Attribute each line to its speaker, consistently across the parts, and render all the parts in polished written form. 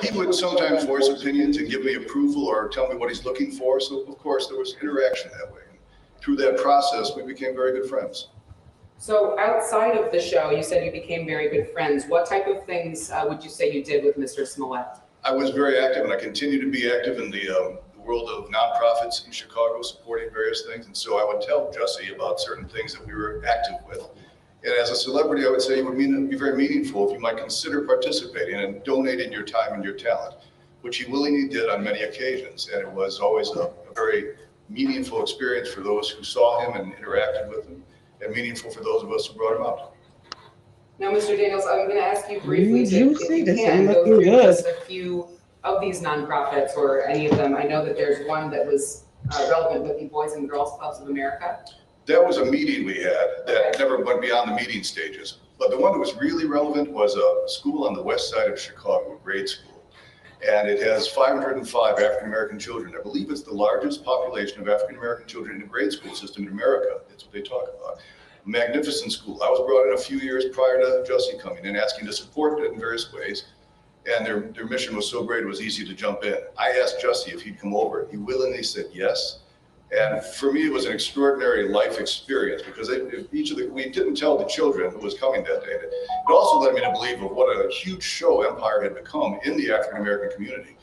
Speaker 1: He would sometimes voice opinions and give me approval or tell me what he's looking for. So, of course, there was interaction that way. And through that process, we became very good friends.
Speaker 2: So outside of the show, you said you became very good friends. What type of things would you say you did with Mr. Smollett?
Speaker 1: I was very active, and I continue to be active in the world of nonprofits in Chicago, supporting various things. And so I would tell Jussie about certain things that we were active with. And as a celebrity, I would say it would be very meaningful if you might consider participating and donating your time and your talent, which he willingly did on many occasions. And it was always a very meaningful experience for those who saw him and interacted with him, and meaningful for those of us who brought him out.
Speaker 2: Now, Mr. Daniels, I'm going to ask you briefly if you
Speaker 3: this
Speaker 2: can
Speaker 3: ain't
Speaker 2: go through
Speaker 3: looking good.
Speaker 2: just a few of these nonprofits or any of them. I know that there's one that was relevant with the Boys and Girls Clubs of America.
Speaker 1: That was a meeting we had that never went beyond the meeting stages. But the one that was really relevant was a school on the west side of Chicago, a grade school. And it has 505 African-American children. I believe it's the largest population of African-American children in the grade school system in America. That's what they talk about. Magnificent school. I was brought in a few years prior to Jussie coming in, asking to support it in various ways. And their mission was so great, it was easy to jump in. I asked Jussie if he'd come over. He willingly said yes. And for me, it was an extraordinary life experience because we didn't tell the children who was coming that day. It also led me to believe of what a huge show Empire had become in the African-American community.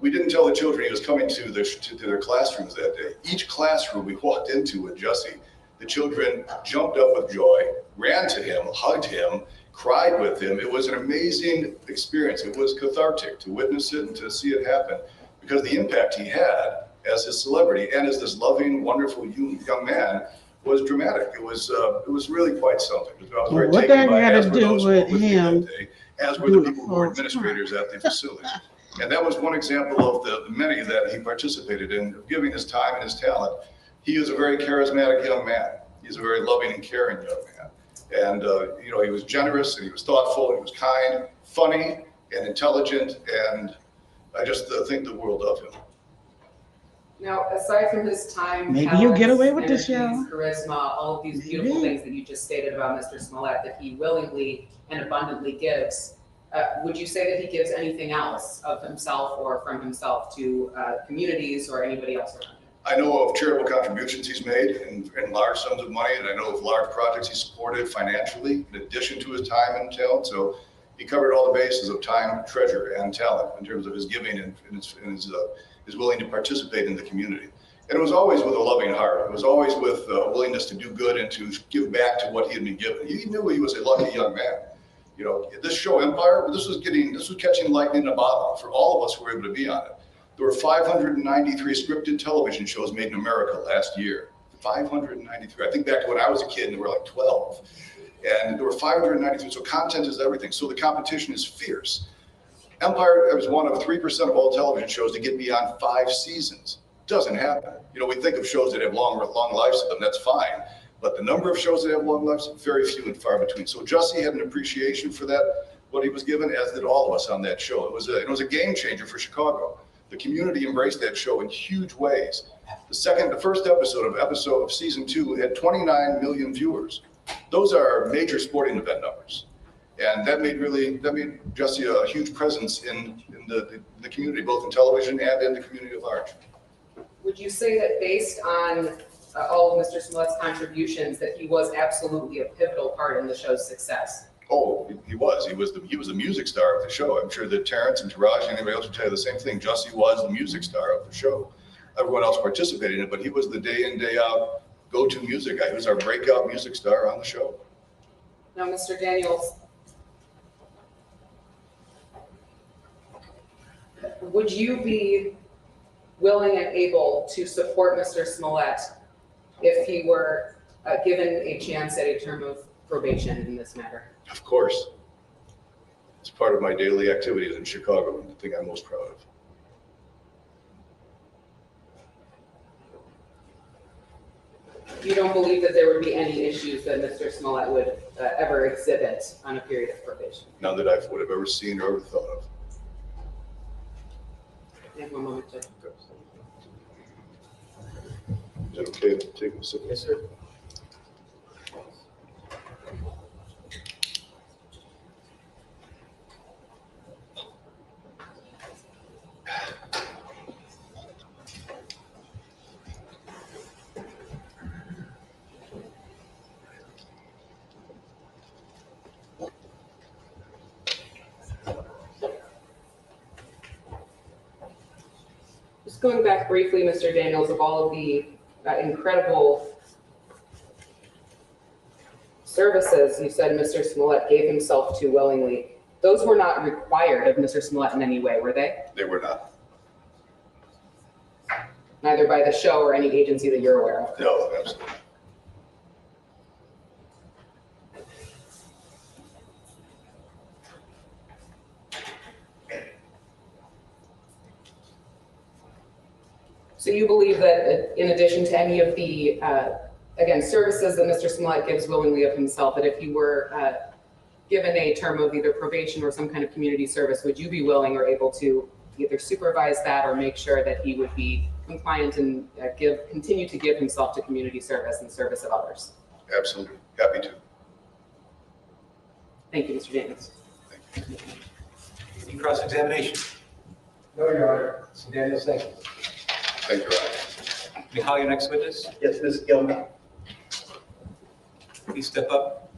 Speaker 1: We didn't tell the children he was coming to their classrooms that day. Each classroom we walked into with Jussie, the children jumped up with joy, ran to him, hugged him, cried with him. It was an amazing experience. It was cathartic to witness it and to see it happen because the impact he had as his celebrity and as this loving, wonderful young man was dramatic. It was really quite something. I was very
Speaker 3: What
Speaker 1: taken
Speaker 3: that
Speaker 1: by it,
Speaker 3: got
Speaker 1: as
Speaker 3: to
Speaker 1: were
Speaker 3: do
Speaker 1: those who
Speaker 3: with
Speaker 1: were me
Speaker 3: him
Speaker 1: that day, as were the people who were administrators at the facility. And that was one example of the many that he participated in, giving his time and his talent. He is a very charismatic young man. He's a very loving and caring young man. And he was generous and he was thoughtful and he was kind, funny and intelligent, and I just think the world of him.
Speaker 2: Now, aside from his time,
Speaker 3: Maybe you'll get away with this,
Speaker 2: energy,
Speaker 3: y'all.
Speaker 2: charisma, all of these beautiful things that you just stated about Mr. Smollett that he willingly and abundantly gives, would you say that he gives anything else of himself or from himself to communities or anybody else around him?
Speaker 1: I know of charitable contributions he's made in large sums of money, and I know of large projects he supported financially in addition to his time and talent. So he covered all the bases of time, treasure, and talent in terms of his giving and his willing to participate in the community. And it was always with a loving heart. It was always with a willingness to do good and to give back to what he had been given. He knew he was a lucky young man. This show Empire, this was catching lightning in a bottle for all of us who were able to be on it. There were 593 scripted television shows made in America last year. 593. I think back to when I was a kid and there were like 12. And there were 593. So content is everything. So the competition is fierce. Empire was one of 3% of all television shows to get beyond 5 seasons. Doesn't happen. We think of shows that have long lives to them. That's fine. But the number of shows that have long lives, very few and far between. So Jussie had an appreciation for that, what he was given, as did all of us on that show. It was a game changer for Chicago. The community embraced that show in huge ways. The first episode of season 2 had 29 million viewers. Those are major sporting event numbers. And that made Jussie a huge presence in the community, both in television and in the community at large.
Speaker 2: Would you say that based on all of Mr. Smollett's contributions, that he was absolutely a pivotal part in the show's success?
Speaker 1: Oh, he was. He was the music star of the show. I'm sure that Terrence and Taraj and anybody else would tell you the same thing. Jussie was the music star of the show. Everyone else participated in it, but he was the day in, day out go-to music guy. He was our breakout music star on the show.
Speaker 2: Now, Mr. Daniels, would you be willing and able to support Mr. Smollett if he were given a chance at a term of probation in this matter?
Speaker 1: Of course. It's part of my daily activities in Chicago and the thing I'm most proud of.
Speaker 2: You don't believe that there would be any issues that Mr. Smollett would ever exhibit on a period of probation?
Speaker 1: None that I would have ever seen or ever thought of.
Speaker 2: Take one moment to.
Speaker 1: Is it okay to take a sip?
Speaker 2: Yes, sir. going back briefly, Mr. Daniels, of all of the incredible services you said Mr. Smollett gave himself to willingly, those were not required of Mr. Smollett in any way, were they?
Speaker 1: They were not.
Speaker 2: Neither by the show or any agency that you're aware of?
Speaker 1: No, absolutely.
Speaker 2: So you believe that in addition to any of the, again, services that Mr. Smollett gives willingly of himself, that if you were given a term of either probation or some kind of community service, would you be willing or able to either supervise that or make sure that he would be compliant and continue to give himself to community service and service of others?
Speaker 1: Absolutely. Happy to.
Speaker 2: Thank you, Mr. Daniels.
Speaker 1: Thank you.
Speaker 3: Any cross-examination?
Speaker 4: No, Your Honor. Mr. Daniels, thank you.
Speaker 1: Thank you, Your Honor.
Speaker 3: Can we call your next witness?
Speaker 4: Yes, Ms. Gilman.
Speaker 3: Please step up.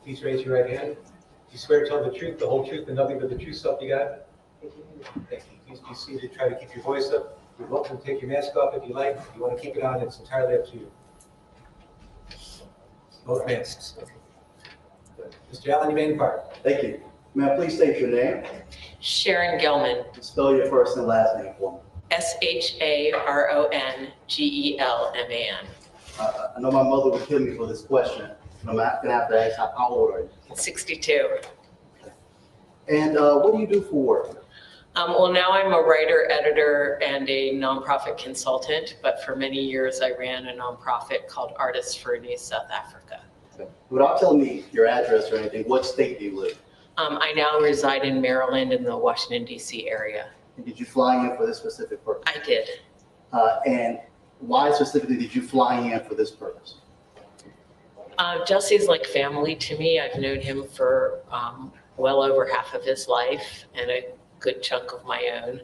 Speaker 4: Please raise your right hand. Do you swear to tell the truth, the whole truth, and nothing but the truth, so help you God? Thank you. Please be seated. Try to keep your voice up. You're welcome to take your mask off if you like. If you want to keep it on, it's entirely up to you. Both masks. Mr. Allen, you may depart.
Speaker 5: Thank you. May I please state your name?
Speaker 6: Sharon Gilman,
Speaker 5: Spell your first and last name for me.
Speaker 6: Sharongelman.
Speaker 5: I know my mother would kill me for this question, and I'm going to have to ask how old are you?
Speaker 6: 62.
Speaker 5: And what do you do for work?
Speaker 6: Well, now I'm a writer, editor, and a nonprofit consultant, but for many years I ran a nonprofit called Artists for a New South Africa.
Speaker 5: Without telling me your address or anything, what state do you live?
Speaker 6: I now reside in Maryland in the Washington, D.C. area.
Speaker 5: And did you fly in for this specific purpose?
Speaker 6: I did.
Speaker 5: And why specifically did you fly in for this purpose?
Speaker 6: Jussie's like family to me. I've known him for well over half of his life and a good chunk of my own.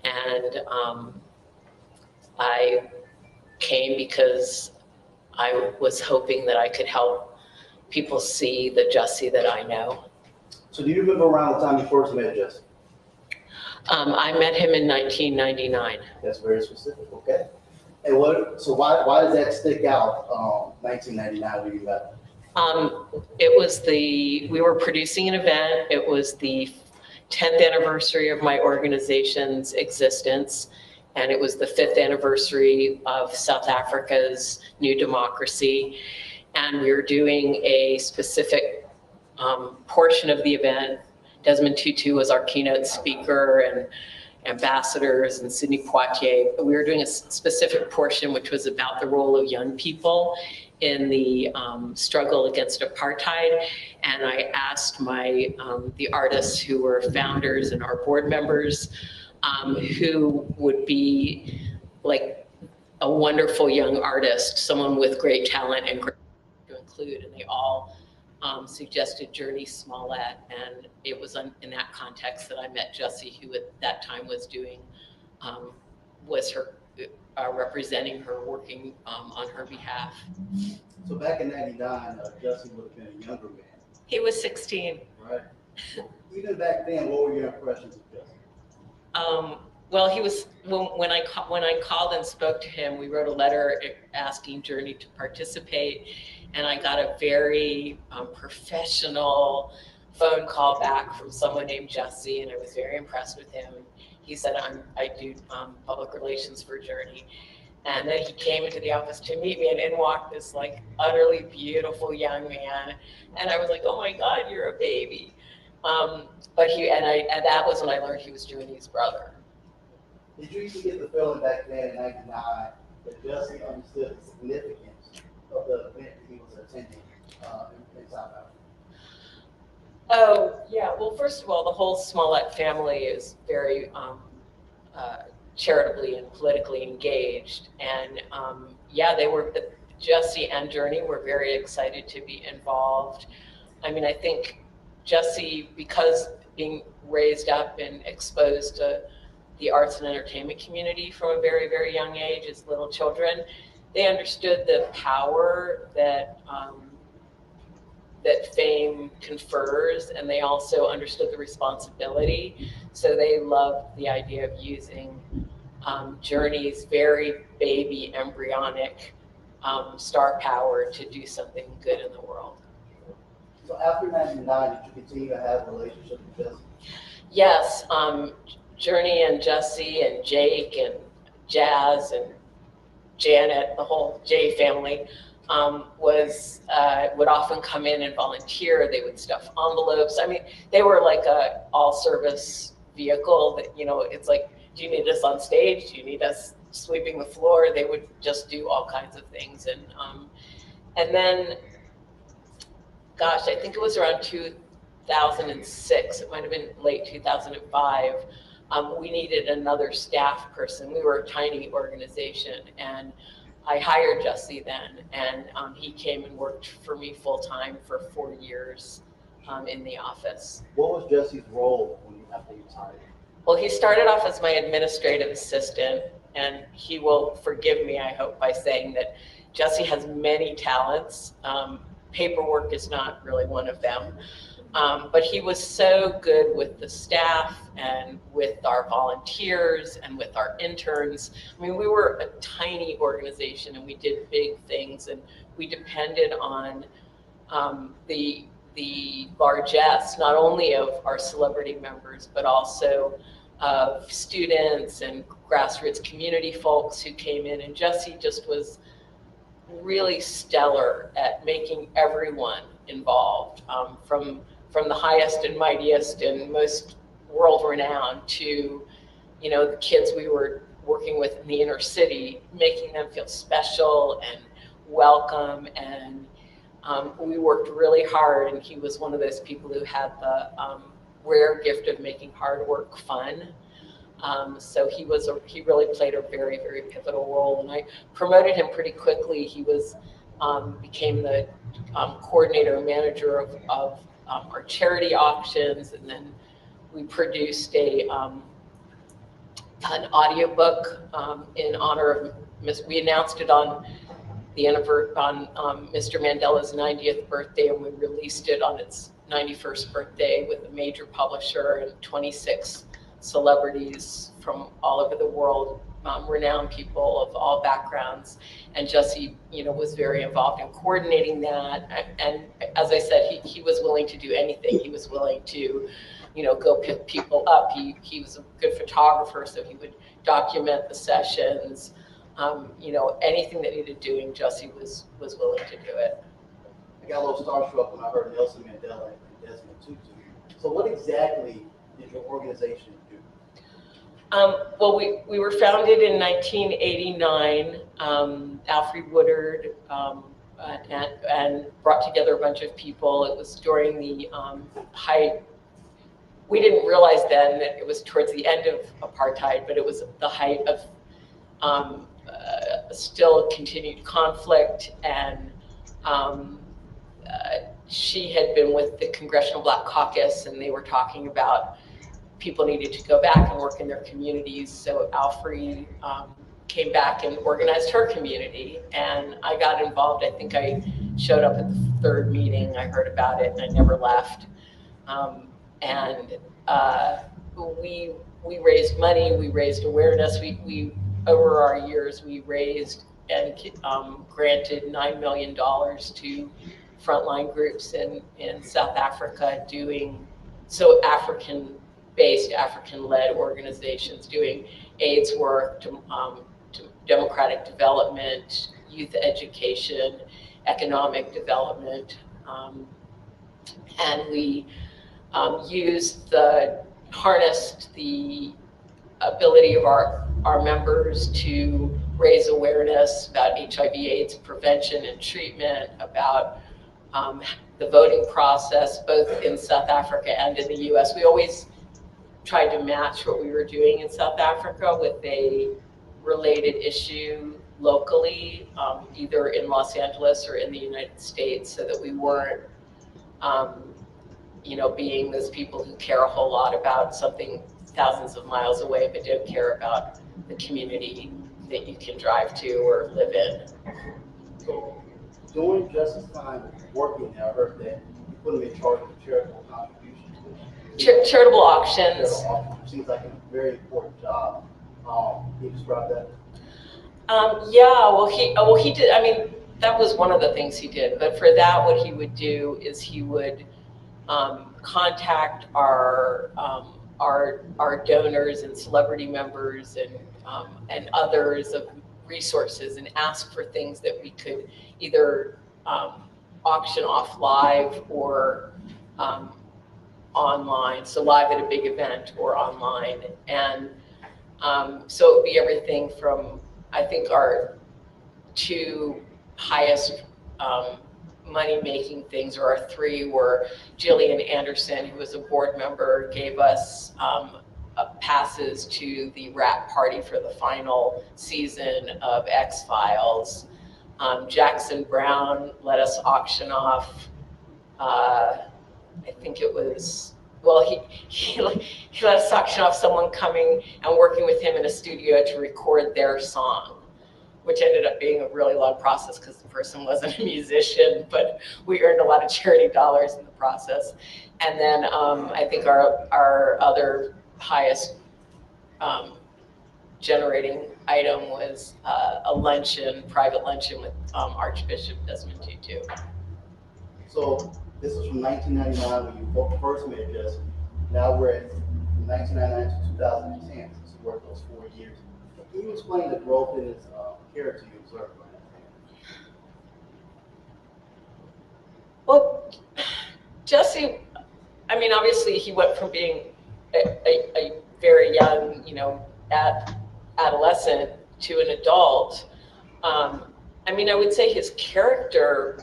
Speaker 6: And I came because I was hoping that I could help people see the Jussie that I know.
Speaker 5: So do you remember around the time you first met Jussie?
Speaker 6: I met him in 1999.
Speaker 5: That's very specific, okay? And why does that stick out, 1999 when you met him?
Speaker 6: We were producing an event. It was the 10th anniversary of my organization's existence, and it was the 5th anniversary of South Africa's new democracy. And we were doing a specific portion of the event. Desmond Tutu was our keynote speaker, and ambassadors and Sidney Poitier. We were doing a specific portion which was about the role of young people in the struggle against apartheid. And I asked the artists who were founders and our board members who would be like a wonderful young artist, someone with great talent and great to include, and they all suggested Jussie Smollett, and it was in that context that I met Jussie, who at that time was representing her, working on her behalf.
Speaker 5: So back in 99, Jussie would have been a younger man.
Speaker 6: He was 16.
Speaker 5: Right. Even back then, what were your impressions of Jussie?
Speaker 6: Well, he was when I called and spoke to him, we wrote a letter asking Journey to participate, and I got a very professional phone call back from someone named Jussie, and I was very impressed with him. He said, I do public relations for Journey. And then he came into the office to meet me, and in walked this like utterly beautiful young man. And I was like, oh my God, you're a baby. And that was when I learned he was Journey's brother.
Speaker 5: Did you even get the feeling back then in 99 that Jussie understood the significance of the event that he was attending in South Africa?
Speaker 6: Oh, yeah. Well, first of all, the whole Smollett family is very charitably and politically engaged. And Jussie and Journey were very excited to be involved. I mean, I think Jussie, because being raised up and exposed to the arts and entertainment community from a very, very young age as little children. They understood the power that that fame confers, and they also understood the responsibility. So they loved the idea of using Journey's very baby, embryonic star power to do something good in the world.
Speaker 5: So after 99, did you continue to have a relationship with Jussie?
Speaker 6: Yes, Journey and Jussie and Jake and Jazz and Janet, the whole J family, would often come in and volunteer. They would stuff envelopes. I mean, they were like a all-service vehicle that, you know, it's like, do you need us on stage? Do you need us sweeping the floor? They would just do all kinds of things. And then, gosh, I think it was around 2006. It might have been late 2005. We needed another staff person. We were a tiny organization, and I hired Jussie then, and he came and worked for me full-time for 4 years in the office.
Speaker 5: What was Jussie's role after you hired him?
Speaker 6: Well, he started off as my administrative assistant, and he will forgive me, I hope, by saying that Jussie has many talents. Paperwork is not really one of them. But he was so good with the staff and with our volunteers and with our interns. I mean, we were a tiny organization and we did big things, and we depended on the largesse, not only of our celebrity members, but also of students and grassroots community folks who came in. And Jussie just was really stellar at making everyone involved, from the highest and mightiest and most world-renowned to, you know, the kids we were working with in the inner city, making them feel special and welcome. And we worked really hard, and he was one of those people who had the rare gift of making hard work fun. So he really played a very, very pivotal role, and I promoted him pretty quickly. He became the coordinator and manager of our charity auctions, and then we produced an audiobook in honor of we announced it on Mr. Mandela's 90th birthday, and we released it on its 91st birthday with a major publisher and 26 celebrities from all over the world, renowned people of all backgrounds. And Jussie, you know, was very involved in coordinating that. And as I said, he was willing to do anything. He was willing to, you know, go pick people up. He was a good photographer, so he would document the sessions. You know, anything that needed doing, Jussie was willing to do it.
Speaker 5: I got a little starstruck when I heard Nelson Mandela and Desmond Tutu. So what exactly did your organization do?
Speaker 6: Well, we were founded in 1989. Alfre Woodard and brought together a bunch of people. It was during the height. We didn't realize then that it was towards the end of apartheid, but it was the height of still continued conflict. And she had been with the Congressional Black Caucus, and they were talking about people needed to go back and work in their communities. So Alfre came back and organized her community, and I got involved. I think I showed up at the third meeting. I heard about it and I never left. We raised money, we raised awareness. We over our years, we raised and granted $9 million to frontline groups in South Africa doing, so African-based, African-led organizations doing AIDS work, to democratic development, youth education, economic development. And we harnessed the ability of our members to raise awareness about HIV/AIDS prevention and treatment, about the voting process, both in South Africa and in the US. We always tried to match what we were doing in South Africa with a related issue locally, either in Los Angeles or in the United States, so that we weren't, being those people who care a whole lot about something thousands of miles away, but don't care about the community that you can drive to or live in.
Speaker 5: So during Jussie's time working there, I heard that you put him in charge of the charitable contributions.
Speaker 6: Charitable auctions.
Speaker 5: Seems like a very important job. Can you describe that?
Speaker 6: Yeah, well, he did. I mean, that was one of the things he did. But for that, what he would do is he would contact our donors and celebrity members and others of resources and ask for things that we could either auction off live or online, so live at a big event or online. And so it would be everything from, I think our two highest money-making things, or our three, were Jillian Anderson, who was a board member, gave us passes to the wrap party for the final season of X-Files. Jackson Brown let us auction off, I think it was, well, he let us auction off someone coming and working with him in a studio to record their song, which ended up being a really long process because the person wasn't a musician, but we earned a lot of charity dollars in the process. And then I think our other highest generating item was a luncheon, private luncheon with Archbishop Desmond Tutu.
Speaker 5: So this is from 1999 when you first met Jussie. Now we're at 1999 to 2010. So you worked those 4 years. Can you explain the growth in his character you observed during that time?
Speaker 6: Well, Jussie, I mean, obviously he went from being a very young, adolescent to an adult. I mean, I would say his character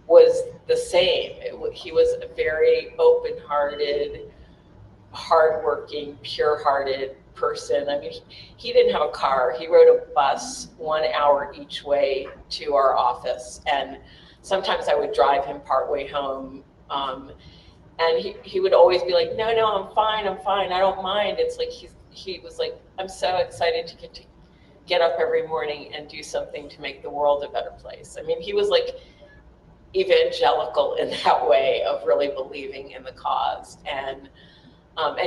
Speaker 6: was the same. He was a very open-hearted, hardworking, pure-hearted person. I mean, he didn't have a car. He rode a bus 1 hour each way to our office, and sometimes I would drive him partway home. And he would always be like, no, I'm fine, I don't mind. It's like he was like, I'm so excited to get up every morning and do something to make the world a better place. I mean, he was like evangelical in that way of really believing in the cause. And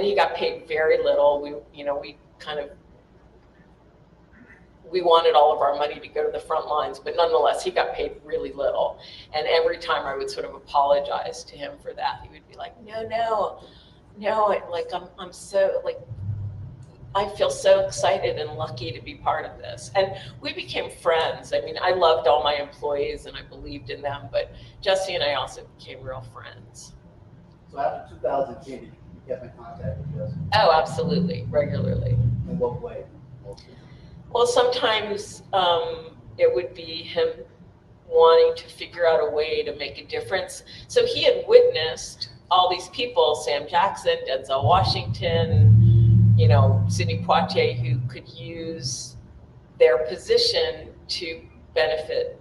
Speaker 6: he got paid very little. We wanted all of our money to go to the front lines, but nonetheless, he got paid really little. And every time I would sort of apologize to him for that, he would be like, no, I'm so, like, I feel so excited and lucky to be part of this. And we became friends. I mean, I loved all my employees and I believed in them, but Jussie and I also became real friends.
Speaker 5: So after 2010, did you kept in contact with Jussie?
Speaker 6: Oh, absolutely, regularly.
Speaker 5: In what way?
Speaker 6: Well, sometimes it would be him wanting to figure out a way to make a difference. So he had witnessed all these people, Sam Jackson, Denzel Washington, Sidney Poitier, who could use their position to benefit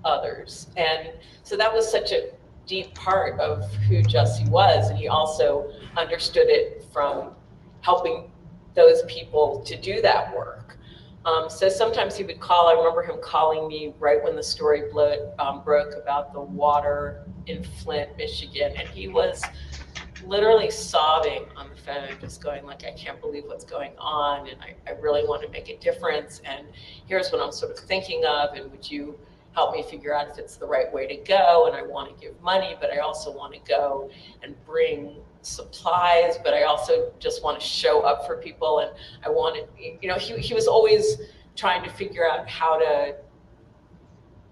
Speaker 6: others. And so that was such a deep part of who Jussie was. And he also understood it from helping those people to do that work. So sometimes he would call. I remember him calling me right when the story broke about the water in Flint, Michigan, and he was literally sobbing on the phone, just going like, I can't believe what's going on, and I really want to make a difference, and here's what I'm sort of thinking of, and would you help me figure out if it's the right way to go? And I want to give money, but I also want to go and bring supplies, but I also just want to show up for people. And I wanted, he was always trying to figure out how to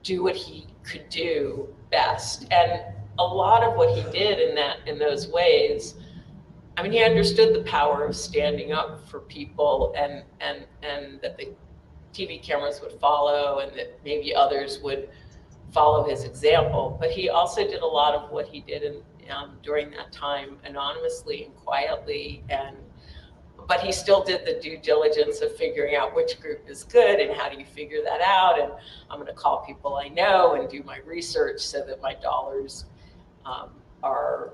Speaker 6: do what he could do best. And a lot of what he did in those ways, I mean, he understood the power of standing up for people, and that the TV cameras would follow, and that maybe others would follow his example. But he also did a lot of what he did during that time anonymously and quietly, but he still did the due diligence of figuring out which group is good and how do you figure that out, and I'm going to call people I know and do my research so that my dollars are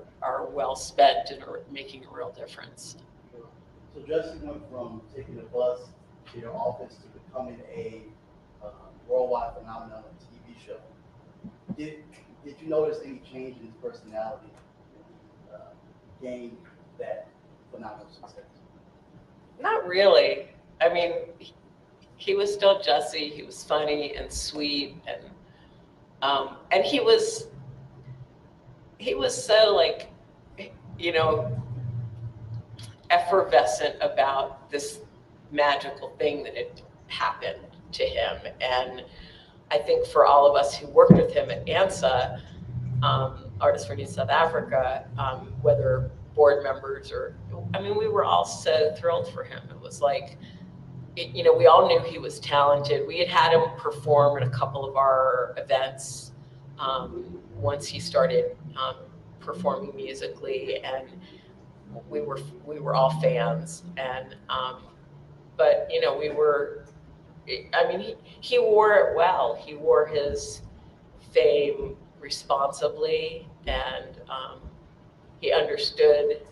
Speaker 6: well spent and are making a real difference.
Speaker 5: So Jussie went from taking the bus to your office to becoming a worldwide phenomenon on a TV show. Did you notice any change in his personality when he gained that phenomenal success?
Speaker 6: Not really. I mean, he was still Jussie. He was funny and sweet, and he was so, like, you know, effervescent about this magical thing that had happened to him. And I think for all of us who worked with him at ANSA, Artists for New South Africa, whether board members or, I mean, we were all so thrilled for him. It was like, you know, we all knew he was talented. We had him perform at a couple of our events once he started performing musically, and we were all fans. And but you know, we were, I mean, he wore it well. He wore his fame responsibly, and he understood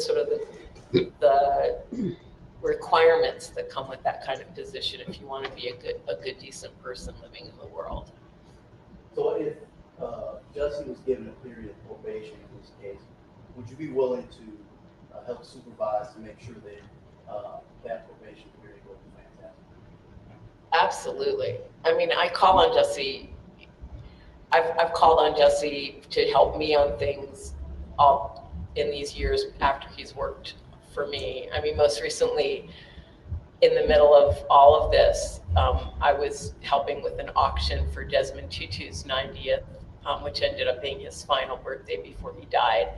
Speaker 6: sort of the requirements that come with that kind of position if you want to be a good decent person living in the world.
Speaker 5: So if Jussie was given a period of probation in this case, would you be willing to help supervise to make sure that that probation period goes fantastic?
Speaker 6: Absolutely. I mean, I call on Jussie. I've called on Jussie to help me on things all in these years after he's worked for me. I mean, most recently, in the middle of all of this, I was helping with an auction for Desmond Tutu's 90th, which ended up being his final birthday before he died.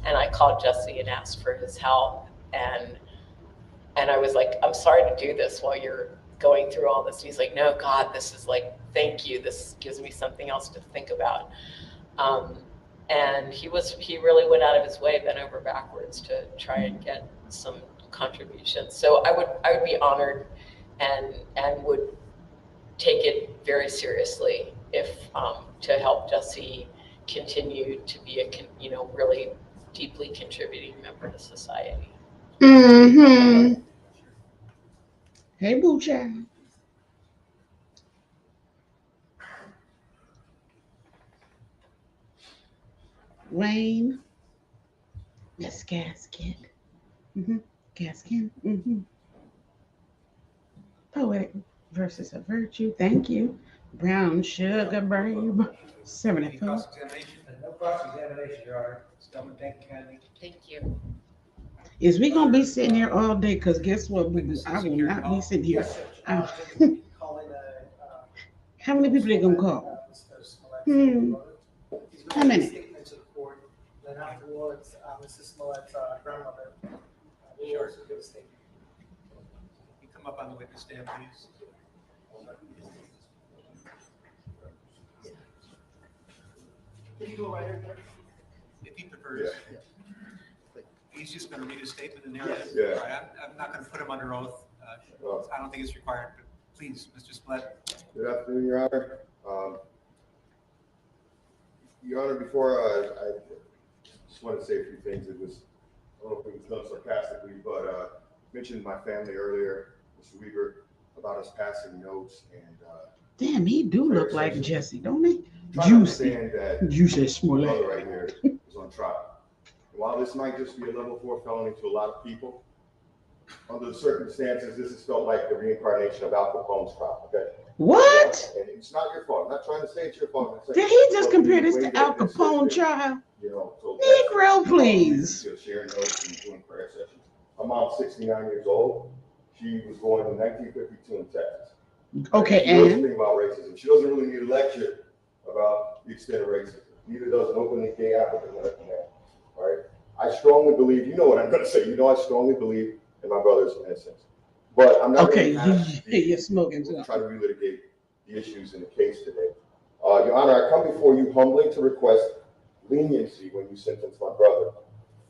Speaker 6: And I called Jussie and asked for his help. And I was like, I'm sorry to do this while you're going through all this. And he's like, no, God, this is like, thank you. This gives me something else to think about. And he really went out of his way, bent over backwards to try and get some contributions. So I would be honored and would take it very seriously if to help Jussie continue to be a really deeply contributing member to society.
Speaker 7: Mm-hmm. Hey, boo child. Wayne. Yes, gasket. Mm-hmm. Gaskin. Mm-hmm. Poetic versus a virtue. Thank you. Brown sugar, babe. 74.
Speaker 3: Cross-examination? No cross-examination, Your Honor. Stillman, thank you kindly.
Speaker 6: Thank you.
Speaker 7: Is we gonna be sitting here all day? Cause guess what? I will not be sitting here.
Speaker 8: Calling
Speaker 7: How many people they gonna call?
Speaker 8: Mr. Smollett.
Speaker 7: Hmm.
Speaker 8: He's
Speaker 7: How
Speaker 8: going to
Speaker 7: many?
Speaker 8: make a statement to the court. Then afterwards, Mr. Smollett's grandmother will also give a statement.
Speaker 3: You come up on the witness stand, please.
Speaker 5: Can you go right here?
Speaker 3: If he prefers.
Speaker 1: Yeah.
Speaker 3: He's just going to read a statement and narrative.
Speaker 1: Yeah.
Speaker 3: All right, I'm not going to put him under oath. I don't think it's required, but please, Mr. Smollett.
Speaker 1: Good afternoon, Your Honor. Your Honor, before I just want to say a few things. I don't know if it was done sarcastically, but mentioned my family earlier, Mr. Weaver, about us passing notes and
Speaker 7: Damn, he do look like Jussie, don't he?
Speaker 1: trying to
Speaker 7: Juicy.
Speaker 1: understand that
Speaker 7: Jussie
Speaker 1: my
Speaker 7: Smollett.
Speaker 1: brother right here is on trial. While this might just be a level 4 felony to a lot of people, under the circumstances, this is felt like the reincarnation of Al Capone's trial, okay?
Speaker 7: What?
Speaker 1: And it's not your fault. I'm not trying to say it's your fault.
Speaker 7: Did he just compare this to Al Capone, child?
Speaker 1: You know, so
Speaker 7: Negro, please.
Speaker 1: Sharing notes and doing prayer sessions. My mom's 69 years old. She was born in 1952 in Texas.
Speaker 7: Okay,
Speaker 1: She knows
Speaker 7: and?
Speaker 1: nothing about racism. She doesn't really need a lecture about the extent of racism. Neither does an openly gay African American man. All right. I strongly believe, you know what I'm going to say. You know, I strongly believe in my brother's innocence. But I'm not
Speaker 7: Okay,
Speaker 1: going to
Speaker 7: you're smoking too.
Speaker 1: try to relitigate the issues in the case today. Your Honor, I come before you humbly to request leniency when you sentence my brother.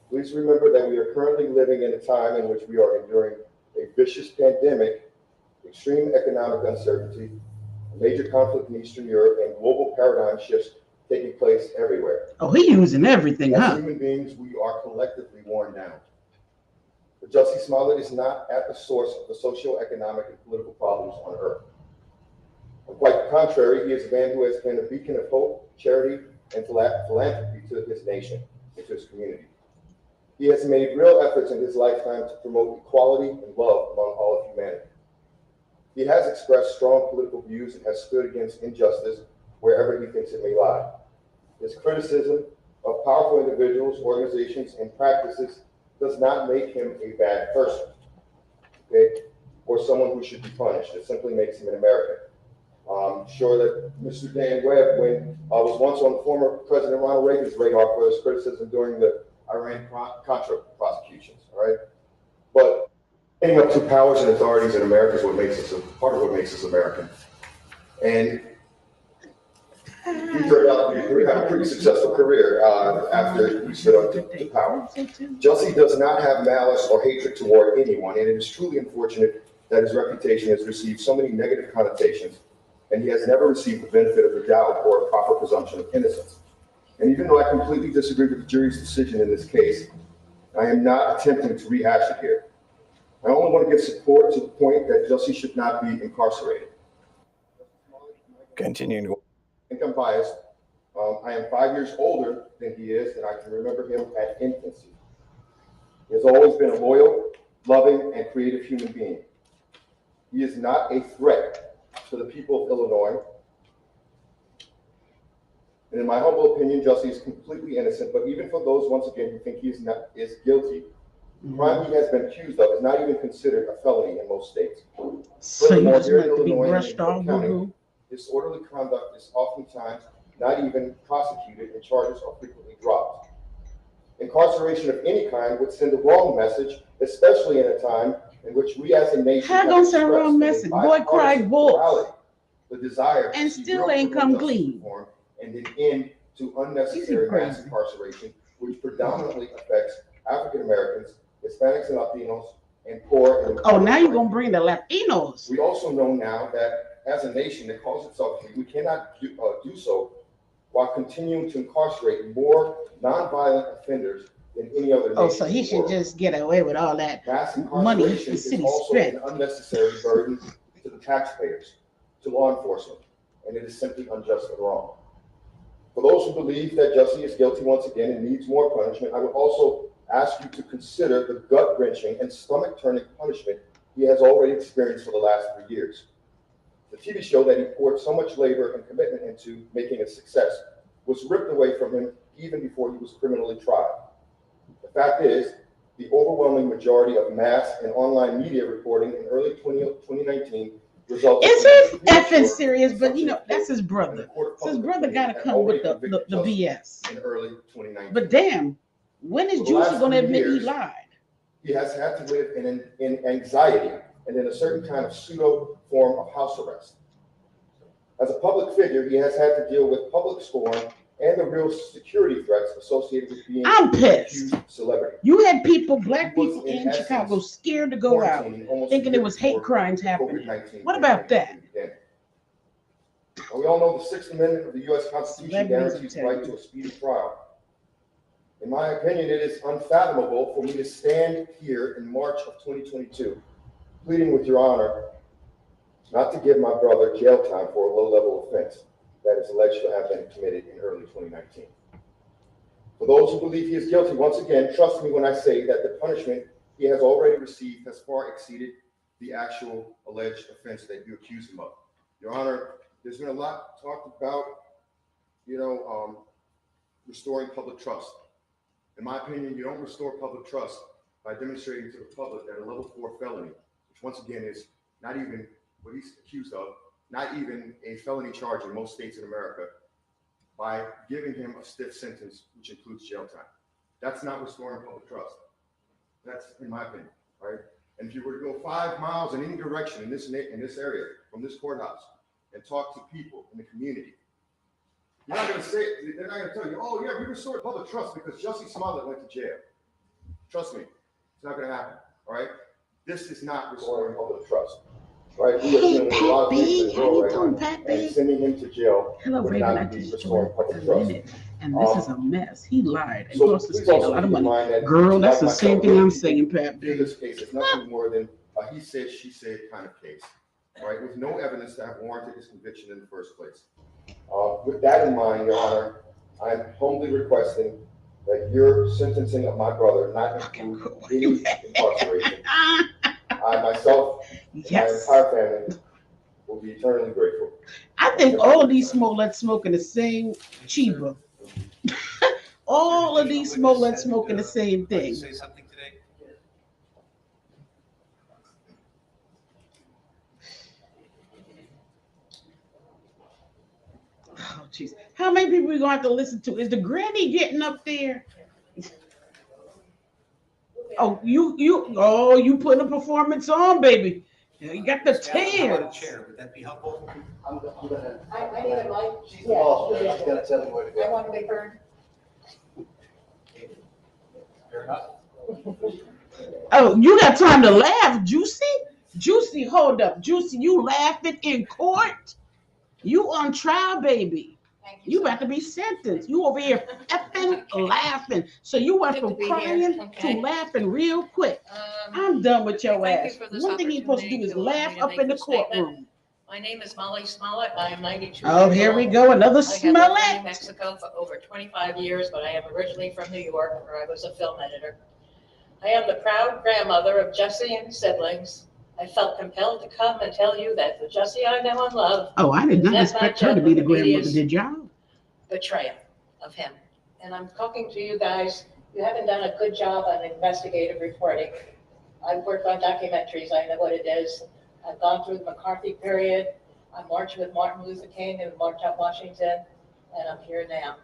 Speaker 1: Please remember that we are currently living in a time in which we are enduring a vicious pandemic, extreme economic uncertainty, a major conflict in Eastern Europe, and global paradigm shifts
Speaker 9: taking place everywhere.
Speaker 7: Oh, he using everything,
Speaker 9: As
Speaker 7: huh?
Speaker 9: human beings, we are collectively worn down. But Jussie Smollett is not at the source of the socio-economic and political problems on earth. Quite the contrary, he is a man who has been a beacon of hope, charity, and philanthropy to his nation and to his community. He has made real efforts in his lifetime to promote equality and love among all of humanity. He has expressed strong political views and has stood against injustice wherever he thinks it may lie. His criticism of powerful individuals, organizations, and practices does not make him a bad person, okay, or someone who should be punished. It simply makes him an American. I'm sure that Mr. Dan Webb, when I was once on former President Ronald Reagan's radar for his criticism during the Iran-Contra prosecutions, all right? But standing up to powers and authorities in America is what makes us, part of what makes us American. And he turned out to have a pretty successful career after he stood up to power. Jussie does not have malice or hatred toward anyone, and it is truly unfortunate that his reputation has received so many negative connotations, and he has never received the benefit of the doubt or a proper presumption of innocence. And even though I completely disagree with the jury's decision in this case, I am not attempting to rehash it here. I only want to give support to the point that Jussie should not be incarcerated. Continuing to think I'm biased. I am 5 years older than he is, and I can remember him at infancy. He has always been a loyal, loving, and creative human being. He is not a threat to the people of Illinois. And in my humble opinion, Jussie is completely innocent, but even for those, once again, who think he is guilty, the crime he has been accused of is not even considered a felony in most states.
Speaker 7: So you
Speaker 9: Furthermore,
Speaker 7: just
Speaker 9: here in
Speaker 7: meant to be
Speaker 9: Illinois
Speaker 7: brushed
Speaker 9: and in
Speaker 7: off,
Speaker 9: County,
Speaker 7: boo-boo.
Speaker 9: disorderly conduct is oftentimes not even prosecuted, and charges are frequently dropped. Incarceration of any kind would send the wrong message, especially in a time in which we as a nation
Speaker 7: How gonna send a wrong message? Boy cried wolf.
Speaker 9: The desire
Speaker 7: And
Speaker 9: to see
Speaker 7: still
Speaker 9: real
Speaker 7: ain't
Speaker 9: criminal
Speaker 7: come
Speaker 9: justice
Speaker 7: clean.
Speaker 9: reform and an end to unnecessary
Speaker 7: Easy
Speaker 9: mass
Speaker 7: crazy.
Speaker 9: incarceration, which predominantly affects African Americans, Hispanics and Latinos, and poor and
Speaker 7: Oh, now you're gonna bring the Latinos.
Speaker 9: we also know now that as a nation that calls itself free, we cannot do so while continuing to incarcerate more nonviolent offenders than any other nation.
Speaker 7: Oh, so he
Speaker 9: in the
Speaker 7: should
Speaker 9: world.
Speaker 7: just get away with all that
Speaker 9: Mass
Speaker 7: money
Speaker 9: incarceration
Speaker 7: the
Speaker 9: is
Speaker 7: city
Speaker 9: also
Speaker 7: spent.
Speaker 9: an unnecessary burden to the taxpayers, to law enforcement, and it is simply unjust and wrong. For those who believe that Jussie is guilty once again and needs more punishment, I would also ask you to consider the gut-wrenching and stomach-turning punishment he has already experienced for the last 3 years. The TV show that he poured so much labor and commitment into making a success was ripped away from him even before he was criminally tried. The fact is, the overwhelming majority of mass and online media reporting in early 2019 resulted
Speaker 7: Is
Speaker 9: in
Speaker 7: he effing serious? But you know, that's his brother. So his brother gotta come with the BS.
Speaker 9: in early 2019.
Speaker 7: But damn, when is
Speaker 9: For the last
Speaker 7: Juicy gonna
Speaker 9: 3
Speaker 7: admit he
Speaker 9: years,
Speaker 7: lied?
Speaker 9: He has had to live in anxiety and in a certain kind of pseudo form of house arrest. As a public figure, he has had to deal with public scorn and the real security threats associated with being
Speaker 7: I'm
Speaker 9: a
Speaker 7: pissed.
Speaker 9: huge celebrity.
Speaker 7: You had people, black
Speaker 9: He was,
Speaker 7: people
Speaker 9: in
Speaker 7: in
Speaker 9: essence,
Speaker 7: Chicago scared to go out,
Speaker 9: quarantining almost
Speaker 7: thinking
Speaker 9: a
Speaker 7: there
Speaker 9: year
Speaker 7: was hate
Speaker 9: before
Speaker 7: crimes happening.
Speaker 9: COVID-19
Speaker 7: What about
Speaker 9: pandemic began. And we all know the Sixth Amendment of the U.S. Constitution
Speaker 7: Celebrities
Speaker 9: guarantees the
Speaker 7: will tell
Speaker 9: right
Speaker 7: you.
Speaker 9: to a speedy trial. In my opinion, it is unfathomable for me to stand here in March of 2022, pleading with your honor not to give my brother jail time for a low-level offense that is alleged to have been committed in early 2019. For those who believe he is guilty, once again, trust me when I say that the punishment he has already received has far exceeded the actual alleged offense that you accuse him of. Your honor, there's been a lot talked about, restoring public trust. In my opinion, you don't restore public trust by demonstrating to the public that a level 4 felony, which once again is not even what he's accused of, not even a felony charge in most states in America, by giving him a stiff sentence, which includes jail time. That's not restoring public trust. That's in my opinion, right? And if you were to go 5 miles in any direction in this area from this courthouse and talk to people in the community, you're not going to say, they're not going to tell you, oh yeah, we restored public trust because Jussie Smollett went to jail. Trust me, it's not going to happen, all right? This is not restoring public trust. right? We are
Speaker 7: Hey,
Speaker 9: dealing with a lot of things in
Speaker 7: Pappy,
Speaker 9: the
Speaker 7: how
Speaker 9: world
Speaker 7: you
Speaker 9: right
Speaker 7: doing,
Speaker 9: now, and
Speaker 7: Pappy?
Speaker 9: sending him to jail
Speaker 7: Hello,
Speaker 9: would
Speaker 7: Raven. I
Speaker 9: not be
Speaker 7: just
Speaker 9: restoring
Speaker 7: joined
Speaker 9: public
Speaker 7: a
Speaker 9: trust.
Speaker 7: minute, and this is a mess. He lied and
Speaker 9: So
Speaker 7: cost the
Speaker 9: please
Speaker 7: state a
Speaker 9: also
Speaker 7: lot of
Speaker 9: keep in
Speaker 7: money.
Speaker 9: mind that,
Speaker 7: Girl, that's
Speaker 9: like
Speaker 7: the same
Speaker 9: myself,
Speaker 7: thing I'm
Speaker 9: many
Speaker 7: saying,
Speaker 9: people
Speaker 7: Pappy.
Speaker 9: view this case as nothing more than a he said, she said kind of case, right? With no evidence to have warranted his conviction in the first place. With that in mind, Your Honor, I'm humbly requesting that your sentencing of my brother not include any incarceration. I myself and my
Speaker 7: Yes.
Speaker 9: entire family will be eternally grateful.
Speaker 7: I think all of these Smollett smoking the same Chiba. All of these Smollett smoking the same
Speaker 3: Like to
Speaker 7: thing.
Speaker 3: say something today?
Speaker 7: Oh, jeez. How many people we gonna have to listen to? Is the granny getting up there? Oh, you putting a performance on, baby. You got the
Speaker 3: How about a
Speaker 7: tears.
Speaker 3: chair? Would that be helpful?
Speaker 5: I'm gonna.
Speaker 2: I need a mic.
Speaker 5: She's the boss, man. She's gonna tell me where to
Speaker 2: I
Speaker 5: go.
Speaker 2: want to be heard.
Speaker 3: Fair enough.
Speaker 7: Oh, you got time to laugh, Juicy? Juicy, hold up. Juicy, you laughing in court? You on trial, baby.
Speaker 2: Thank
Speaker 7: You
Speaker 2: so
Speaker 7: about to be sentenced. You over here effing laughing. So you went
Speaker 10: Good
Speaker 7: from
Speaker 10: to be
Speaker 7: crying
Speaker 10: here,
Speaker 7: to
Speaker 10: okay.
Speaker 7: laughing real quick. I'm done with your
Speaker 10: Thank you
Speaker 7: ass.
Speaker 10: for this
Speaker 7: One thing you're supposed to do is
Speaker 10: opportunity to allow
Speaker 7: laugh
Speaker 10: me to
Speaker 7: up
Speaker 10: make
Speaker 7: in the
Speaker 10: this statement.
Speaker 7: courtroom.
Speaker 10: My name is Molly Smollett. I am 92
Speaker 7: Oh,
Speaker 10: years
Speaker 7: here we
Speaker 10: old.
Speaker 7: go. Another
Speaker 10: I have lived in New
Speaker 7: Smollett.
Speaker 10: Mexico for over 25 years, but I am originally from New York, where I was a film editor. I am the proud grandmother of Jussie and his siblings. I felt compelled to come and tell you that the Jussie I know and love
Speaker 7: Oh, I did not
Speaker 10: Let's
Speaker 7: expect
Speaker 10: match
Speaker 7: her to
Speaker 10: up
Speaker 7: be
Speaker 10: with
Speaker 7: the
Speaker 10: the
Speaker 7: grandmother,
Speaker 10: media's
Speaker 7: did y'all?
Speaker 10: betrayal of him. And I'm talking to you guys. You haven't done a good job on investigative reporting. I've worked on documentaries. I know what it is. I've gone through the McCarthy period. I marched with Martin Luther King and marched up Washington, and I'm here now.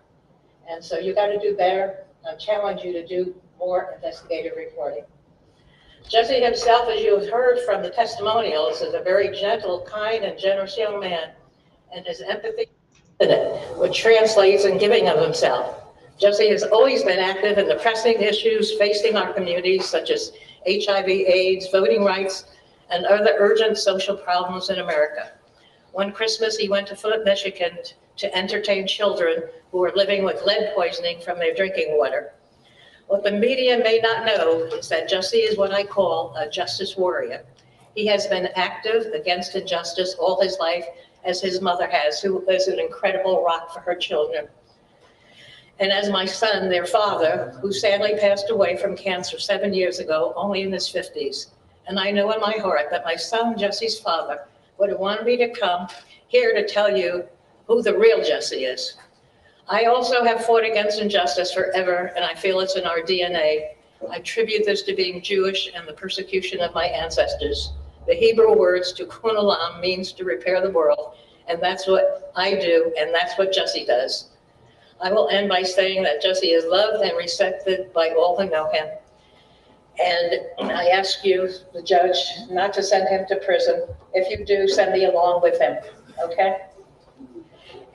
Speaker 10: And so you got to do better. I challenge you to do more investigative reporting. Jussie himself, as you have heard from the testimonials, is a very gentle, kind, and generous young man, and his empathy, which translates in giving of himself. Jussie has always been active in the pressing issues facing our communities, such as HIV/AIDS, voting rights, and other urgent social problems in America. One Christmas, he went to Flint, Michigan to entertain children who were living with lead poisoning from their drinking water. What the media may not know is that Jussie is what I call a justice warrior. He has been active against injustice all his life, as his mother has, who is an incredible rock for her children. And as my son, their father, who sadly passed away from cancer 7 years ago, only in his 50s. And I know in my heart that my son, Jussie's father, would have wanted me to come here to tell you who the real Jussie is. I also have fought against injustice forever, and I feel it's in our DNA. I attribute this to being Jewish and the persecution of my ancestors. The Hebrew words tikkun olam means to repair the world, and that's what I do, and that's what Jussie does. I will end by saying that Jussie is loved and respected by all who know him. And I ask you, the judge, not to send him to prison. If you do, send me along with him, okay?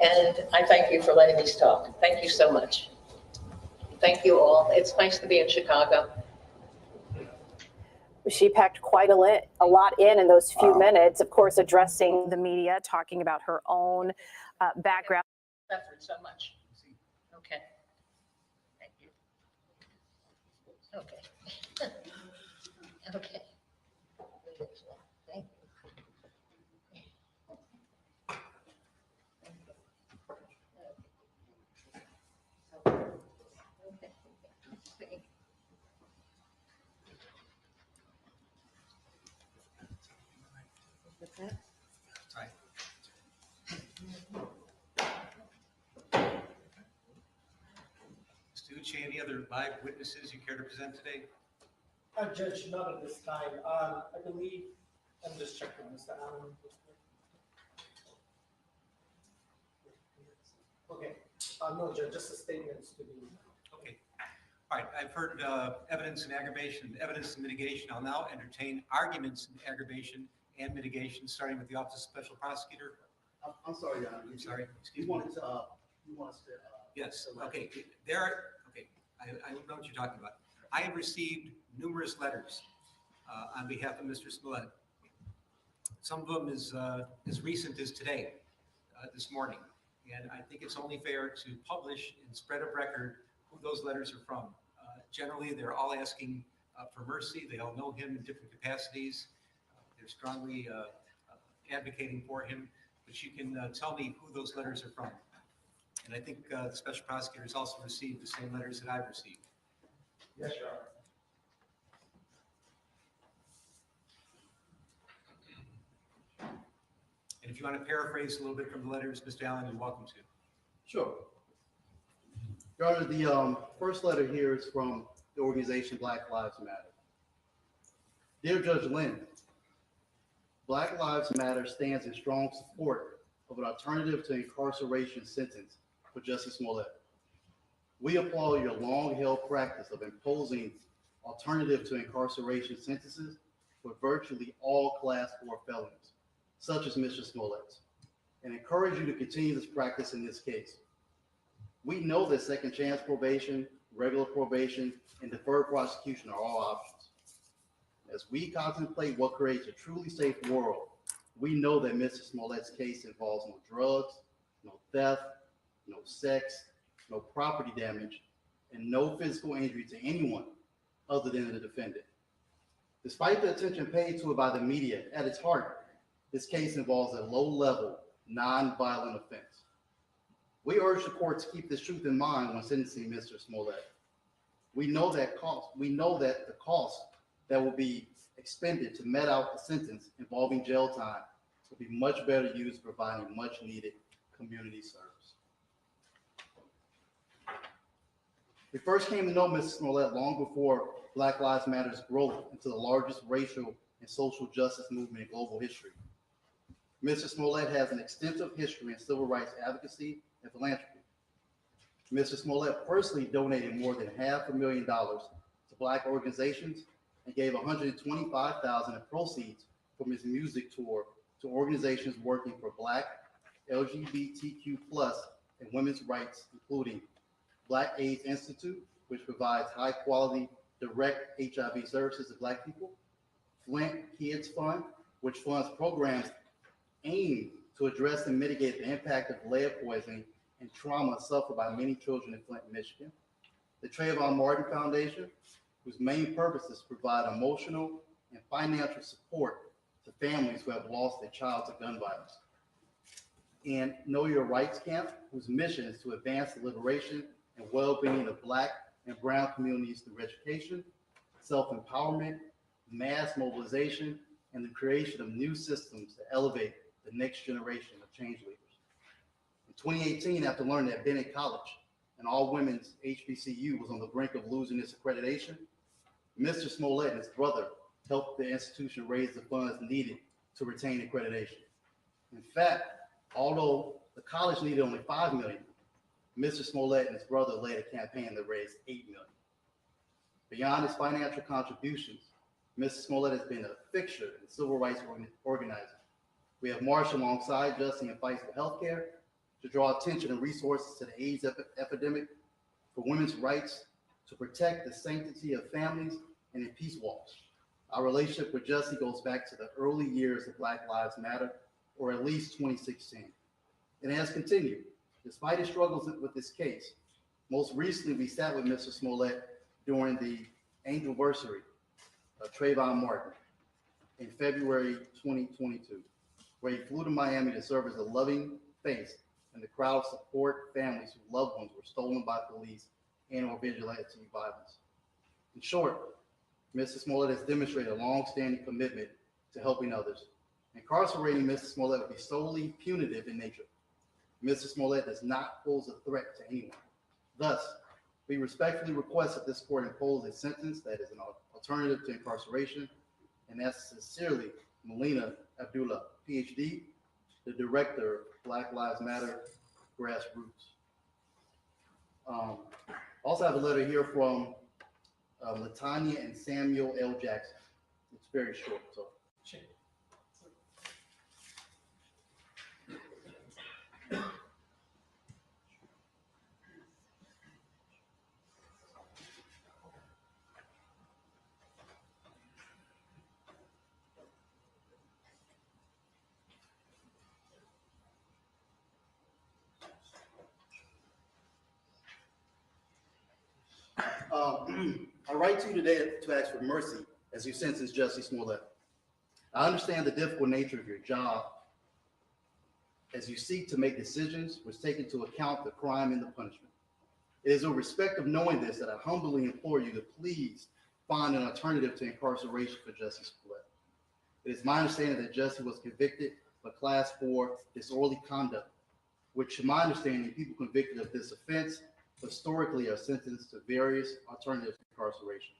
Speaker 10: And I thank you for letting me talk. Thank you so much. Thank you all. It's nice to be in Chicago.
Speaker 11: She packed quite a lot in those few minutes, of course, addressing the media, talking about her own background.
Speaker 10: Suffered so much. Okay. Thank you. Okay. Okay. Thank you. What's that?
Speaker 3: Right. Stucci, any other live witnesses you care to present today?
Speaker 8: Judge, not at this time. I believe, I'm just checking, Mr. Allen. Okay, no, Judge, just the statements to be.
Speaker 3: Okay. All right, I've heard evidence in aggravation, evidence in mitigation. I'll now entertain arguments in aggravation and mitigation, starting with the Office of Special Prosecutor.
Speaker 5: I'm sorry, Your Honor.
Speaker 3: I'm sorry, excuse
Speaker 5: You
Speaker 3: me.
Speaker 5: wanted to, you want us to.
Speaker 3: Yes, okay, okay, I know what you're talking about. I have received numerous letters on behalf of Mr. Smollett Some of them as recent as today, this morning. And I think it's only fair to publish and spread of record who those letters are from. Generally, they're all asking for mercy. They all know him in different capacities. They're strongly advocating for him. But you can tell me who those letters are from. And I think the special prosecutors also received the same letters that I've received.
Speaker 4: Yes, Your Honor.
Speaker 3: And if you want to paraphrase a little bit from the letters, Mr. Allen, you're welcome to.
Speaker 5: Sure. Your Honor, the first letter here is from the organization Black Lives Matter. Dear Judge Linn, Black Lives Matter stands in strong support of an alternative to incarceration sentence for Jussie Smollett. We applaud your long-held practice of imposing alternative to incarceration sentences for virtually all Class 4 felonies, such as Mr. Smollett's, and encourage you to continue this practice in this case. We know that second chance probation, regular probation, and deferred prosecution are all options. As we contemplate what creates a truly safe world, we know that Mr. Smollett's case involves no drugs, no theft, no sex, no property damage, and no physical injury to anyone other than the defendant. Despite the attention paid to it by the media, at its heart, this case involves a low-level, non-violent offense. We urge the court to keep this truth in mind when sentencing Mr. Smollett. We know that the cost that will be expended to met out the sentence involving jail time will be much better used providing much-needed community service. We first came to know Mr. Smollett long before Black Lives Matter's growth into the largest racial and social justice movement in global history. Mr. Smollett has an extensive history in civil rights advocacy and philanthropy. Mr. Smollett personally donated more than $500,000 to Black organizations and gave $125,000 in proceeds from his music tour to organizations working for Black, LGBTQ+, and women's rights, including Black AIDS Institute, which provides high-quality direct HIV services to Black people, Flint Kids Fund, which funds programs aimed to address and mitigate the impact of lead poisoning and trauma suffered by many children in Flint, Michigan, the Trayvon Martin Foundation, whose main purpose is to provide emotional and financial support to families who have lost their child to gun violence, and Know Your Rights Camp, whose mission is to advance the liberation and well-being of Black and Brown communities through education, self-empowerment, mass mobilization, and the creation of new systems to elevate the next generation of change leaders. In 2018, after learning that Bennett College, an all-women's HBCU, was on the brink of losing its accreditation, Mr. Smollett and his brother helped the institution raise the funds needed to retain accreditation. In fact, although the college needed only $5 million, Mr. Smollett and his brother led a campaign that raised $8 million. Beyond his financial contributions, Mr. Smollett has been a fixture in civil rights organizing. We have marched alongside Jussie in fights for healthcare, to draw attention and resources to the AIDS epidemic, for women's rights, to protect the sanctity of families, and in peace walks. Our relationship with Jussie goes back to the early years of Black Lives Matter, or at least 2016. And it has continued, despite his struggles with this case. Most recently, we sat with Mr. Smollett during the anniversary of Trayvon Martin in February 2022, where he flew to Miami to serve as a loving face and the crowd of support families whose loved ones were stolen by police and or vigilante violence. In short, Mr. Smollett has demonstrated a long-standing commitment to helping others. Incarcerating Mr. Smollett would be solely punitive in nature. Mr. Smollett does not pose a threat to anyone. Thus, we respectfully request that this court impose a sentence that is an alternative to incarceration, and that's sincerely Melina Abdullah, PhD, the director of Black Lives Matter Grassroots. Also have a letter here from Latanya and Samuel L. Jackson. It's very short, so. I write to you today to ask for mercy as you sentence Jussie Smollett. I understand the difficult nature of your job as you seek to make decisions which take into account the crime and the punishment. It is with respect of knowing this that I humbly implore you to please find an alternative to incarceration for Jussie Smollett. It is my understanding that Jussie was convicted of Class 4 disorderly conduct, which, to my understanding, people convicted of this offense historically are sentenced to various alternatives to incarceration.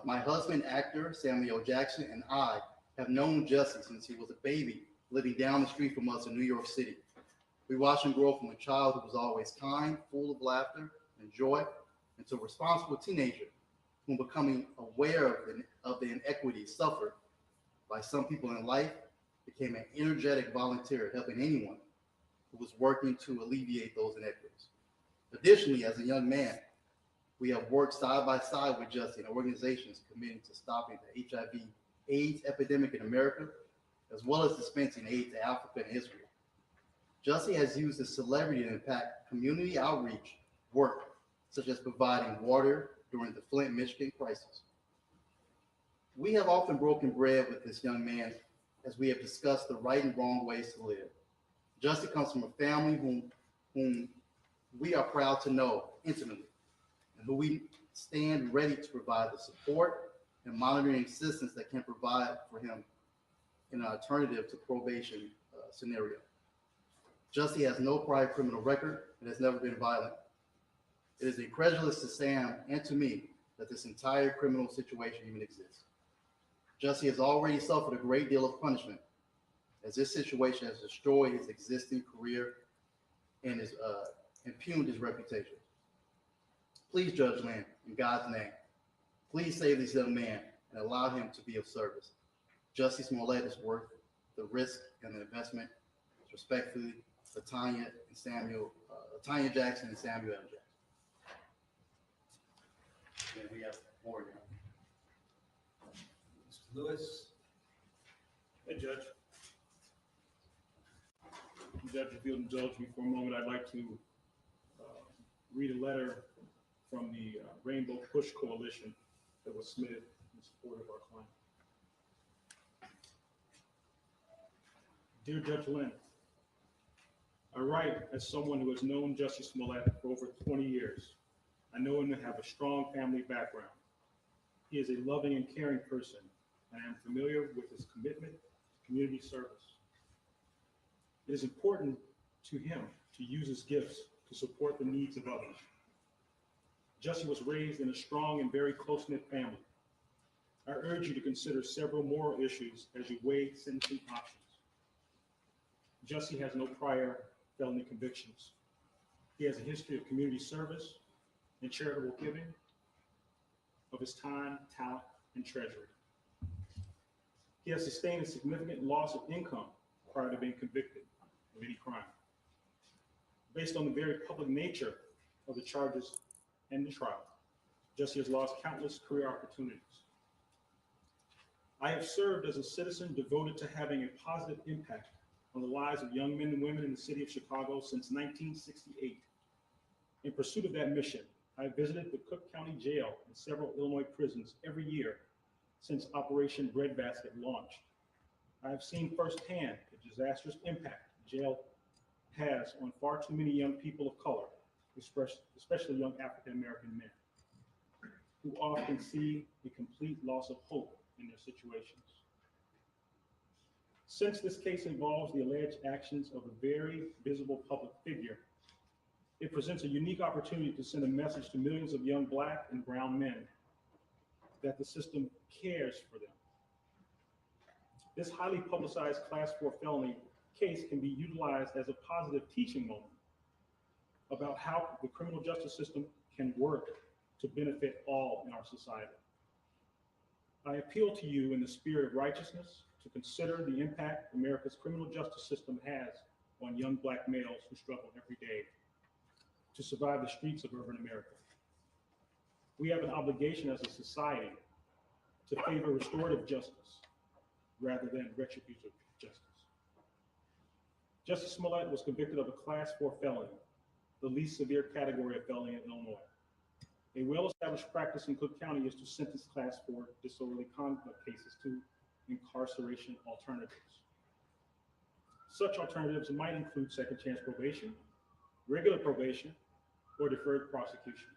Speaker 5: My husband, actor Samuel Jackson, and I have known Jussie since he was a baby living down the street from us in New York City. We watched him grow from a child who was always kind, full of laughter and joy, into a responsible teenager who, becoming aware of the inequities suffered by some people in life, became an energetic volunteer helping anyone who was working to alleviate those inequities. Additionally, as a young man, we have worked side by side with Jussie in organizations committed to stopping the HIV/AIDS epidemic in America, as well as dispensing aid to Africa and Israel. Jussie has used his celebrity to impact community outreach work, such as providing water during the Flint, Michigan crisis. We have often broken bread with this young man as we have discussed the right and wrong ways to live. Jussie comes from a family whom we are proud to know intimately, and who we stand ready to provide the support and monitoring assistance that can provide for him in an alternative to probation scenario. Jussie has no prior criminal record and has never been violent. It is incredulous to Sam and to me that this entire criminal situation even exists. Jussie has already suffered a great deal of punishment, as this situation has destroyed his existing career and has impugned his reputation. Please, Judge Linn, in God's name, please save this young man and allow him to be of service. Jussie Smollett is worth the risk and the investment. Respectfully, Latanya Jackson and Samuel L. Jackson. And we have more now.
Speaker 3: Mr. Lewis.
Speaker 12: Hey, Judge. Judge, if you'll indulge me for a moment, I'd like to read a letter from the Rainbow Push Coalition that was submitted in support of our client. Dear Judge Linn, I write as someone who has known Jussie Smollett for over 20 years. I know him to have a strong family background. He is a loving and caring person, and I am familiar with his commitment to community service. It is important to him to use his gifts to support the needs of others. Jussie was raised in a strong and very close-knit family. I urge you to consider several moral issues as you weigh sentencing options. Jussie has no prior felony convictions. He has a history of community service and charitable giving of his time, talent, and treasury. He has sustained a significant loss of income prior to being convicted of any crime. Based on the very public nature of the charges and the trial, Jussie has lost countless career opportunities. I have served as a citizen devoted to having a positive impact on the lives of young men and women in the city of Chicago since 1968. In pursuit of that mission, I have visited the Cook County Jail and several Illinois prisons every year since Operation Breadbasket launched. I have seen firsthand the disastrous impact the jail has on far too many young people of color, especially young African-American men, who often see a complete loss of hope in their situations. Since this case involves the alleged actions of a very visible public figure, it presents a unique opportunity to send a message to millions of young Black and brown men that the system cares for them. This highly publicized Class 4 felony case can be utilized as a positive teaching moment about how the criminal justice system can work to benefit all in our society. I appeal to you in the spirit of righteousness to consider the impact America's criminal justice system has on young Black males who struggle every day to survive the streets of urban America. We have an obligation as a society to favor restorative justice rather than retributive justice. Jussie Smollett was convicted of a Class 4 felony, the least severe category of felony in Illinois. A well-established practice in Cook County is to sentence Class 4 disorderly conduct cases to incarceration alternatives. Such alternatives might include second chance probation, regular probation, or deferred prosecution.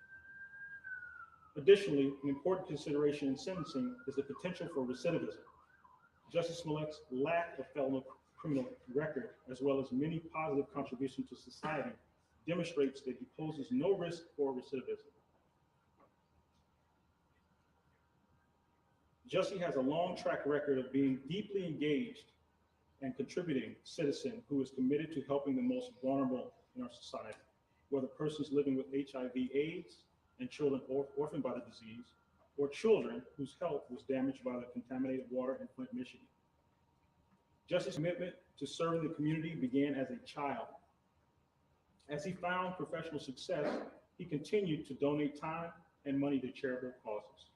Speaker 12: Additionally, an important consideration in sentencing is the potential for recidivism. Jussie Smollett's lack of felony criminal record, as well as many positive contributions to society, demonstrates that he poses no risk for recidivism. Jussie has a long track record of being deeply engaged and contributing citizen who is committed to helping the most vulnerable in our society, whether persons living with HIV/AIDS and children orphaned by the disease, or children whose health was damaged by the contaminated water in Flint, Michigan. Jussie's commitment to serving the community began as a child. As he found professional success, he continued to donate time and money to charitable causes.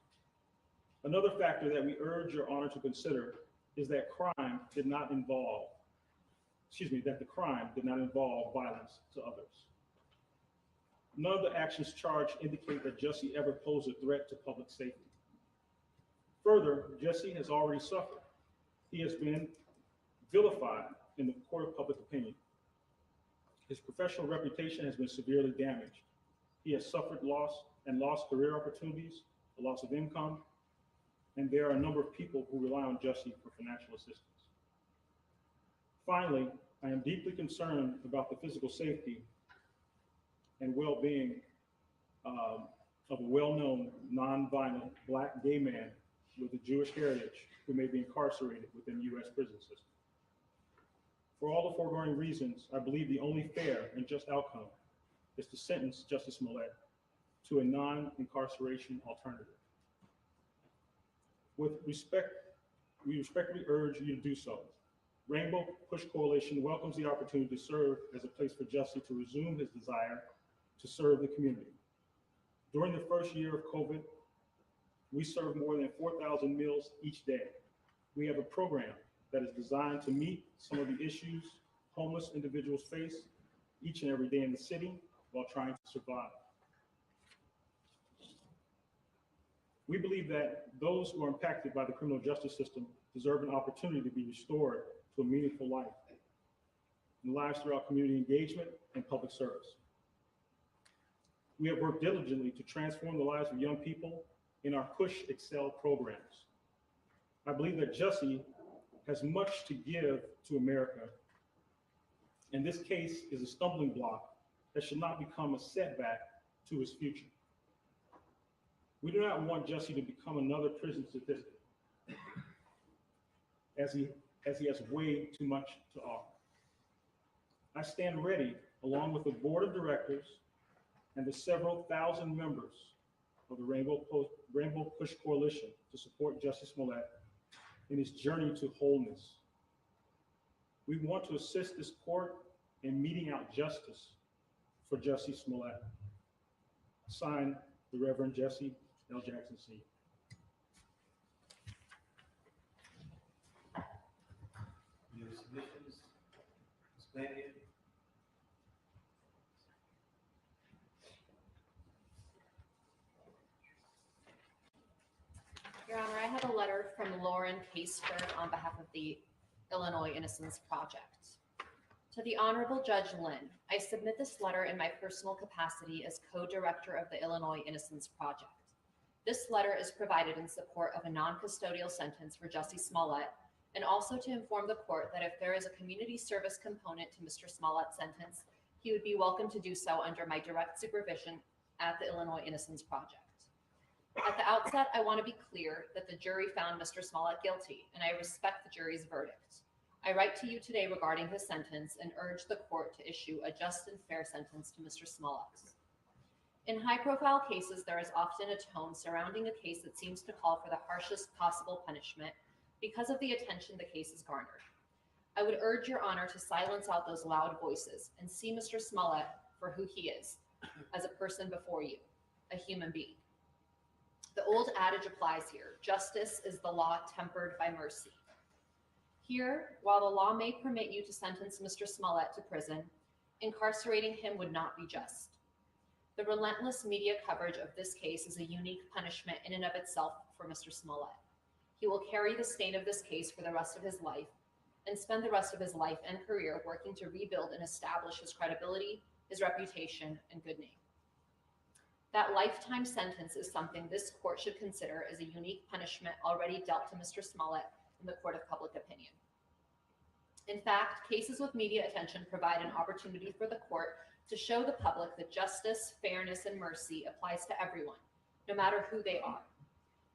Speaker 12: Another factor that we urge your honor to consider is that the crime did not involve violence to others. None of the actions charged indicate that Jussie ever posed a threat to public safety. Further, Jussie has already suffered. He has been vilified in the court of public opinion. His professional reputation has been severely damaged. He has suffered loss career opportunities, a loss of income, and there are a number of people who rely on Jussie for financial assistance. Finally, I am deeply concerned about the physical safety and well-being of a well-known, non-violent Black gay man with a Jewish heritage who may be incarcerated within the U.S. prison system. For all the foregoing reasons, I believe the only fair and just outcome is to sentence Jussie Smollett to a non-incarceration alternative. With respect, we respectfully urge you to do so. Rainbow Push Coalition welcomes the opportunity to serve as a place for Jussie to resume his desire to serve the community. During the first year of COVID, we served more than 4,000 meals each day. We have a program that is designed to meet some of the issues homeless individuals face each and every day in the city while trying to survive. We believe that those who are impacted by the criminal justice system deserve an opportunity to be restored to a meaningful life and lives throughout community engagement and public service. We have worked diligently to transform the lives of young people in our Push Excel programs. I believe that Jussie has much to give to America, and this case is a stumbling block that should not become a setback to his future. We do not want Jussie to become another prison statistic, as he has way too much to offer. I stand ready, along with the board of directors and the several thousand members of the Rainbow Push Coalition, to support Jussie Smollett in his journey to wholeness. We want to assist this court in meting out justice for Jussie Smollett. Signed, the Reverend Jesse L. Jackson, C.
Speaker 4: Any other submissions? Ms. Flanagan?
Speaker 13: Your Honor, I have a letter from Lauren Caseberg on behalf of the Illinois Innocence Project. To the Honorable Judge Linn, I submit this letter in my personal capacity as co-director of the Illinois Innocence Project. This letter is provided in support of a non-custodial sentence for Jussie Smollett, and also to inform the court that if there is a community service component to Mr. Smollett's sentence, he would be welcome to do so under my direct supervision at the Illinois Innocence Project. At the outset, I want to be clear that the jury found Mr. Smollett guilty, and I respect the jury's verdict. I write to you today regarding his sentence and urge the court to issue a just and fair sentence to Mr. Smollett. In high-profile cases, there is often a tone surrounding a case that seems to call for the harshest possible punishment because of the attention the case has garnered. I would urge Your Honor to silence out those loud voices and see Mr. Smollett for who he is, as a person before you, a human being. The old adage applies here: justice is the law tempered by mercy. Here, while the law may permit you to sentence Mr. Smollett to prison, incarcerating him would not be just. The relentless media coverage of this case is a unique punishment in and of itself for Mr. Smollett. He will carry the stain of this case for the rest of his life and spend the rest of his life and career working to rebuild and establish his credibility, his reputation, and good name. That lifetime sentence is something this court should consider as a unique punishment already dealt to Mr. Smollett in the court of public opinion. In fact, cases with media attention provide an opportunity for the court to show the public that justice, fairness, and mercy applies to everyone, no matter who they are.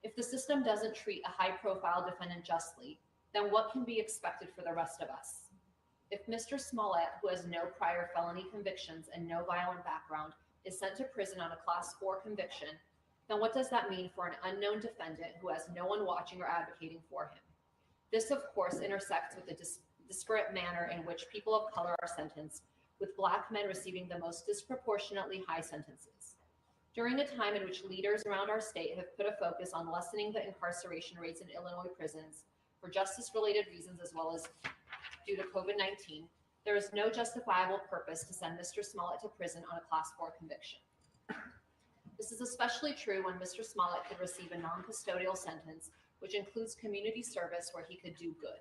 Speaker 13: If the system doesn't treat a high-profile defendant justly, then what can be expected for the rest of us? If Mr. Smollett, who has no prior felony convictions and no violent background, is sent to prison on a Class 4 conviction, then what does that mean for an unknown defendant who has no one watching or advocating for him? This, of course, intersects with the disparate manner in which people of color are sentenced, with Black men receiving the most disproportionately high sentences. During a time in which leaders around our state have put a focus on lessening the incarceration rates in Illinois prisons for justice-related reasons as well as due to COVID-19, there is no justifiable purpose to send Mr. Smollett to prison on a Class 4 conviction. This is especially true when Mr. Smollett could receive a non-custodial sentence, which includes community service where he could do good.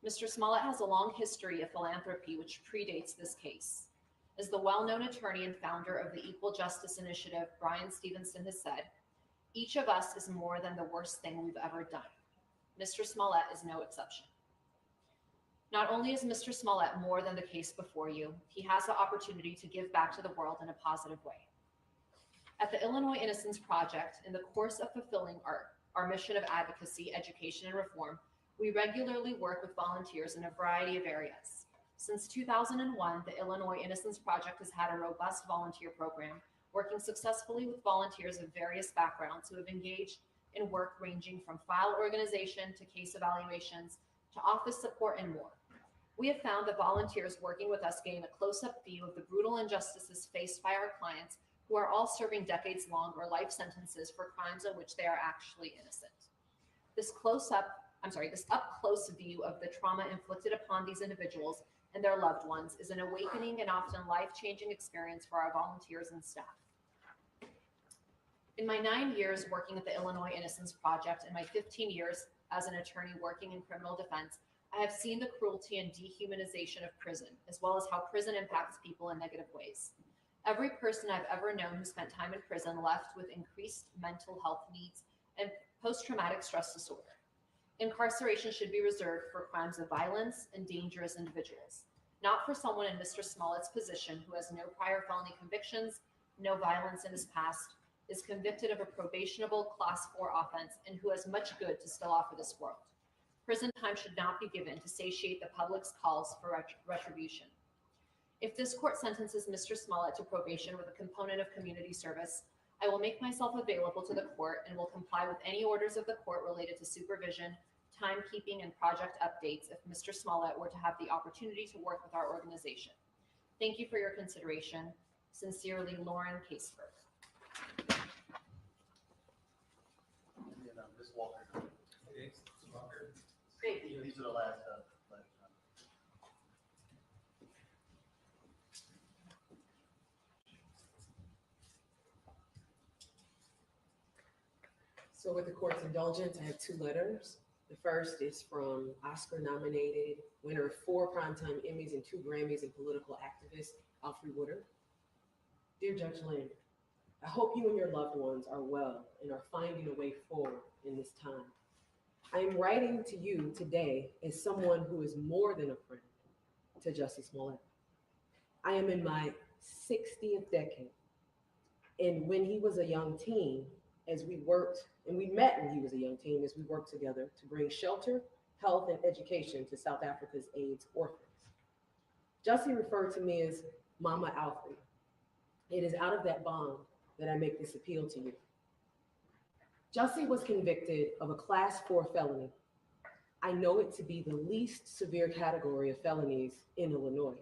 Speaker 13: Mr. Smollett has a long history of philanthropy which predates this case. As the well-known attorney and founder of the Equal Justice Initiative, Brian Stevenson, has said, "Each of us is more than the worst thing we've ever done." Mr. Smollett is no exception. Not only is Mr. Smollett more than the case before you, he has the opportunity to give back to the world in a positive way. At the Illinois Innocence Project, in the course of fulfilling our mission of advocacy, education, and reform, we regularly work with volunteers in a variety of areas. Since 2001, the Illinois Innocence Project has had a robust volunteer program, working successfully with volunteers of various backgrounds who have engaged in work ranging from file organization to case evaluations to office support and more. We have found that volunteers working with us gain a close-up view of the brutal injustices faced by our clients who are all serving decades-long or life sentences for crimes in which they are actually innocent. This up-close view of the trauma inflicted upon these individuals and their loved ones is an awakening and often life-changing experience for our volunteers and staff. In my 9 years working at the Illinois Innocence Project and my 15 years as an attorney working in criminal defense, I have seen the cruelty and dehumanization of prison, as well as how prison impacts people in negative ways. Every person I've ever known who spent time in prison left with increased mental health needs and post-traumatic stress disorder. Incarceration should be reserved for crimes of violence and dangerous individuals, not for someone in Mr. Smollett's position who has no prior felony convictions, no violence in his past, is convicted of a probationable Class 4 offense, and who has much good to still offer this world. Prison time should not be given to satiate the public's calls for retribution. If this court sentences Mr. Smollett to probation with a component of community service, I will make myself available to the court and will comply with any orders of the court related to supervision, timekeeping, and project updates if Mr. Smollett were to have the opportunity to work with our organization. Thank you for your consideration. Sincerely, Lauren Caseberg.
Speaker 5: Ms. Walker.
Speaker 3: Okay, Mr. Walker.
Speaker 13: Great.
Speaker 5: These are the last.
Speaker 14: So with the court's indulgence, I have 2 letters. The first is from Oscar-nominated winner of 4 Primetime Emmys and 2 Grammys and political activist, Alfre Woodard. Dear Judge Linn, I hope you and your loved ones are well and are finding a way forward in this time. I am writing to you today as someone who is more than a friend to Jussie Smollett. I am in my 60th decade. And when he was a young teen, as we worked, and we met when he was a young teen, as we worked together to bring shelter, health, and education to South Africa's AIDS orphans. Jussie referred to me as Mama Alfre. It is out of that bond that I make this appeal to you. Jussie was convicted of a Class 4 felony. I know it to be the least severe category of felonies in Illinois.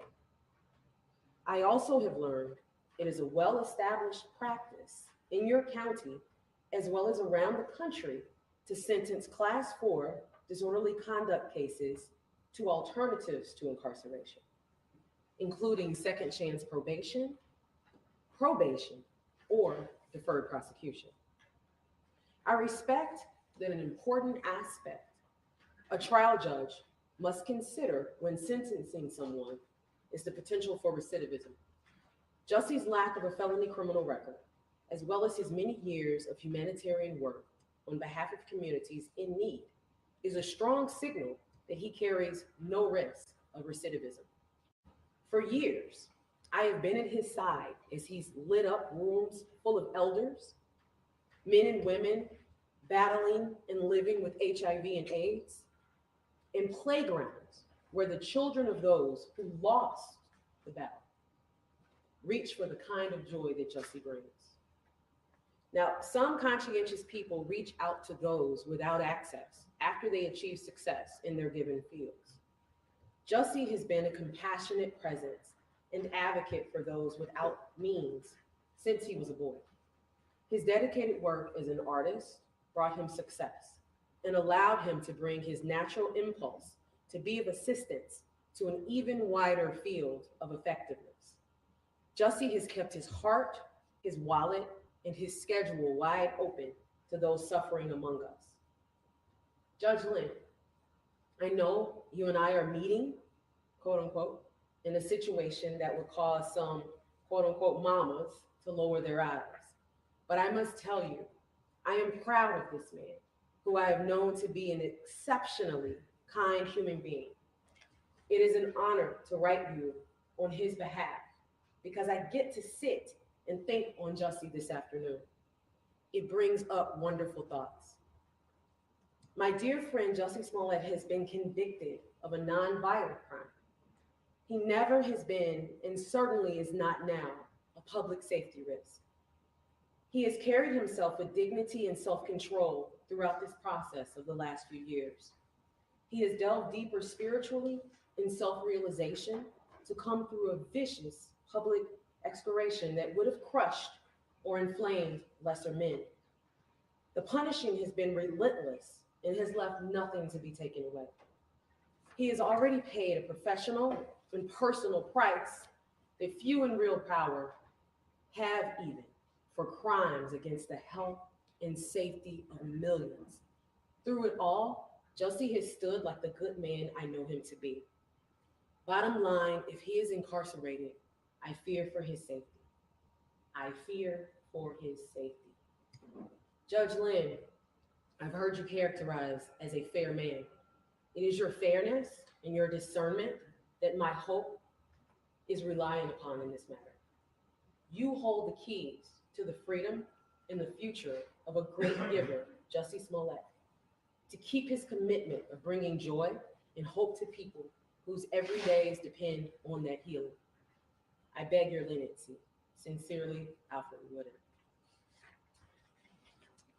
Speaker 14: I also have learned it is a well-established practice in your county, as well as around the country, to sentence Class 4 disorderly conduct cases to alternatives to incarceration, including second chance probation, probation, or deferred prosecution. I respect that an important aspect a trial judge must consider when sentencing someone is the potential for recidivism. Jussie's lack of a felony criminal record, as well as his many years of humanitarian work on behalf of communities in need, is a strong signal that he carries no risk of recidivism. For years, I have been at his side as he's lit up rooms full of elders, men and women battling and living with HIV and AIDS, and playgrounds where the children of those who lost the battle reach for the kind of joy that Jussie brings. Now, some conscientious people reach out to those without access after they achieve success in their given fields. Jussie has been a compassionate presence and advocate for those without means since he was a boy. His dedicated work as an artist brought him success and allowed him to bring his natural impulse to be of assistance to an even wider field of effectiveness. Jussie has kept his heart, his wallet, and his schedule wide open to those suffering among us. Judge Linn, I know you and I are meeting, quote unquote, in a situation that would cause some, quote unquote, mamas to lower their eyes. But I must tell you, I am proud of this man, who I have known to be an exceptionally kind human being. It is an honor to write you on his behalf because I get to sit and think on Jussie this afternoon. It brings up wonderful thoughts. My dear friend Jussie Smollett has been convicted of a nonviolent crime. He never has been, and certainly is not now, a public safety risk. He has carried himself with dignity and self-control throughout this process of the last few years. He has delved deeper spiritually in self-realization to come through a vicious public excoriation that would have crushed or inflamed lesser men. The punishing has been relentless and has left nothing to be taken away. He has already paid a professional and personal price that few in real power have even for crimes against the health and safety of millions. Through it all, Jussie has stood like the good man I know him to be. Bottom line, if he is incarcerated, I fear for his safety. I fear for his safety. Judge Linn, I've heard you characterized as a fair man. It is your fairness and your discernment that my hope is relying upon in this matter. You hold the keys to the freedom and the future of a great giver, Jussie Smollett, to keep his commitment of bringing joy and hope to people whose everydays depend on that healing. I beg your leniency. Sincerely, Alfred Wooden.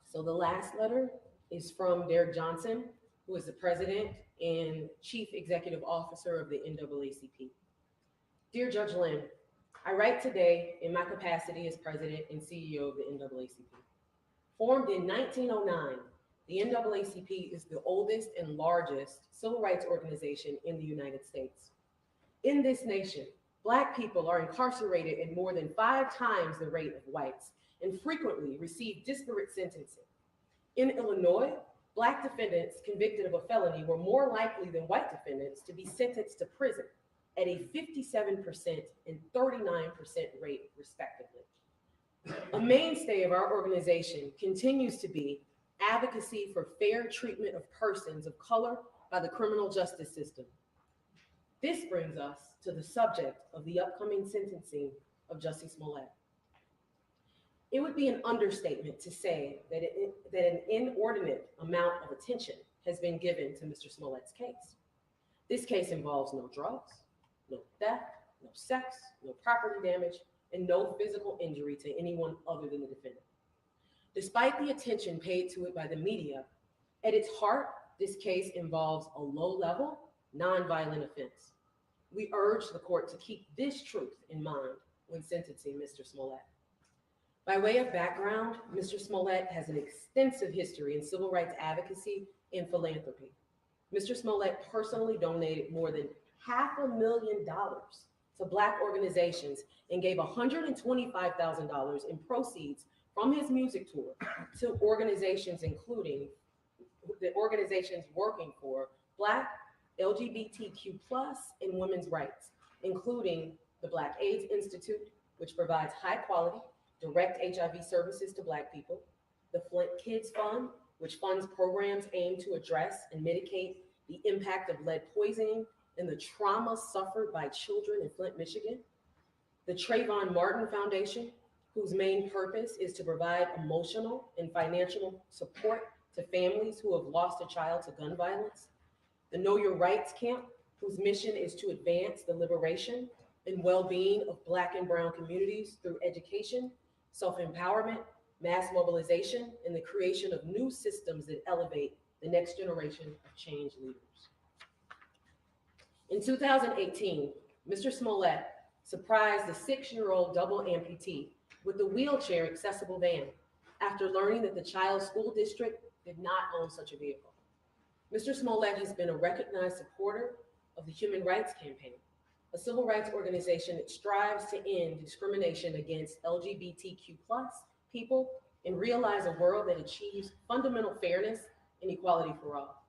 Speaker 14: So the last letter is from Derek Johnson, who is the president and chief executive officer of the NAACP. Dear Judge Linn, I write today in my capacity as president and CEO of the NAACP. Formed in 1909, the NAACP is the oldest and largest civil rights organization in the United States. In this nation, Black people are incarcerated at more than 5 times the rate of whites and frequently receive disparate sentencing. In Illinois, Black defendants convicted of a felony were more likely than white defendants to be sentenced to prison at a 57% and 39% rate, respectively. A mainstay of our organization continues to be advocacy for fair treatment of persons of color by the criminal justice system. This brings us to the subject of the upcoming sentencing of Jussie Smollett. It would be an understatement to say that an inordinate amount of attention has been given to Mr. Smollett's case. This case involves no drugs, no theft, no sex, no property damage, and no physical injury to anyone other than the defendant. Despite the attention paid to it by the media, at its heart, this case involves a low-level, nonviolent offense. We urge the court to keep this truth in mind when sentencing Mr. Smollett. By way of background, Mr. Smollett has an extensive history in civil rights advocacy and philanthropy. Mr. Smollett personally donated more than $500,000 to Black organizations and gave $125,000 in proceeds from his music tour to organizations, including the organizations working for Black, LGBTQ+, and women's rights, including the Black AIDS Institute, which provides high quality, direct HIV services to Black people, the Flint Kids Fund, which funds programs aimed to address and mitigate the impact of lead poisoning and the trauma suffered by children in Flint, Michigan, the Trayvon Martin Foundation, whose main purpose is to provide emotional and financial support to families who have lost a child to gun violence, the Know Your Rights Camp, whose mission is to advance the liberation and well-being of Black and Brown communities through education, self-empowerment, mass mobilization, and the creation of new systems that elevate the next generation of change leaders. In 2018, Mr. Smollett surprised the 6-year-old double amputee with a wheelchair accessible van after learning that the child's school district did not own such a vehicle. Mr. Smollett has been a recognized supporter of the Human Rights Campaign, a civil rights organization that strives to end discrimination against LGBTQ+ people and realize a world that achieves fundamental fairness and equality for all.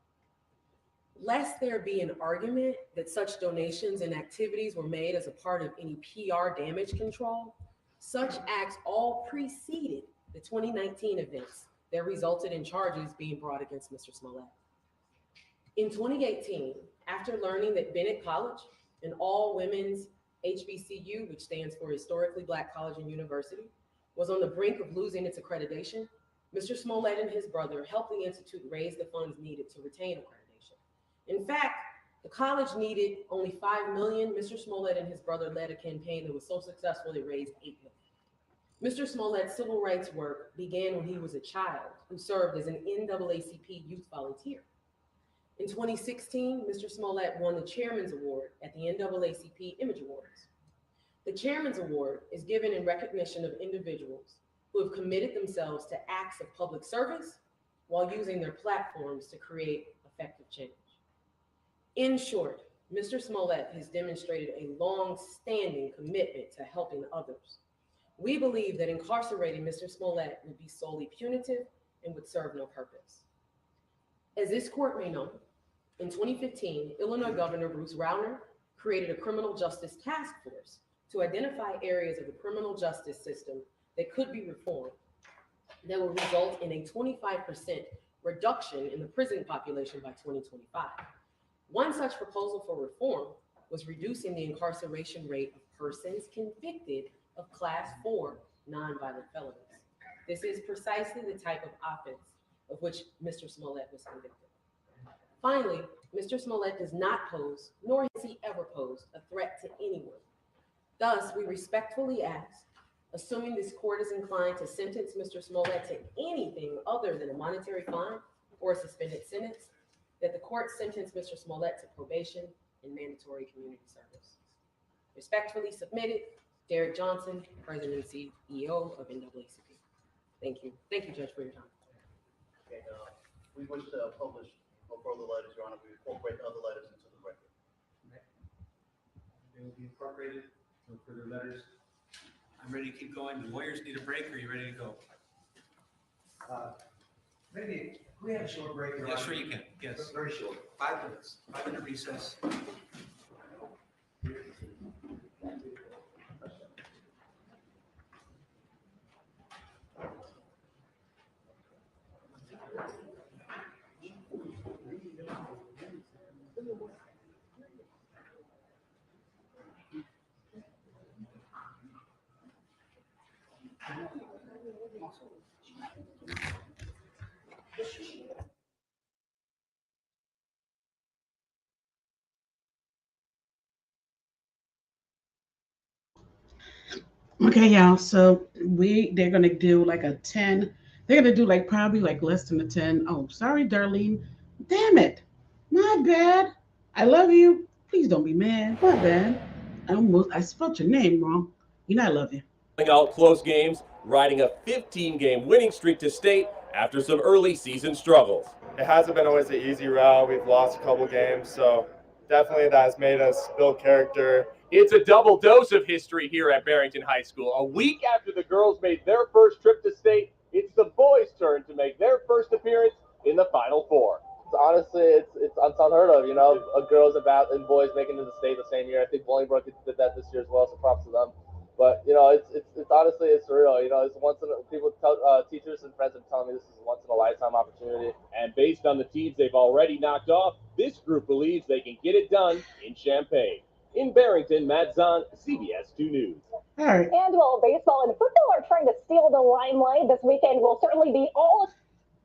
Speaker 14: Lest there be an argument that such donations and activities were made as a part of any PR damage control, such acts all preceded the 2019 events that resulted in charges being brought against Mr. Smollett. In 2018, after learning that Bennett College, an all-women's HBCU, which stands for Historically Black College and University, was on the brink of losing its accreditation, Mr. Smollett and his brother helped the institute raise the funds needed to retain accreditation. In fact, the college needed only $5 million. Mr. Smollett and his brother led a campaign that was so successful they raised $8 million. Mr. Smollett's civil rights work began when he was a child who served as an NAACP youth volunteer. In 2016, Mr. Smollett won the Chairman's Award at the NAACP Image Awards. The Chairman's Award is given in recognition of individuals who have committed themselves to acts of public service while using their platforms to create effective change. In short, Mr. Smollett has demonstrated a long-standing commitment to helping others. We believe that incarcerating Mr. Smollett would be solely punitive and would serve no purpose. As this court may know, in 2015, Illinois Governor Bruce Rauner created a criminal justice task force to identify areas of the criminal justice system that could be reformed that will result in a 25% reduction in the prison population by 2025. One such proposal for reform was reducing the incarceration rate of persons convicted of Class 4 nonviolent felonies. This is precisely the type of offense of which Mr. Smollett was convicted. Finally, Mr. Smollett does not pose, nor has he ever posed, a threat to anyone. Thus, we respectfully ask, assuming this court is inclined to sentence Mr. Smollett to anything other than a monetary fine or a suspended sentence, that the court sentence Mr. Smollett to probation and mandatory community service. Respectfully submitted, Derek Johnson, President and CEO of NAACP. Thank you. Thank you, Judge, for your time.
Speaker 5: Okay, we wish to publish no further letters, Your Honor. We incorporate other letters into the record.
Speaker 3: They will be incorporated. No further letters. I'm ready to keep going. The lawyers need a break. Are you ready to go?
Speaker 4: Maybe, can we have a short break?
Speaker 3: Yeah, sure you can. Yes.
Speaker 4: Very short.
Speaker 3: 5 minutes. 5-minute recess.
Speaker 7: Okay, y'all. So they're gonna do like a 10. They're gonna do like probably like less than a 10. Oh, sorry, Darlene. Damn it. My bad. I love you. Please don't be mad. My bad. I spelled your name wrong. You know I love you.
Speaker 15: Out close games, riding a 15-game winning streak to state after some early season struggles.
Speaker 16: It hasn't been always an easy route. We've lost a couple games, so definitely that has made us build character
Speaker 15: It's a double dose of history here at Barrington High School. A week after the girls made their first trip to state, it's the boys' turn to make their first appearance in the Final Four.
Speaker 16: Honestly, it's unheard of, you know, girls and boys making it to the state the same year. I think Bolingbrook did that this year as well, so props to them. But you know, it's honestly it's surreal. You know, it's teachers and friends have telling me this is a once in a lifetime opportunity.
Speaker 15: And based on the teams they've already knocked off, this group believes they can get it done in Champaign. In Barrington, Matt Zahn, CBS 2 News.
Speaker 7: All right.
Speaker 17: And while baseball and football are trying to steal the limelight, this weekend will certainly be all.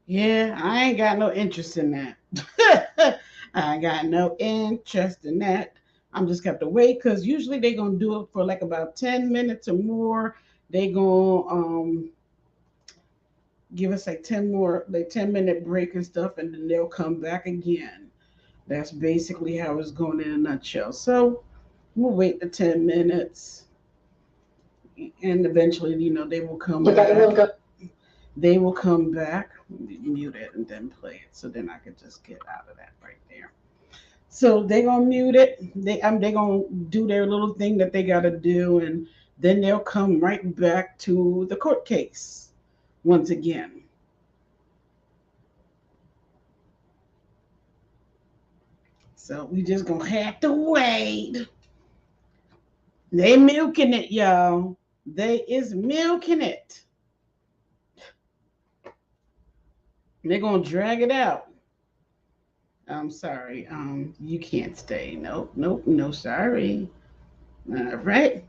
Speaker 7: Yeah, I ain't got no interest in that. I got no interest in that. I'm just got to wait because usually they're gonna do it for like about 10 minutes or more. They gonna give us like 10-minute break and stuff, and then they'll come back again. That's basically how it's going in a nutshell. So we'll wait the 10 minutes, and eventually, you know, they will come back. They will come back, mute it, and then play it. So then I could just get out of that right there. So they're gonna mute it. They're gonna do their little thing that they gotta do, and then they'll come right back to the court case once again. So we just gonna have to wait. They milking it, y'all. They is milking it. They're gonna drag it out. I'm sorry. You can't stay. Nope, no, sorry. All right.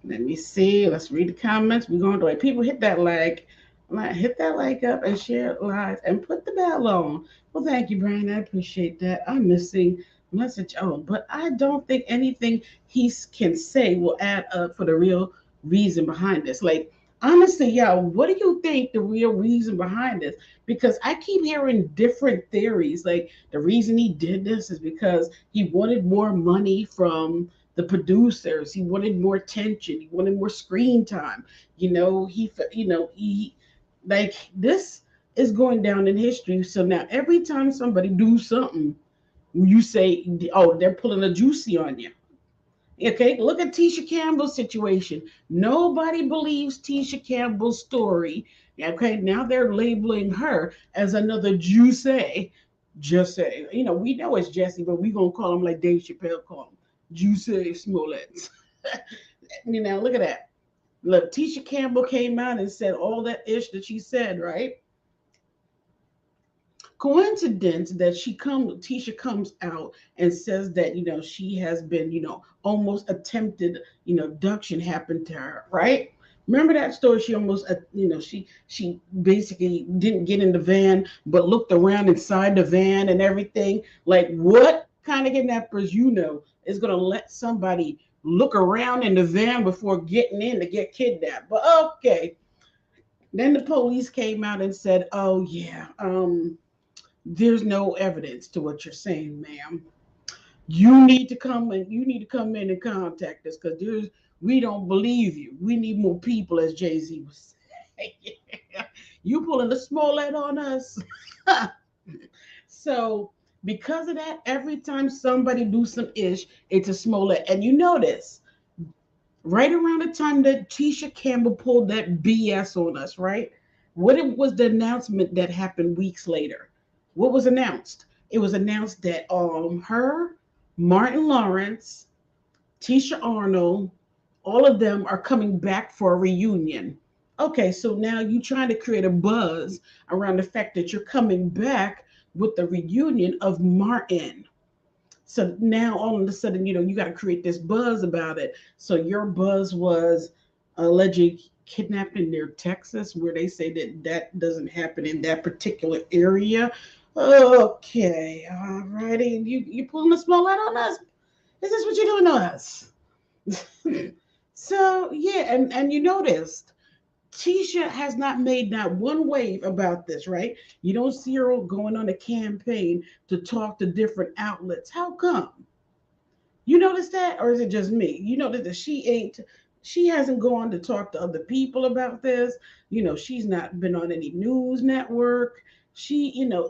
Speaker 7: Let me see. Let's read the comments. We're going to do people hit that like up and share it live and put the bell on. Well, thank you, Brian. I appreciate that. I'm missing message. Oh, but I don't think anything he can say will add up for the real reason behind this. Like, honestly, y'all, what do you think the real reason behind this? Because I keep hearing different theories. Like, the reason he did this is because he wanted more money from the producers. He wanted more attention. He wanted more screen time. He like, this is going down in history. So now every time somebody do something, you say, oh, they're pulling a Jussie on you. Okay, look at Tisha Campbell's situation. Nobody believes Tisha Campbell's story. Okay, now they're labeling her as another Jussie. You know, we know it's Jussie, but we're going to call him like Dave Chappelle called him, Jussie Smollett. You know, look at that. Look, Tisha Campbell came out and said all that ish that she said, right? Coincidence that Tisha comes out and says that, you know, she has been, you know, almost attempted, you know, abduction happened to her, right? Remember that story? She almost, she basically didn't get in the van, but looked around inside the van and everything. Like, what kind of kidnappers, you know, is going to let somebody look around in the van before getting in to get kidnapped? But okay. Then the police came out and said, oh, yeah, there's no evidence to what you're saying, ma'am. You need to come in and contact us because we don't believe you. We need more people, as Jay-Z was saying. You pulling the Smollett on us. So because of that, every time somebody do some ish, it's a Smollett. And you notice, right around the time that Tisha Campbell pulled that BS on us, right? What was the announcement that happened weeks later? What was announced? It was announced that her, Martin Lawrence, Tisha Arnold, all of them are coming back for a reunion. Okay, so now you're trying to create a buzz around the fact that you're coming back with the reunion of Martin. So now all of a sudden, you know, you got to create this buzz about it. So your buzz was alleged kidnapping near Texas, where they say that doesn't happen in that particular area. Okay, all righty. You pulling the Smollett on us? Is this what you're doing to us? So yeah, and you noticed Tisha has not made not one wave about this, right? You don't see her going on a campaign to talk to different outlets. How come? You notice that, or is it just me? You notice that she hasn't gone to talk to other people about this. You know, she's not been on any news network.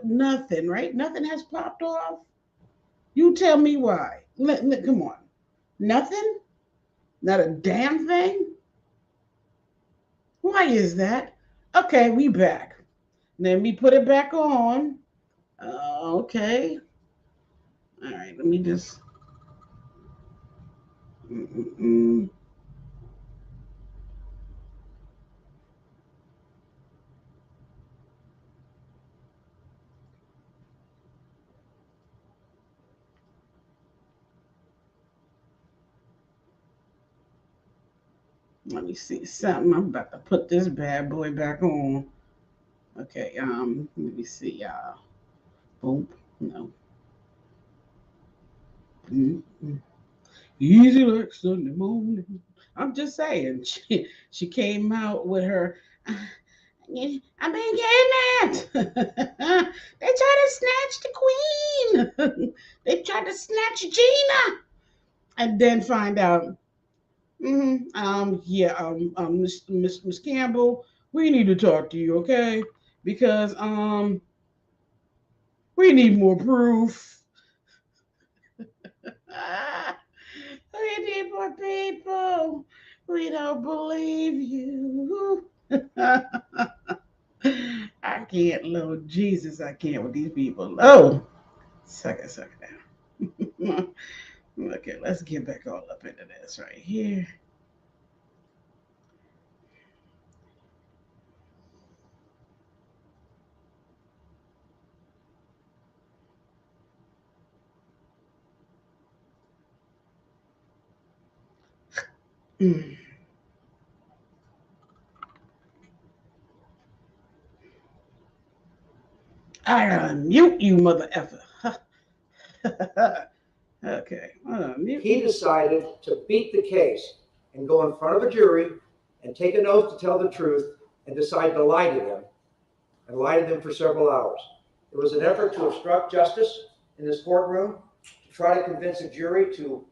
Speaker 7: Nothing, right? Nothing has popped off. You tell me why. Come on. Nothing? Not a damn thing? Why is that? Okay, we back. Let me put it back on. Okay. All right, let me just. Let me see something. I'm about to put this bad boy back on. Okay, let me see, y'all. Boom, no. Easy like Sunday morning. I'm just saying, she came out with her. I've been kidnapped. They tried to snatch the queen. They tried to snatch Gina, and then find out. Miss Campbell, we need to talk to you, okay? Because we need more proof. We need more people. We don't believe you. I can't, Lord Jesus, I can't with these people. Oh, suck it down. Okay, let's get back all up into this right here. I gotta mute you, mother effer. Okay.
Speaker 18: He decided to beat the case and go in front of a jury and take an oath to tell the truth and decide to lie to them, and lie to them for several hours. It was an effort to obstruct justice in this courtroom, to try to convince a jury to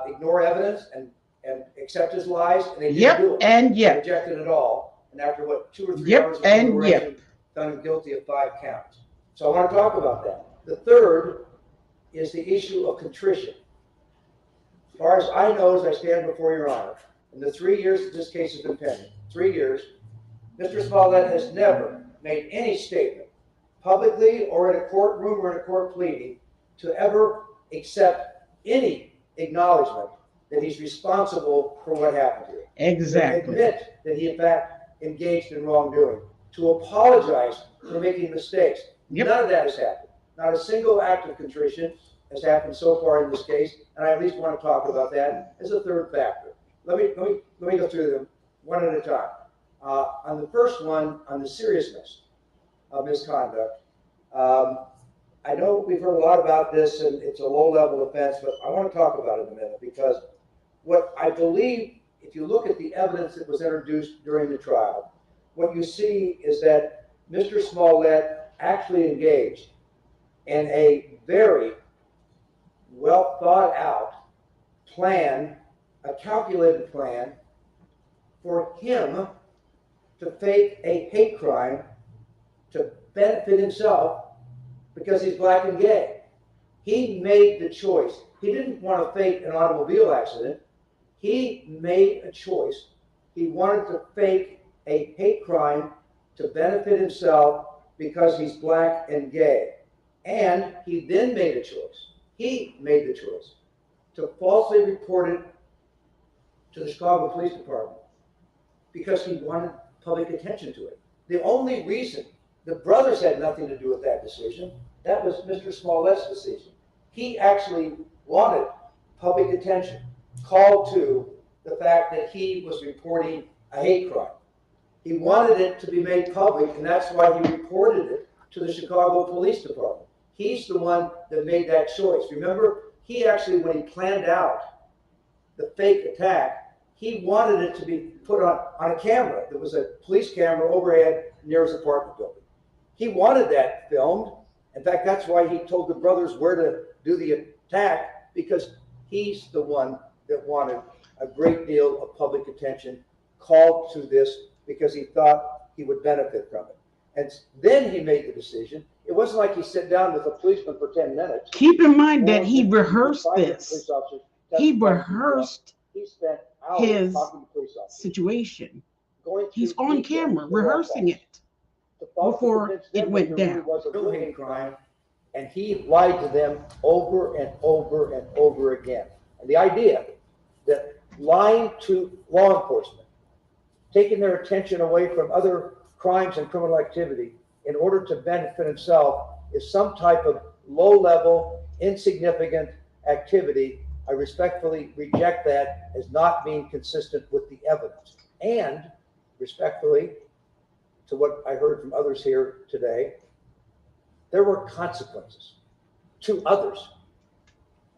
Speaker 18: ignore evidence and accept his lies, and they didn't do it. They rejected it all. And after 2 or 3 hours of deliberation, found him guilty of 5 counts. So I want to talk about that. The third is the issue of contrition. As far as I know, as I stand before your honor, in the 3 years that this case has been pending, 3 years, Mr. Smollett has never made any statement, publicly or in a courtroom or in a court pleading, to ever accept any acknowledgement that he's responsible for what happened to him.
Speaker 7: Exactly.
Speaker 18: To admit that he in fact engaged in wrongdoing, to apologize for making mistakes. None of that has happened. Not a single act of contrition has happened so far in this case, and I at least want to talk about that as a third factor. Let me go through them one at a time. On the first one, on the seriousness of misconduct, I know we've heard a lot about this, and it's a low-level offense, but I want to talk about it in a minute, because what I believe, if you look at the evidence that was introduced during the trial, what you see is that Mr. Smollett actually engaged in a very well thought out plan, a calculated plan for him to fake a hate crime to benefit himself because he's black and gay. He made the choice. He didn't want to fake an automobile accident. He made a choice. He wanted to fake a hate crime to benefit himself because he's black and gay. And he then made a choice. He made the choice to falsely report it to the Chicago Police Department because he wanted public attention to it. The only reason, the brothers had nothing to do with that decision. That was Mr. Smollett's decision. He actually wanted public attention, called to the fact that he was reporting a hate crime. He wanted it to be made public, and that's why he reported it to the Chicago Police Department. He's the one that made that choice. Remember, he actually, when he planned out the fake attack, he wanted it to be put on a camera. There was a police camera overhead near his apartment building. He wanted that filmed. In fact, that's why he told the brothers where to do the attack, because he's the one that wanted a great deal of public attention, called to this because he thought he would benefit from it. And then he made the decision. It wasn't like he sat down with a policeman for 10 minutes.
Speaker 7: Keep in mind that he rehearsed this.
Speaker 18: Police officers
Speaker 7: He
Speaker 18: testified to
Speaker 7: rehearsed
Speaker 18: he spent hours
Speaker 7: his
Speaker 18: talking to police officers,
Speaker 7: situation.
Speaker 18: going
Speaker 7: He's
Speaker 18: through
Speaker 7: on
Speaker 18: detail
Speaker 7: camera
Speaker 18: to
Speaker 7: rehearsing it before
Speaker 18: convince
Speaker 7: it
Speaker 18: them
Speaker 7: went
Speaker 18: that there really
Speaker 7: down.
Speaker 18: was a real hate crime, and he lied to them over and over and over again. And the idea that lying to law enforcement, taking their attention away from other crimes and criminal activity in order to benefit himself is some type of low-level, insignificant activity. I respectfully reject that as not being consistent with the evidence. And respectfully, to what I heard from others here today, there were consequences to others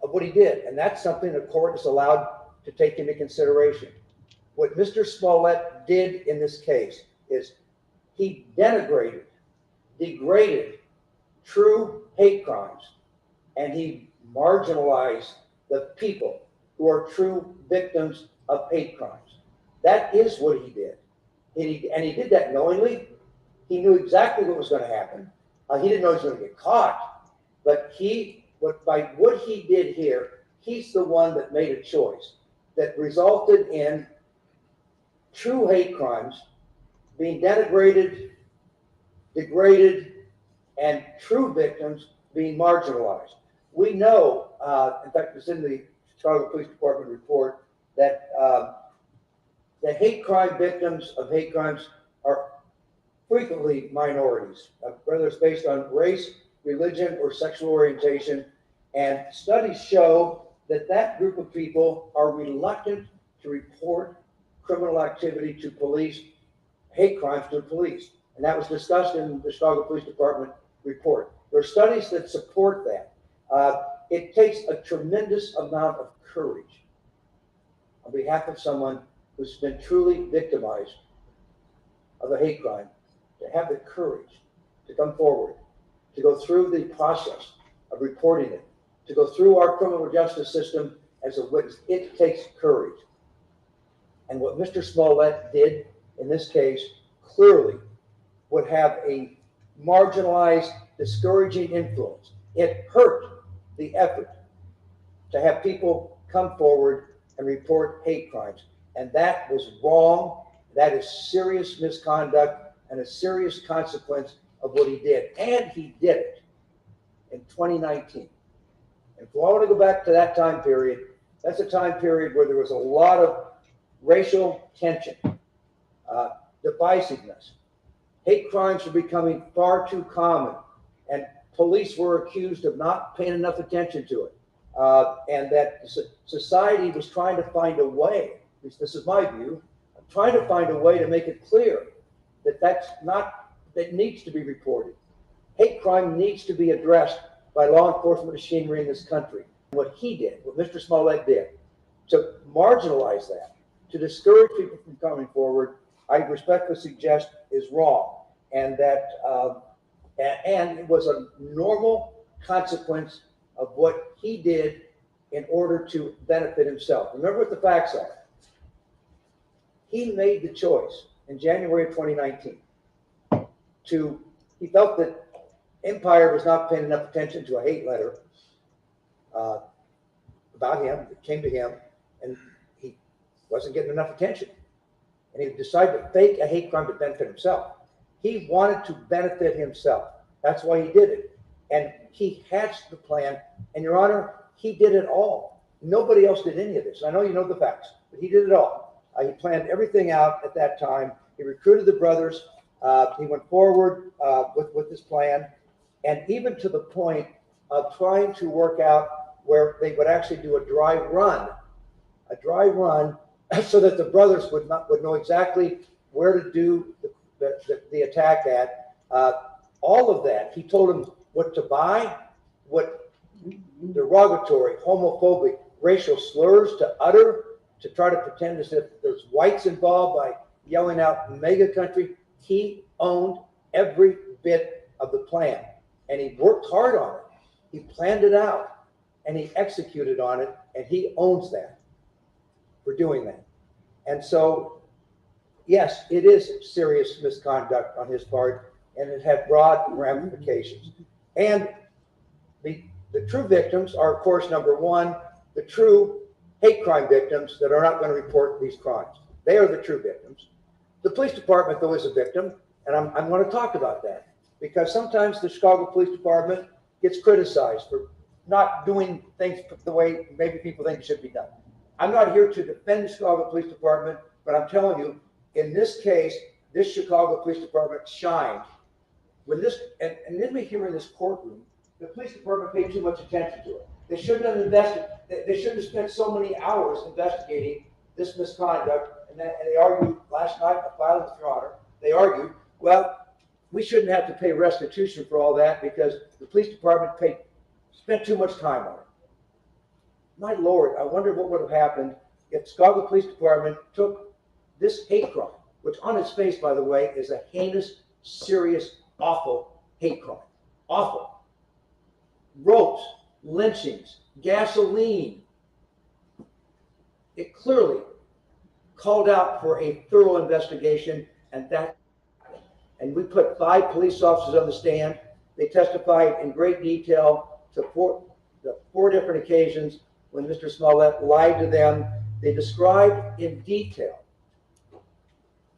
Speaker 18: of what he did. And that's something the court is allowed to take into consideration. What Mr. Smollett did in this case is he denigrated, degraded true hate crimes, and he marginalized the people who are true victims of hate crimes. That is what he did. And he did that knowingly. He knew exactly what was going to happen. He didn't know he was going to get caught, but by what he did here, he's the one that made a choice that resulted in true hate crimes being denigrated, degraded, and true victims being marginalized. We know, in fact, it's in the Chicago Police Department report, that the hate crime victims of hate crimes are frequently minorities, whether it's based on race, religion, or sexual orientation. And studies show that that group of people are reluctant to report criminal activity to police, hate crimes to police. And that was discussed in the Chicago Police Department report. There are studies that support that. It takes a tremendous amount of courage on behalf of someone who's been truly victimized of a hate crime to have the courage to come forward, to go through the process of reporting it, to go through our criminal justice system as a witness. It takes courage. And what Mr. Smollett did in this case clearly would have a marginalized, discouraging influence. It hurt the effort to have people come forward and report hate crimes. And that was wrong. That is serious misconduct and a serious consequence of what he did. And he did it in 2019. And if I want to go back to that time period, that's a time period where there was a lot of racial tension, divisiveness. Hate crimes were becoming far too common, and police were accused of not paying enough attention to it. And that society was trying to find a way, at least this is my view, trying to find a way to make it clear that that needs to be reported. Hate crime needs to be addressed by law enforcement machinery in this country. What he did, what Mr. Smollett did, to marginalize that, to discourage people from coming forward, I respectfully suggest is wrong. And that, and it was a normal consequence of what he did in order to benefit himself. Remember what the facts are. He made the choice in January of 2019 he felt that Empire was not paying enough attention to a hate letter about him that came to him, and he wasn't getting enough attention. And he decided to fake a hate crime to benefit himself. He wanted to benefit himself. That's why he did it. And he hatched the plan. And Your Honor, he did it all. Nobody else did any of this. I know you know the facts, but he did it all. He planned everything out at that time. He recruited the brothers. He went forward with this plan. And even to the point of trying to work out where they would actually do a dry run so that the brothers would know exactly where to do the attack at. All of that, he told them what to buy, what derogatory, homophobic, racial slurs to utter, to try to pretend as if there's whites involved by yelling out mega country. He owned every bit of the plan, and he worked hard on it. He planned it out, and he executed on it, and he owns that for doing that. And so, yes, it is serious misconduct on his part, and it had broad ramifications. And the true victims are, of course, number one, the true hate crime victims that are not going to report these crimes. They are the true victims. The police department, though, is a victim, and I'm going to talk about that because sometimes the Chicago Police Department gets criticized for not doing things the way maybe people think it should be done. I'm not here to defend the Chicago Police Department, but I'm telling you, in this case, this Chicago Police Department shined. When this, and then we hear in this courtroom, the police department paid too much attention to it. They shouldn't have invested, they shouldn't have spent so many hours investigating this misconduct. And they argued last night, I filed with Your Honor, they argued, well, we shouldn't have to pay restitution for all that because the police department spent too much time on it. My Lord, I wonder what would have happened if Chicago Police Department took this hate crime, which on its face, by the way, is a heinous, serious, awful hate crime. Awful. Ropes, lynchings, gasoline. It clearly called out for a thorough investigation, and we put 5 police officers on the stand. They testified in great detail to the 4 different occasions when Mr. Smollett lied to them. They described in detail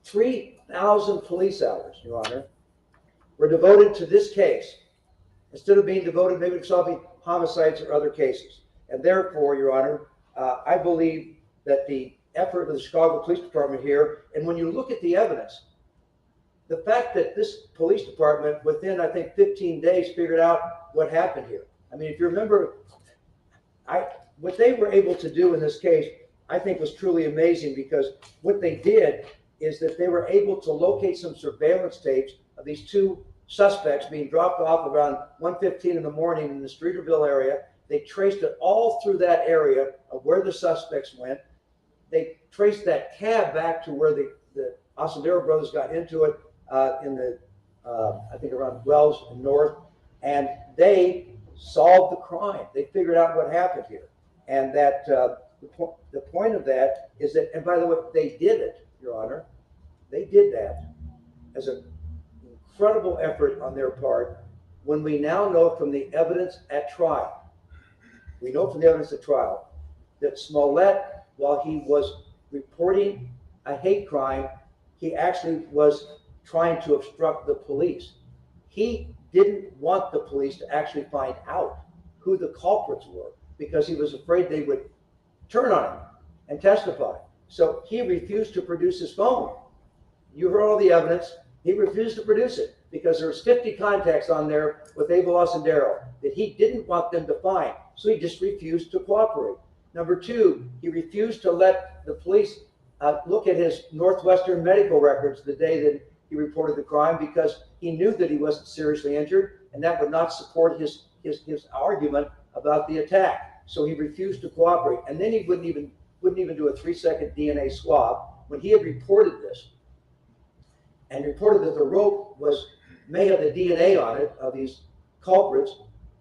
Speaker 18: 3,000 police hours, Your Honor, were devoted to this case instead of being devoted maybe to solving homicides or other cases. And therefore, Your Honor, I believe that the effort of the Chicago Police Department here, and when you look at the evidence, the fact that this police department within, I think, 15 days figured out what happened here. I mean, if you remember, what they were able to do in this case, I think was truly amazing because what they did is that they were able to locate some surveillance tapes of these 2 suspects being dropped off around 1:15 in the morning in the Streeterville area. They traced it all through that area of where the suspects went. They traced that cab back to where the Osaldero brothers got into it in the, I think around Wells and North, and they solved the crime. They figured out what happened here. And that the point of that is that, and by the way, they did it, Your Honor. They did that as an incredible effort on their part when we now know from the evidence at trial, that Smollett, while he was reporting a hate crime, he actually was trying to obstruct the police. He didn't want the police to actually find out who the culprits were because he was afraid they would turn on him and testify. So he refused to produce his phone. You heard all the evidence. He refused to produce it because there was 50 contacts on there with Abel Osaldero that he didn't want them to find. So he just refused to cooperate. Number 2, he refused to let the police look at his Northwestern medical records the day that he reported the crime because he knew that he wasn't seriously injured and that would not support his argument about the attack. So he refused to cooperate. And then he wouldn't even do a 3-second DNA swab when he had reported this and reported that the rope may have the DNA on it of these culprits.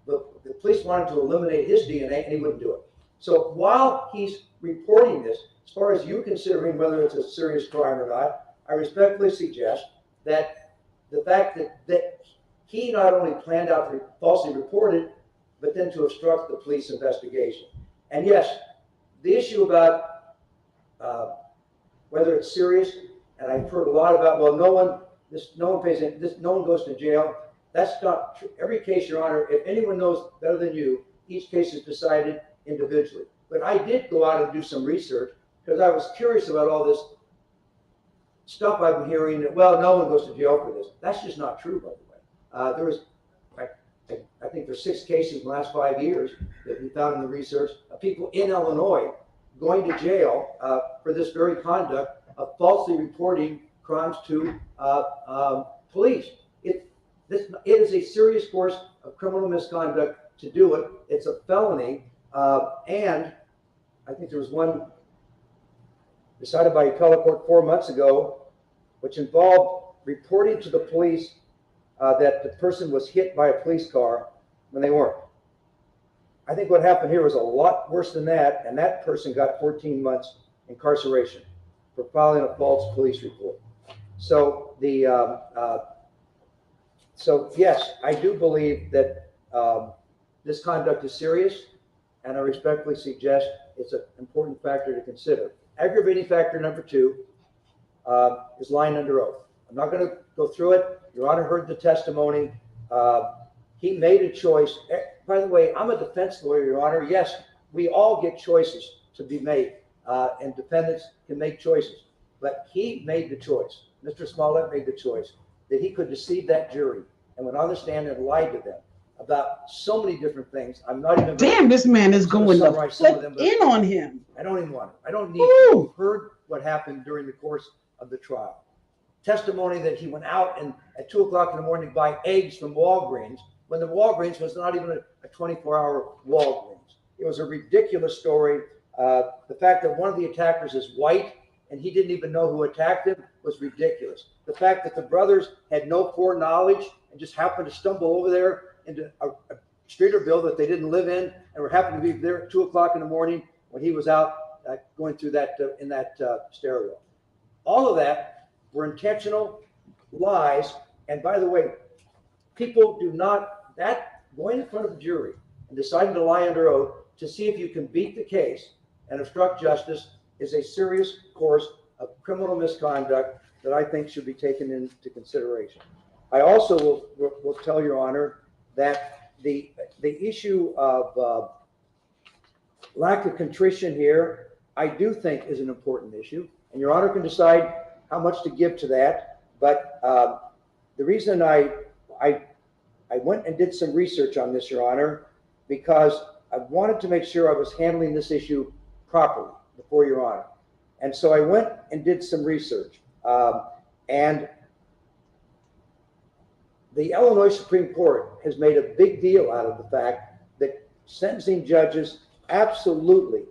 Speaker 18: The police wanted to eliminate his DNA and he wouldn't do it. So while he's reporting this, as far as you considering whether it's a serious crime or not, I respectfully suggest that the fact that he not only planned out to falsely report it, but then to obstruct the police investigation. And yes, the issue about whether it's serious, and I've heard a lot about, well, no one goes to jail. That's not true. Every case, Your Honor, if anyone knows better than you, each case is decided individually. But I did go out and do some research because I was curious about all this stuff I've been hearing that, well, no one goes to jail for this. That's just not true, by the way. I think there's 6 cases in the last 5 years that we found in the research of people in Illinois going to jail for this very conduct of falsely reporting crimes to police. It is a serious course of criminal misconduct to do it. It's a felony. And I think there was one decided by appellate court 4 months ago, which involved reporting to the police that the person was hit by a police car when they weren't. I think what happened here was a lot worse than that, and that person got 14 months incarceration for filing a false police report. So so yes, I do believe that this conduct is serious, and I respectfully suggest it's an important factor to consider. Aggravating factor number 2 is lying under oath. I'm not going to go through it. Your Honor heard the testimony. He made a choice. By the way, I'm a defense lawyer, Your Honor. Yes, we all get choices to be made, and defendants can make choices. But he made the choice. Mr. Smollett made the choice that he could deceive that jury and went on the stand and lied to them about so many different things. I'm not even.
Speaker 7: Damn, this man is going to flip in on him.
Speaker 18: I don't even want it. I don't need to. You heard what happened during the course of the trial. Testimony that he went out and at 2 o'clock in the morning to buy eggs from Walgreens when the Walgreens was not even a 24-hour Walgreens. It was a ridiculous story. The fact that one of the attackers is white and he didn't even know who attacked him was ridiculous. The fact that the brothers had no foreknowledge and just happened to stumble over there into a Streeterville that they didn't live in and were happened to be there at 2 o'clock in the morning when he was out going through that in that stairwell. All of that were intentional lies. And by the way, people do not, that going in front of a jury and deciding to lie under oath to see if you can beat the case and obstruct justice is a serious course of criminal misconduct that I think should be taken into consideration. I also will tell Your Honor that the issue of lack of contrition here, I do think is an important issue, and Your Honor can decide how much to give to that. But the reason I went and did some research on this, Your Honor, because I wanted to make sure I was handling this issue properly before Your Honor. And so I went and did some research. And the Illinois Supreme Court has made a big deal out of the fact that sentencing judges absolutely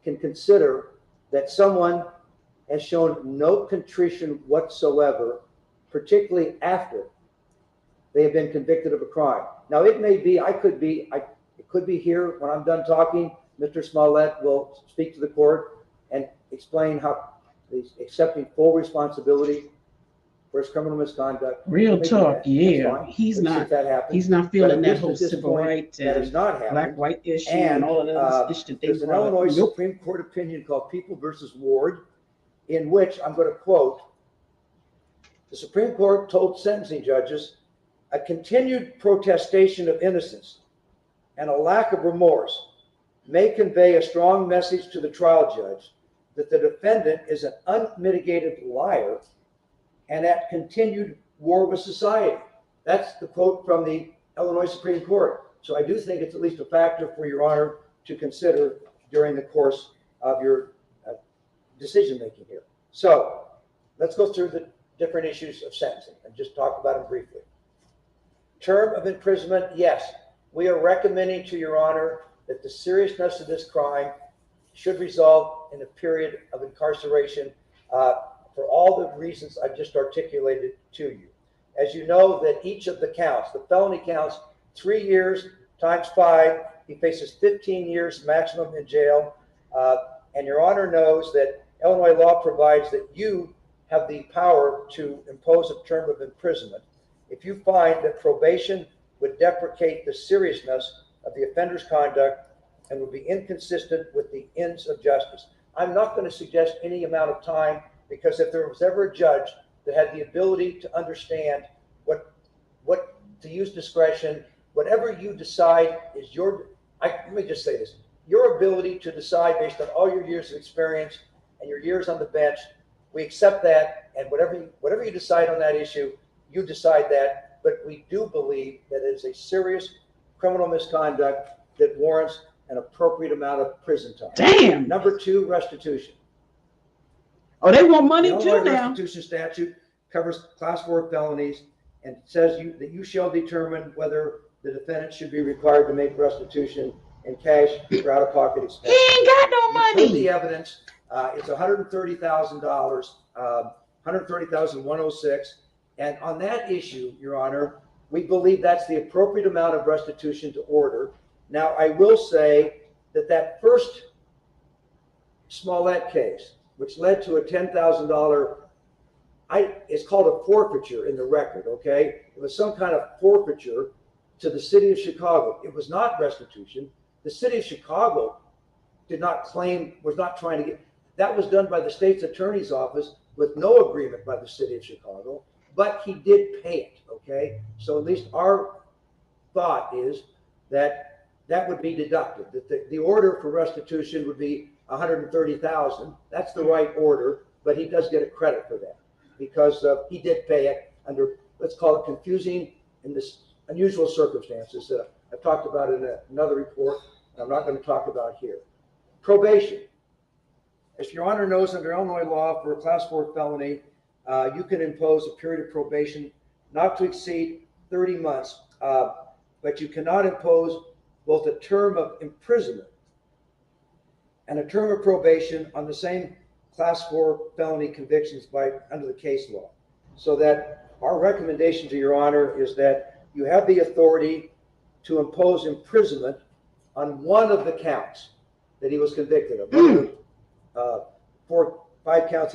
Speaker 18: can consider that someone has shown no contrition whatsoever, particularly after they have been convicted of a crime. Now, it may be, it could be here when I'm done talking, Mr. Smollett will speak to the court and explain how he's accepting full responsibility for his criminal misconduct.
Speaker 7: Real talk, yeah. He's not feeling that whole civil rights and black-white issue and all of that issue that they
Speaker 18: there's an Illinois Supreme Court opinion called People versus Ward, in which I'm going to quote, the Supreme Court told sentencing judges a continued protestation of innocence and a lack of remorse may convey a strong message to the trial judge that the defendant is an unmitigated liar and at continued war with society. That's the quote from the Illinois Supreme Court. So I do think it's at least a factor for Your Honor to consider during the course of your decision-making here. So let's go through the different issues of sentencing and just talk about them briefly. Term of imprisonment, yes. We are recommending to Your Honor that the seriousness of this crime should result in a period of incarceration for all the reasons I've just articulated to you. As you know, that each of the counts, the felony counts, 3 years times 5, he faces 15 years maximum in jail. And Your Honor knows that Illinois law provides that you have the power to impose a term of imprisonment if you find that probation would deprecate the seriousness of the offender's conduct and would be inconsistent with the ends of justice. I'm not going to suggest any amount of time, because if there was ever a judge that had the ability to understand what to use discretion, whatever you decide is let me just say this, your ability to decide based on all your years of experience and your years on the bench, we accept that, and whatever you decide on that issue, you decide that, but we do believe that it is a serious criminal misconduct that warrants an appropriate amount of prison time.
Speaker 7: Damn.
Speaker 18: Number 2, restitution.
Speaker 7: Oh, they want money
Speaker 18: the
Speaker 7: too now.
Speaker 18: Restitution statute covers class 4 felonies and says that you shall determine whether the defendant should be required to make restitution in cash for out-of-pocket expenses.
Speaker 7: He ain't got no money.
Speaker 18: The evidence is $130,000, $130,106, and on that issue, Your Honor, we believe that's the appropriate amount of restitution to order. Now, I will say that first Smollett case, which led to a $10,000, it's called a forfeiture in the record, okay? It was some kind of forfeiture to the city of Chicago. It was not restitution. The city of Chicago did not claim, was not trying to get, that was done by the state's attorney's office with no agreement by the city of Chicago, but he did pay it, okay? So at least our thought is that that would be deducted, that the order for restitution would be $130,000. That's the right order, but he does get a credit for that because he did pay it under, let's call it confusing in this unusual circumstances. I've talked about it in another report, and I'm not going to talk about here. Probation. As Your Honor knows, under Illinois law, for a Class 4 felony, you can impose a period of probation not to exceed 30 months, but you cannot impose both a term of imprisonment and a term of probation on the same Class 4 felony convictions under the case law. So that our recommendation to Your Honor is that you have the authority to impose imprisonment on one of the counts that he was convicted of. One of the 5 counts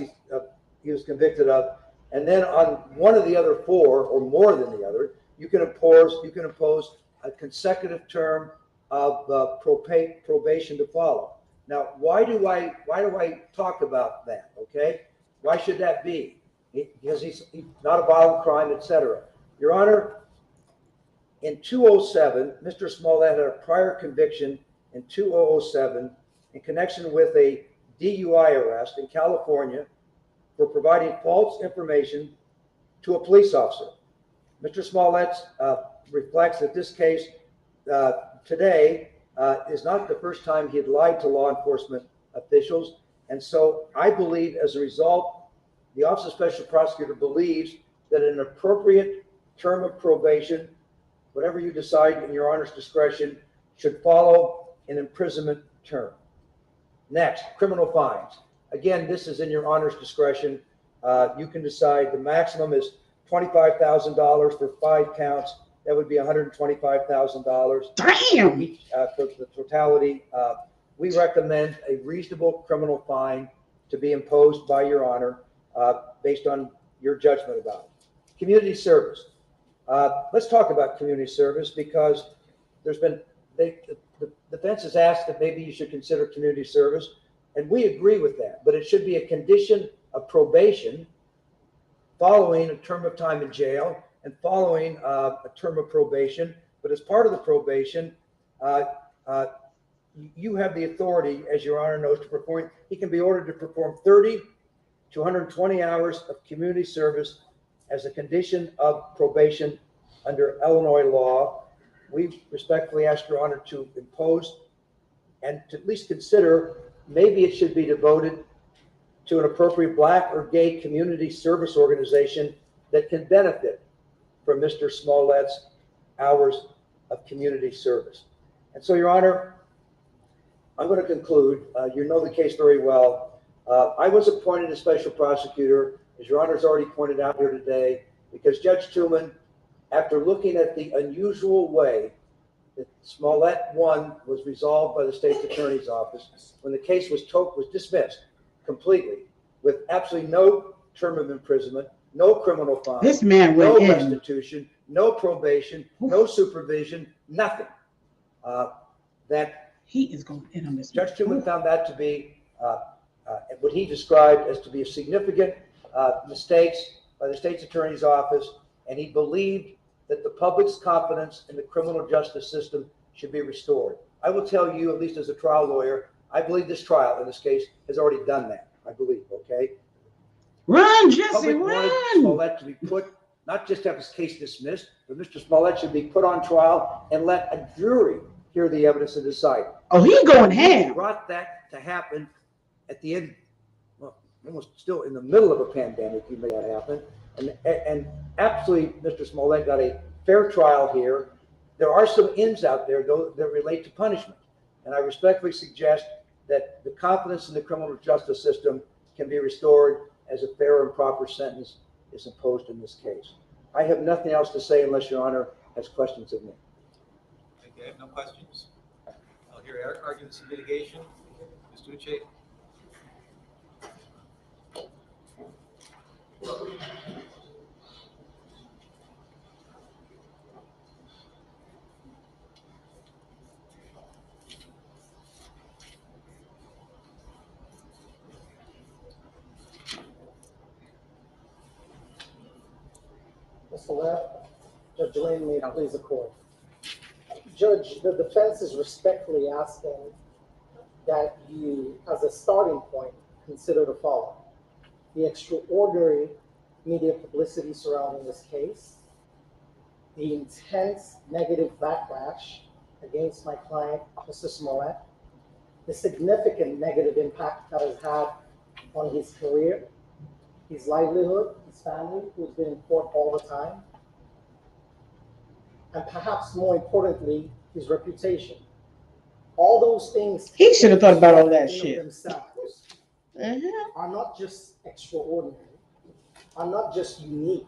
Speaker 18: he was convicted of, and then on one of the other 4 or more than the other, you can impose a consecutive term of probation to follow. Now, why do I talk about that? Okay, why should that be? Because he's not a violent crime, etc. Your Honor, in 2007, Mr. Smollett had a prior conviction in 2007 in connection with a DUI arrest in California for providing false information to a police officer. Mr. Smollett reflects that this case today is not the first time he had lied to law enforcement officials. And so I believe as a result, the Office of Special Prosecutor believes that an appropriate term of probation, whatever you decide in Your Honor's discretion, should follow an imprisonment term. Next, criminal fines. Again, this is in Your Honor's discretion. You can decide the maximum is $25,000 for 5 counts. That would be $125,000.
Speaker 7: Damn!
Speaker 18: For the totality. We recommend a reasonable criminal fine to be imposed by Your Honor based on your judgment about it. Community service. Let's talk about community service because there's been, the defense has asked that maybe you should consider community service, and we agree with that, but it should be a condition of probation following a term of time in jail and following a term of probation. But as part of the probation, you have the authority, as Your Honor knows, to perform, he can be ordered to perform 30 to 120 hours of community service as a condition of probation under Illinois law. We respectfully ask Your Honor to impose and to at least consider maybe it should be devoted to an appropriate Black or gay community service organization that can benefit from Mr. Smollett's hours of community service. And so, Your Honor, I'm going to conclude. You know the case very well. I was appointed as special prosecutor, as Your Honor's already pointed out here today, because Judge Tooman, after looking at the unusual way that Smollett 1 was resolved by the state's attorney's office, when the case was dismissed completely with absolutely no term of imprisonment, no criminal fine,
Speaker 7: This man
Speaker 18: no
Speaker 7: went in.
Speaker 18: restitution, no probation, no supervision, nothing. That
Speaker 7: he is going in on this.
Speaker 18: Judge Tooman found that to be what he described as to be a significant mistakes by the state's attorney's office, and he believed that the public's confidence in the criminal justice system should be restored. I will tell you, at least as a trial lawyer, I believe this trial in this case has already done that. I believe, okay?
Speaker 7: Run,
Speaker 18: The
Speaker 7: Jussie,
Speaker 18: public wanted
Speaker 7: run!
Speaker 18: Smollett to be put, not just have his case dismissed, but Mr. Smollett should be put on trial and let a jury hear the evidence and decide.
Speaker 7: Oh, he going
Speaker 18: He
Speaker 7: ham.
Speaker 18: brought that to happen at the end, well, almost still in the middle of a pandemic, he made that happen. And absolutely, Mr. Smollett got a fair trial here. There are some ins out there, though, that relate to punishment. And I respectfully suggest that the confidence in the criminal justice system can be restored as a fair and proper sentence is imposed in this case. I have nothing else to say unless Your Honor has questions of me.
Speaker 3: Okay, I have no questions. I'll hear arguments of mitigation. Ms. Duce.
Speaker 8: Smollett. Judge Linn, may it please the court. Judge, the defense is respectfully asking that you, as a starting point, consider the following: the extraordinary media publicity surrounding this case, the intense negative backlash against my client, Mr. Smollett, the significant negative impact that has had on his career, his livelihood, his family, who's been in court all the time, and perhaps more importantly, his reputation. All those things
Speaker 7: He should have thought about all that shit.
Speaker 8: Themselves are not just extraordinary, are not just unique,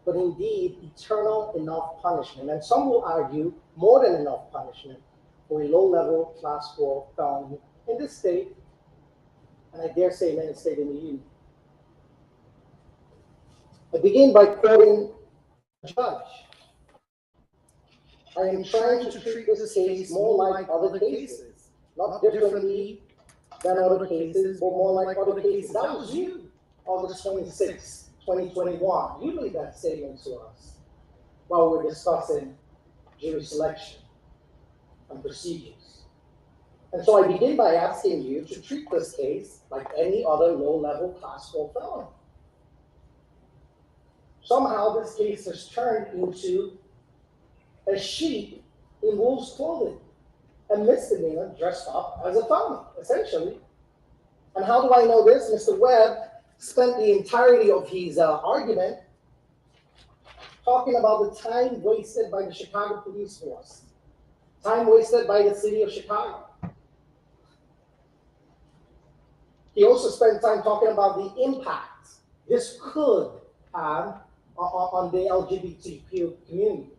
Speaker 8: but indeed eternal enough punishment. And some will argue more than enough punishment for a low-level class 4 felony in this state, and I dare say in any state in the union. I begin by quoting the judge. I am trying to treat this case more like other cases, not differently than other cases, but more like other cases. That was you, August 26, 2021. You made that statement to us while we were discussing jury selection and procedures. And so I begin by asking you to treat this case like any other low-level class 4 felony. Somehow this case has turned into a sheep in wolf's clothing, a misdemeanor dressed up as a felony, essentially. And how do I know this? Mr. Webb spent the entirety of his argument talking about the time wasted by the Chicago police force, time wasted by the city of Chicago. He also spent time talking about the impact this could have on the LGBTQ community.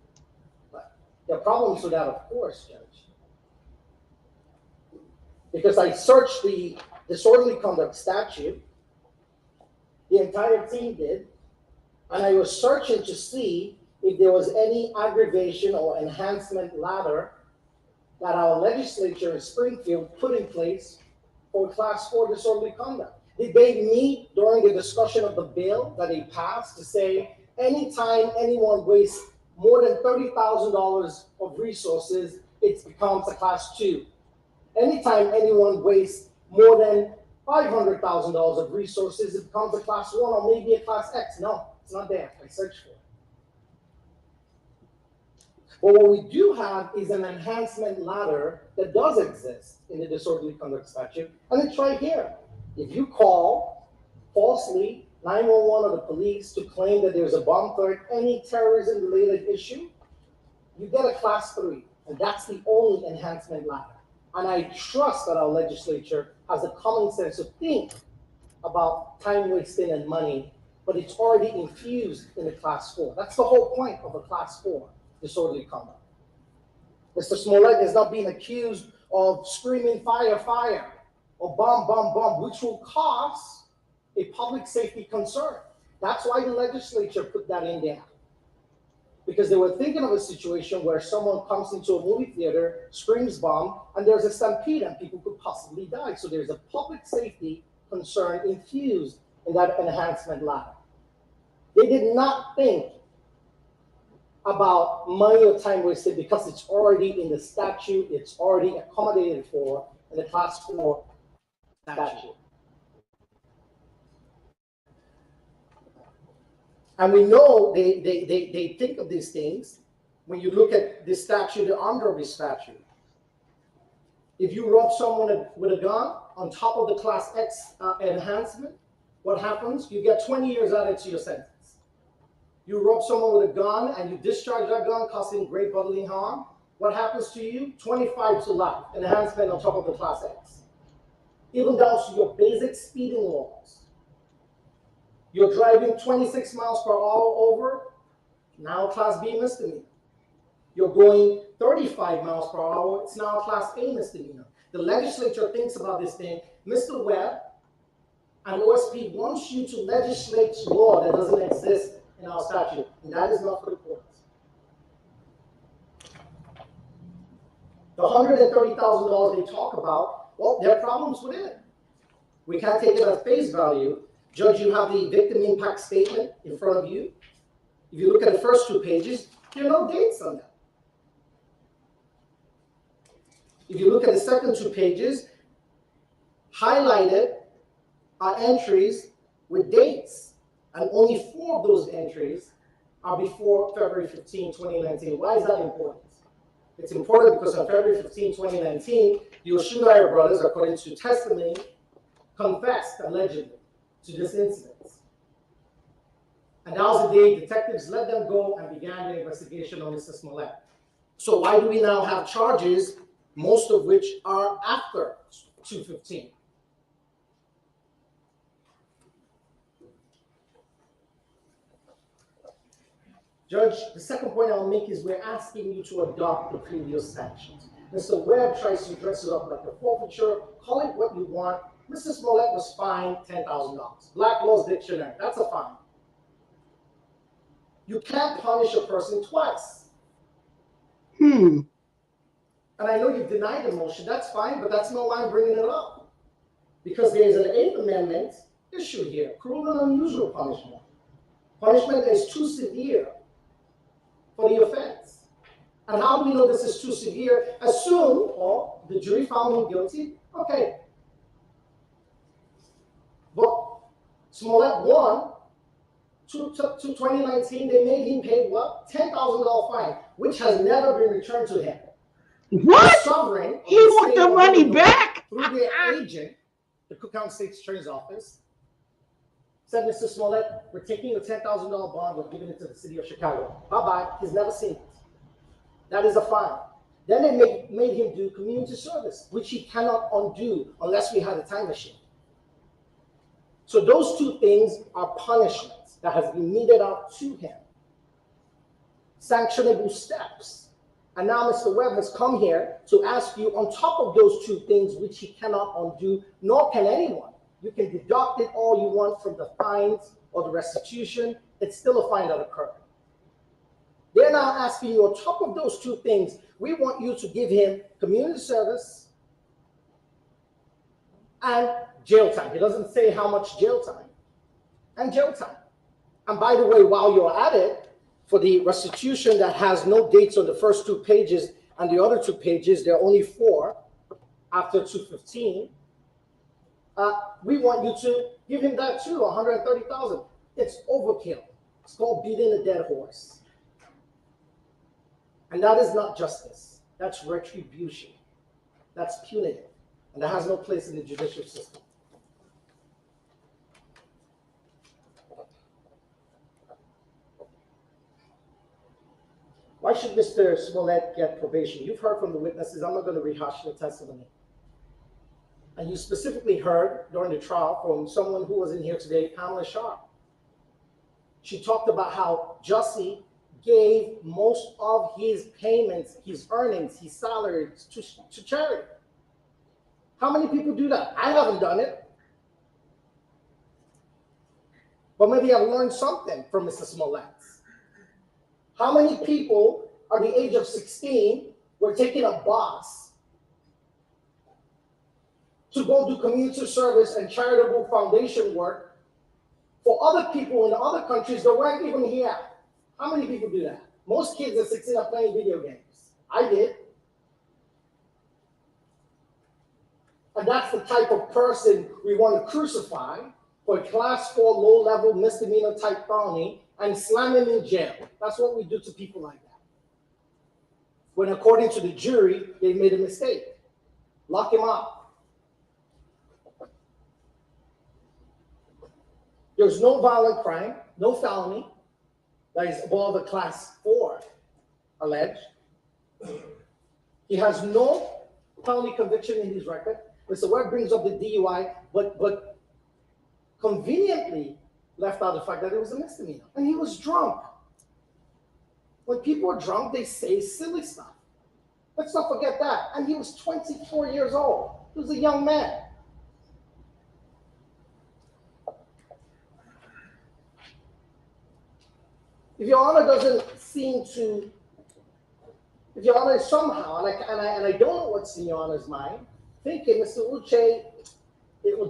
Speaker 8: But there are problems with that, of course, Judge. Because I searched the disorderly conduct statute, the entire team did, and I was searching to see if there was any aggravation or enhancement ladder that our legislature in Springfield put in place for class 4 disorderly conduct. Did they meet during the discussion of the bill that they passed to say anytime anyone wastes more than $30,000 of resources, it becomes a class 2. Anytime anyone wastes more than $500,000 of resources, it becomes a class 1 or maybe a class X. No, it's not there. I searched for it. But what we do have is an enhancement ladder that does exist in the disorderly conduct statute, and it's right here. If you call falsely 911 or the police to claim that there's a bomb threat, any terrorism-related issue, you get a class 3, and that's the only enhancement ladder. And I trust that our legislature has the common sense to think about time wasting and money, but it's already infused in the class 4. That's the whole point of a class 4 disorderly conduct. Mr. Smollett is not being accused of screaming fire, fire, or bomb, bomb, bomb, which will cause a public safety concern. That's why the legislature put that in there. Because they were thinking of a situation where someone comes into a movie theater, screams bomb, and there's a stampede and people could possibly die. So there's a public safety concern infused in that enhancement ladder. They did not think about money or time wasted because it's already in the statute, it's already accommodated for in the class 4 statute. And we know they think of these things when you look at the statute, the under the statute. If you rob someone with a gun on top of the class X enhancement, what happens? You get 20 years added to your sentence. You rob someone with a gun and you discharge that gun causing great bodily harm, what happens to you? 25 to life, enhancement on top of the class X. Even down to your basic speeding laws. You're driving 26 miles per hour over, now class B misdemeanor. You're going 35 miles per hour, it's now class A misdemeanor. The legislature thinks about this thing. Mr. Webb and OSP wants you to legislate law that doesn't exist in our statute, and that is not for the courts. The $130,000 they talk about, well, there are problems with it. We can't take it at face value. Judge, you have the victim impact statement in front of you. If you look at the first 2 pages, there are no dates on them. If you look at the second 2 pages, highlighted are entries with dates, and only 4 of those entries are before February 15, 2019. Why is that important? It's important because on February 15, 2019, the Oshunaya brothers, according to testimony, confessed allegedly to this incident. And that was the day detectives let them go and began the investigation on Mr. Smollett. So why do we now have charges, most of which are after 215? Judge, the second point I'll make is we're asking you to adopt the previous sanctions. Mr. Webb tries to dress it up like a forfeiture, call it what you want. Mr. Smollett was fined $10,000. Black Law's Dictionary, that's a fine. You can't punish a person twice. And I know you denied the motion, that's fine, but that's not why I'm bringing it up. Because there is an 8th Amendment issue here, cruel and unusual punishment. Punishment is too severe for the offense. And how do we know this is too severe? Assume, or the jury found him guilty, okay. But Smollett won. To 2019, they made him pay what? $10,000 fine, which has never been returned to him.
Speaker 7: What?
Speaker 8: Sovereign,
Speaker 7: he want the money back?
Speaker 8: Through their agent, the Cook County State's Attorney's Office, said, Mr. Smollett, we're taking a $10,000 bond, we're giving it to the city of Chicago. Bye-bye, he's never seen it. That is a fine. Then they made him do community service, which he cannot undo unless we had a time machine. So those 2 things are punishments that has been meted out to him. Sanctionable steps. And now Mr. Webb has come here to ask you, on top of those 2 things, which he cannot undo, nor can anyone. You can deduct it all you want from the fines or the restitution. It's still a fine that occurred. They're now asking you, on top of those 2 things, we want you to give him community service and jail time. He doesn't say how much jail time. And jail time. And by the way, while you're at it, for the restitution that has no dates on the first 2 pages and the other 2 pages, there are only 4 after 215. We want you to give him that too, $130,000. It's overkill. It's called beating a dead horse. And that is not justice. That's retribution. That's punitive. And that has no place in the judicial system. Why should Mr. Smollett get probation? You've heard from the witnesses. I'm not going to rehash the testimony. And you specifically heard during the trial from someone who was in here today, Pamela Sharp. She talked about how Jussie gave most of his payments, his earnings, his salaries to charity. How many people do that? I haven't done it. But maybe I've learned something from Mr. Smollett. How many people at the age of 16 were taking a bus to go do community service and charitable foundation work for other people in other countries that weren't even here? How many people do that? Most kids at 16 are playing video games. I did. And that's the type of person we want to crucify for a class 4 low-level misdemeanor type felony and slam him in jail. That's what we do to people like that. When according to the jury, they made a mistake. Lock him up. There's no violent crime, no felony that is above a class 4 alleged. He has no felony conviction in his record. Mr. Webb brings up the DUI, but conveniently left out the fact that it was a misdemeanor. And he was drunk. When people are drunk, they say silly stuff. Let's not forget that. And he was 24 years old. He was a young man. If Your Honor doesn't seem to, if Your Honor somehow, and I don't know what's in Your Honor's mind, thinking, Mr. Uche,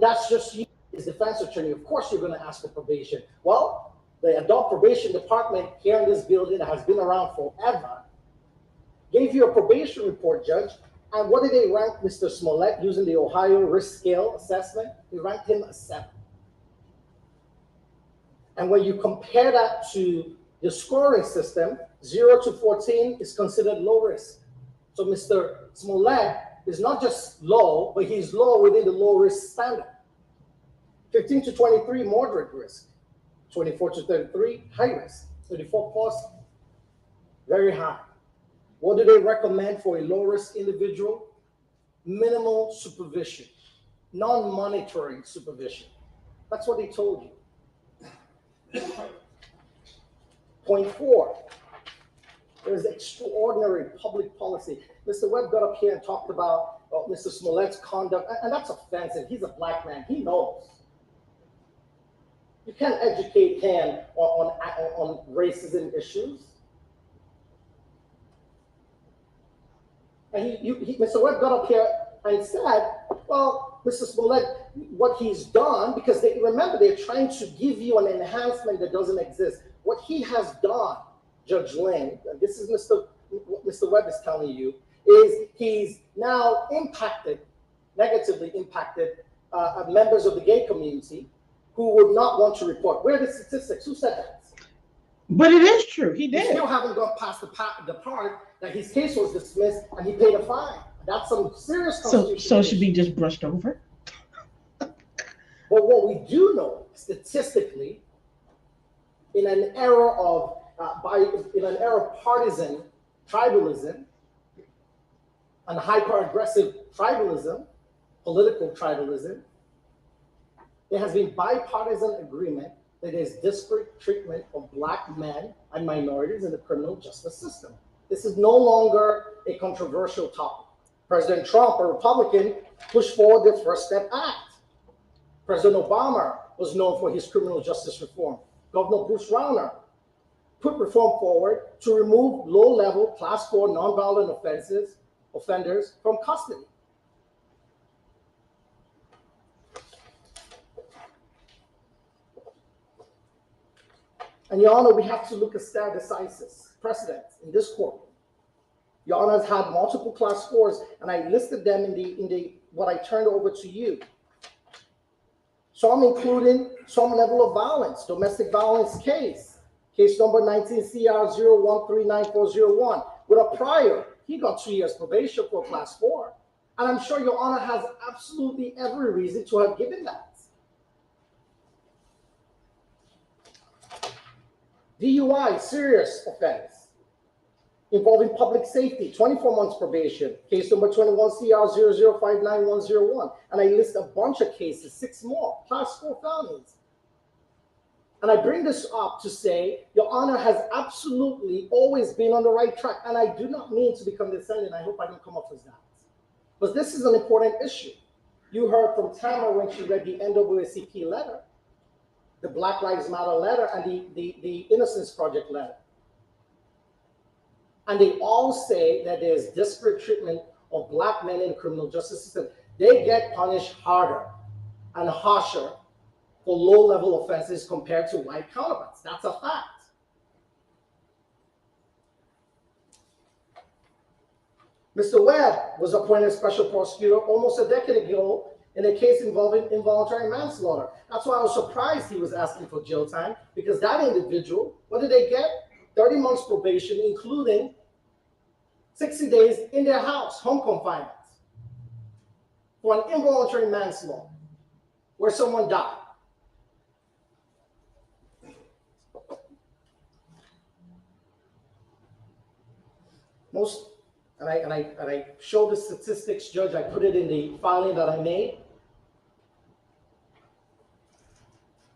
Speaker 8: that's just you as defense attorney. Of course you're going to ask for probation. Well, the adult probation department here in this building that has been around forever, gave you a probation report, Judge, and what did they rank Mr. Smollett using the Ohio risk scale assessment? They ranked him a 7. And when you compare that to the scoring system, 0 to 14 is considered low risk. So Mr. Smollett is not just low, but he's low within the low risk standard. 15 to 23, moderate risk. 24 to 33, high risk. 34 plus, very high. What do they recommend for a low risk individual? Minimal supervision, non-monitoring supervision. That's what they told you. Point 4, there's extraordinary public policy. Mr. Webb got up here and talked about Mr. Smollett's conduct, and that's offensive. He's a black man, he knows. You can't educate him on racism issues. And Mr. Webb got up here and said, well, Mr. Smollett, what he's done, because remember, they're trying to give you an enhancement that doesn't exist. What he has done, Judge Linn, and this is what Mr. Webb is telling you, is he's now negatively impacted members of the gay community who would not want to report. Where are the statistics? Who said that?
Speaker 7: But it is true, he did.
Speaker 8: We still haven't gone past the part that his case was dismissed and he paid a fine. That's some serious constitutional
Speaker 7: So should be just brushed over?
Speaker 8: But what we do know statistically, in an era of partisan tribalism and hyper-aggressive tribalism, political tribalism, there has been bipartisan agreement that there's disparate treatment of black men and minorities in the criminal justice system. This is no longer a controversial topic. President Trump, a Republican, pushed forward the First Step Act. President Obama was known for his criminal justice reform. Governor Bruce Rauner put reform forward to remove low-level Class 4 nonviolent offenders from custody. And Your Honor, we have to look at stare decisis, precedents in this court. Your Honor has had multiple Class 4s, and I listed them in what I turned over to you. Some including some level of violence, domestic violence case number 19 CR 0139401. With a prior, he got 2 years probation for Class 4. And I'm sure Your Honor has absolutely every reason to have given that. DUI, serious offense, involving public safety, 24 months probation, case number 21 CR 0059101. And I list a bunch of cases, 6 more, Class 4 felonies. And I bring this up to say, Your Honor has absolutely always been on the right track. And I do not mean to be condescending. I hope I don't come off as that. But this is an important issue. You heard from Tamara when she read the NAACP letter, the Black Lives Matter letter, and the Innocence Project letter. And they all say that there's disparate treatment of black men in the criminal justice system. They get punished harder and harsher for low-level offenses compared to white counterparts. That's a fact. Mr. Webb was appointed special prosecutor almost a decade ago in a case involving involuntary manslaughter. That's why I was surprised he was asking for jail time, because that individual, what did they get? 30 months probation, including 60 days in their house, home confinement, for an involuntary manslaughter where someone died. And I showed the statistics, Judge. I put it in the filing that I made.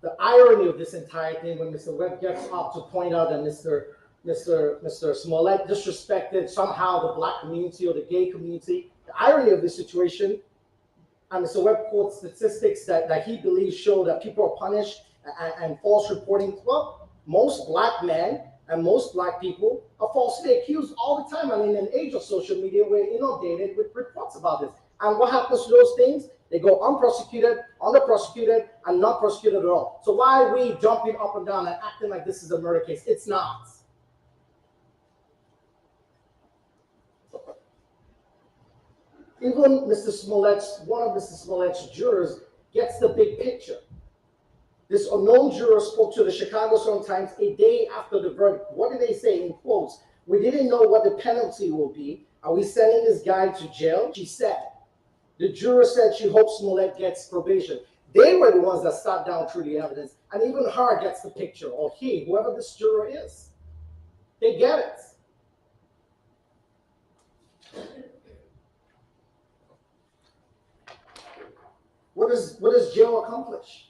Speaker 8: The irony of this entire thing, when Mr. Webb gets up to point out that Mr. Smollett disrespected somehow the black community or the gay community, the irony of this situation, and Mr. Webb quotes statistics that he believes show that people are punished and false reporting. Well, most black men and most black people are falsely accused all the time. And in an age of social media, we're inundated with reports about this. And what happens to those things? They go unprosecuted, under-prosecuted, and not prosecuted at all. So why are we jumping up and down and acting like this is a murder case? It's not. Even one of Mr. Smollett's jurors gets the big picture. This unknown juror spoke to the Chicago Sun-Times a day after the verdict. What did they say in quotes? "We didn't know what the penalty will be. Are we sending this guy to jail?" She said. The juror said she hopes Smollett gets probation. They were the ones that sat down through the evidence, and even her gets the picture, or he, whoever this juror is. They get it. What does jail accomplish?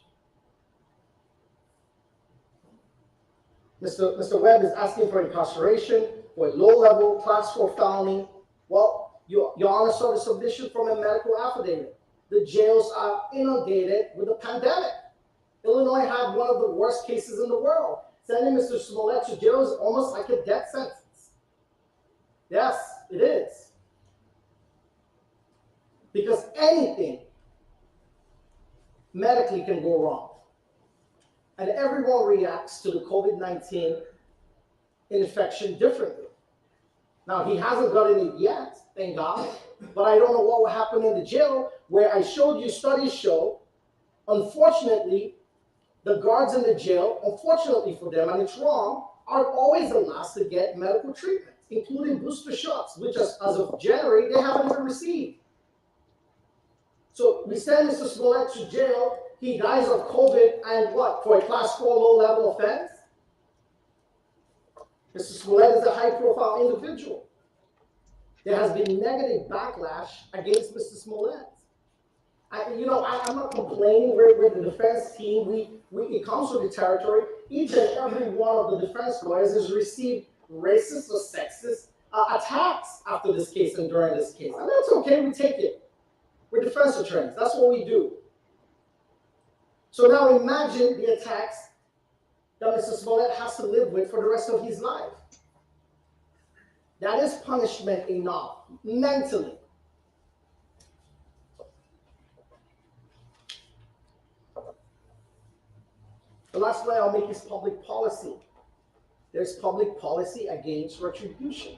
Speaker 8: Mr. Webb is asking for incarceration for a low-level class 4 felony. Well, Your Honor saw the submission from a medical affidavit. The jails are inundated with the pandemic. Illinois had one of the worst cases in the world. Sending Mr. Smollett to jail is almost like a death sentence. Yes, it is. Because anything medically can go wrong. And everyone reacts to the COVID-19 infection differently. Now, he hasn't gotten it yet, thank God, but I don't know what will happen in the jail, where I showed you studies show, unfortunately, the guards in the jail, unfortunately for them, and it's wrong, are always the last to get medical treatment, including booster shots, which as of January, they haven't even received. So we send Mr. Smollett to jail, he dies of COVID, and what, for a class 4 low-level offense? Mr. Smollett is a high-profile individual. There has been negative backlash against Mr. Smollett. I'm not complaining. We're the defense team. It comes with the territory. Each and every one of the defense lawyers has received racist or sexist attacks after this case and during this case. And that's okay. We take it. We're defense attorneys. That's what we do. So now imagine the attacks that Mr. Smollett has to live with for the rest of his life. That is punishment enough, mentally. The last point I'll make is public policy. There's public policy against retribution.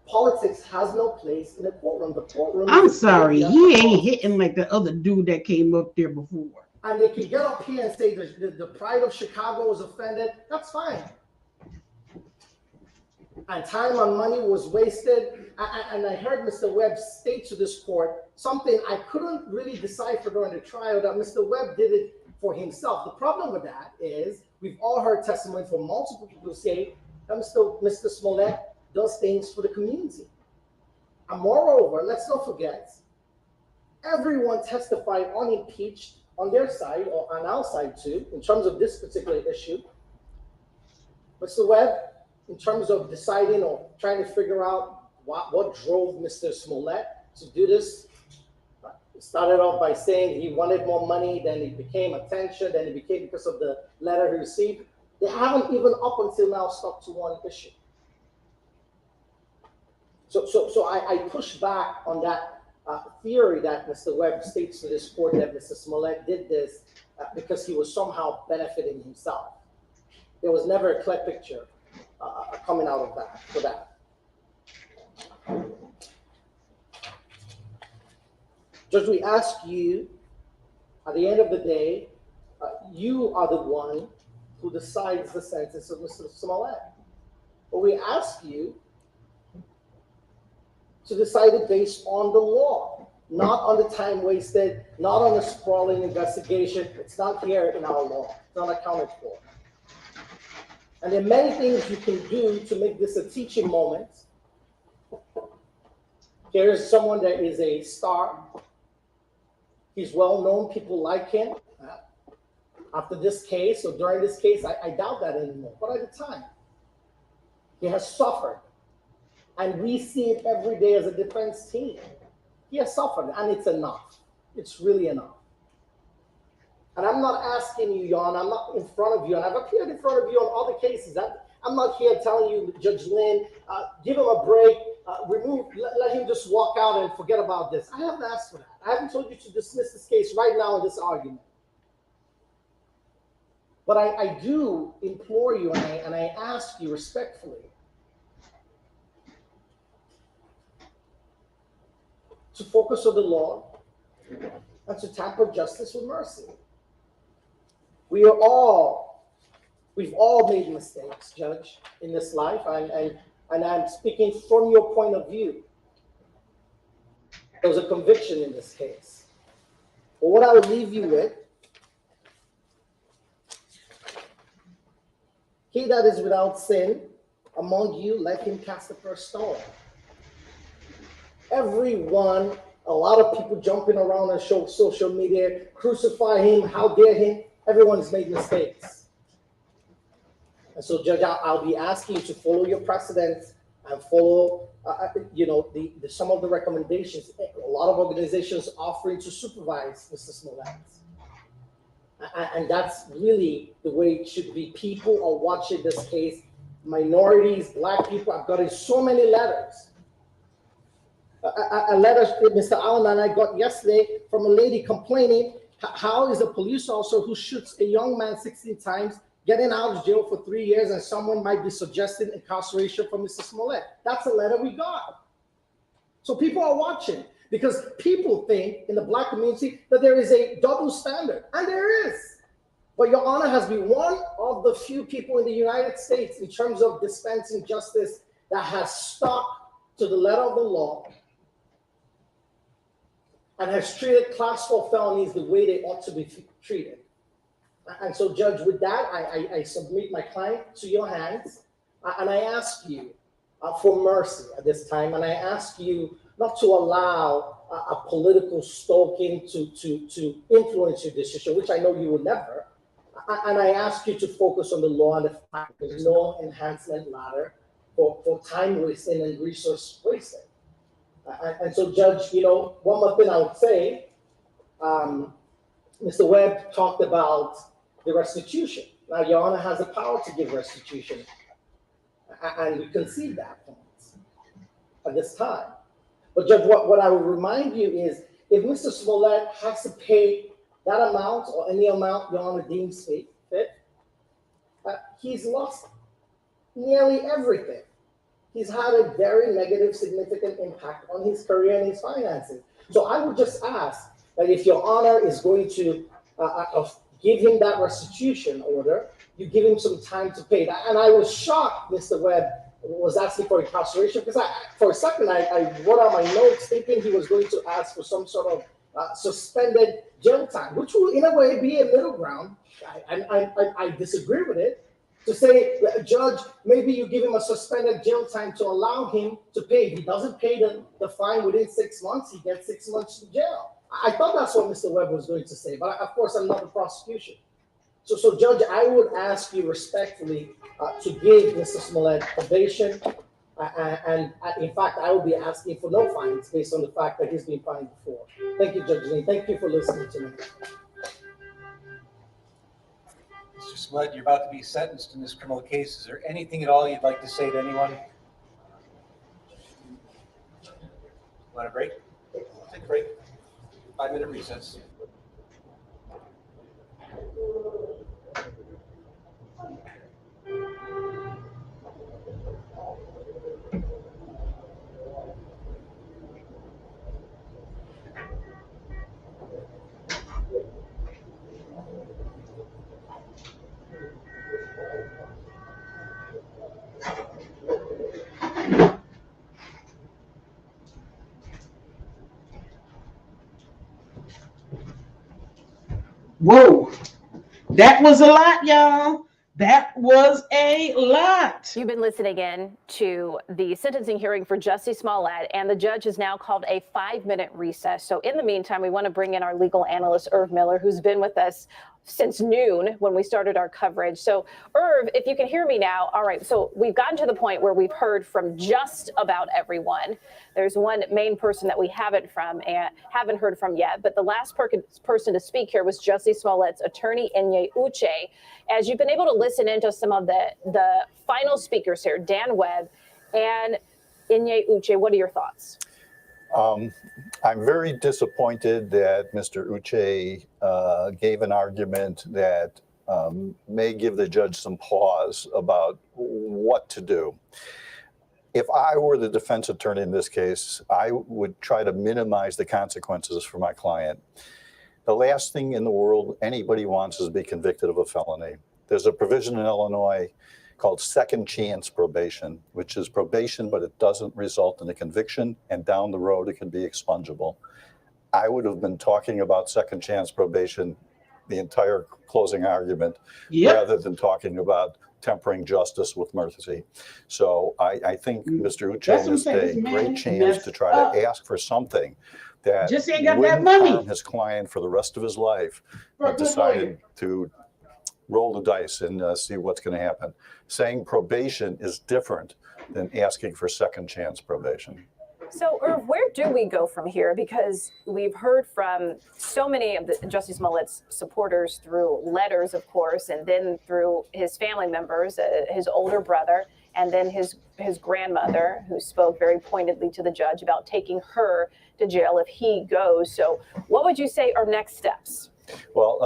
Speaker 8: Politics has no place in the courtroom. The courtroom.
Speaker 7: I'm sorry, he ain't hitting like the other dude that came up there before.
Speaker 8: And they could get up here and say the pride of Chicago was offended. That's fine. And time and money was wasted. And I heard Mr. Webb state to this court something I couldn't really decipher during the trial, that Mr. Webb did it for himself. The problem with that is we've all heard testimony from multiple people who say that Mr. Smollett does things for the community. And moreover, let's not forget, everyone testified unimpeached on their side, or on our side too, in terms of this particular issue. Mr. Webb, in terms of deciding or trying to figure out what drove Mr. Smollett to do this, started off by saying he wanted more money, then it became attention, then it became because of the letter he received. They haven't even up until now stuck to one issue. So I push back on that theory that Mr. Webb states to this court that Mr. Smollett did this because he was somehow benefiting himself. There was never a clear picture coming out of that for that. Judge, we ask you, at the end of the day, you are the one who decides the sentence of Mr. Smollett. But we ask you to decide it based on the law, not on the time wasted, not on the sprawling investigation. It's not here in our law. It's not accounted for. And there are many things you can do to make this a teaching moment. Here is someone that is a star. He's well known. People like him. After this case, or during this case, I doubt that anymore. But at the time, he has suffered. And we see it every day as a defense team. He has suffered, and it's enough. It's really enough. And I'm not asking you, Jan, I'm not in front of you, and I've appeared in front of you on other cases. I'm not here telling you, Judge Linn, give him a break, let him just walk out and forget about this. I haven't asked for that. I haven't told you to dismiss this case right now in this argument. But I do implore you and I ask you respectfully to focus on the law and to tackle justice with mercy. We've all made mistakes, Judge, in this life, and I'm speaking from your point of view. There was a conviction in this case. But what I will leave you with, he that is without sin among you, let him cast the first stone. Everyone, a lot of people jumping around on social media, crucify him, how dare him. Everyone's made mistakes. And so, Judge, I'll be asking you to follow your precedents and follow, some of the recommendations. A lot of organizations offering to supervise Mr. Smollett. And that's really the way it should be. People are watching this case. Minorities, Black people. I've gotten so many letters. A letter Mr. Allen and I got yesterday from a lady complaining, how is a police officer who shoots a young man 16 times getting out of jail for 3 years, and someone might be suggesting incarceration for Mr. Smollett? That's a letter we got. So people are watching because people think in the Black community that there is a double standard, and there is. But Your Honor has been one of the few people in the United States in terms of dispensing justice that has stuck to the letter of the law and has treated class 4 felonies the way they ought to be treated. And so, Judge, with that, I submit my client to your hands, and I ask you for mercy at this time, and I ask you not to allow a political stoking to influence your decision, which I know you will never. And I ask you to focus on the law and the fact there's no enhancement ladder for time wasting and resource wasting. And so, Judge, one more thing I would say, Mr. Webb talked about the restitution. Now, Your Honor has the power to give restitution, and we concede that point at this time. But Judge, what I would remind you is, if Mr. Smollett has to pay that amount or any amount Your Honor deems fit, he's lost nearly everything. He's had a very negative, significant impact on his career and his finances. So I would just ask that if Your Honor is going to give him that restitution order, you give him some time to pay that. And I was shocked Mr. Webb was asking for incarceration, because for a second I wrote out my notes thinking he was going to ask for some sort of suspended jail time, which will in a way be a middle ground. I disagree with it. To say, Judge, maybe you give him a suspended jail time to allow him to pay. If he doesn't pay the fine within 6 months, he gets 6 months in jail. I thought that's what Mr. Webb was going to say, but of course I'm not the prosecution. So Judge, I would ask you respectfully to give Mr. Smollett probation, and in fact, I will be asking for no fines based on the fact that he's been fined before. Thank you, Judge Linn. Thank you for listening to me.
Speaker 4: Mr. Smollett, you're about to be sentenced in this criminal case. Is there anything at all you'd like to say to anyone? Want a break? Take a break. 5-minute recess.
Speaker 7: Whoa, that was a lot, y'all. That was a lot.
Speaker 11: You've been listening in to the sentencing hearing for Jussie Smollett, and the judge has now called a 5-minute recess. So in the meantime, we want to bring in our legal analyst, Irv Miller, who's been with us since noon when we started our coverage. So Irv, if you can hear me now. All right, so we've gotten to the point where we've heard from just about everyone. There's one main person that we haven't heard from yet, but the last person to speak here was Jussie Smollett's attorney, Enye Uche. As you've been able to listen into some of the final speakers here, Dan Webb, and Inye Uche, what are your thoughts?
Speaker 19: I'm very disappointed that Mr. Uche gave an argument that may give the judge some pause about what to do. If I were the defense attorney in this case, I would try to minimize the consequences for my client. The last thing in the world anybody wants is to be convicted of a felony. There's a provision in Illinois called second chance probation, which is probation, but it doesn't result in a conviction, and down the road it can be expungable. I would have been talking about second chance probation the entire closing argument, rather than talking about tempering justice with mercy. So I think Mr. Uche missed a great chance to try to ask for something that
Speaker 7: Just ain't got that
Speaker 19: wouldn't
Speaker 7: money.
Speaker 19: harm his client for the rest of his life, but decided to roll the dice and see what's going to happen. Saying probation is different than asking for second chance probation.
Speaker 11: So, Irv, where do we go from here? Because we've heard from so many of the Jussie Smollett's supporters through letters, of course, and then through his family members, his older brother, and then his grandmother, who spoke very pointedly to the judge about taking her to jail if he goes. So what would you say are next steps?
Speaker 19: Well,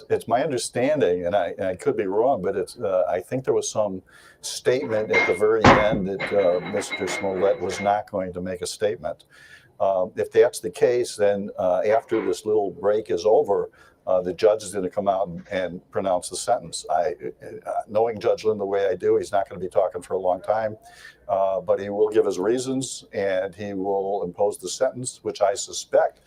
Speaker 19: it's my understanding, and I could be wrong, but it's I think there was some statement at the very end that Mr. Smollett was not going to make a statement. If that's the case, then after this little break is over, the judge is going to come out and pronounce the sentence. Knowing Judge Linn the way I do, he's not going to be talking for a long time, but he will give his reasons and he will impose the sentence, which I suspect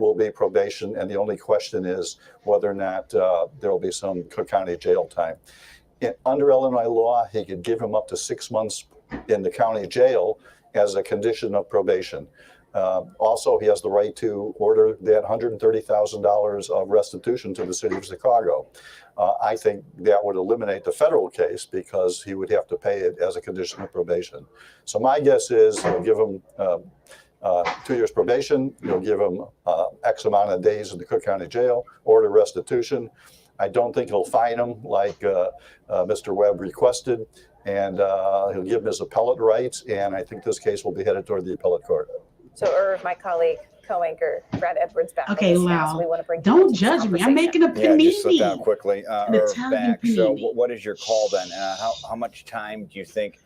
Speaker 19: will be probation, and the only question is whether or not there will be some Cook County jail time. Under Illinois law, he could give him up to 6 months in the county jail as a condition of probation. Also, he has the right to order that $130,000 of restitution to the city of Chicago. I think that would eliminate the federal case because he would have to pay it as a condition of probation. So my guess is he'll give him 2 years probation, you'll give him X amount of days in the Cook County Jail, order restitution. I don't think he'll fine him like Mr. Webb requested, and he'll give him his appellate rights, and I think this case will be headed toward the appellate court.
Speaker 11: So Irv, my colleague, co-anchor Brad Edwards back.
Speaker 7: Okay,
Speaker 11: with us now,
Speaker 7: Lau,
Speaker 11: so we want to bring
Speaker 7: don't judge me. I'm making a panini.
Speaker 20: Yeah, just slip down quickly.
Speaker 7: An
Speaker 20: Irv,
Speaker 7: Italian
Speaker 20: back. So
Speaker 7: panini.
Speaker 20: what is your call then? How much time do you think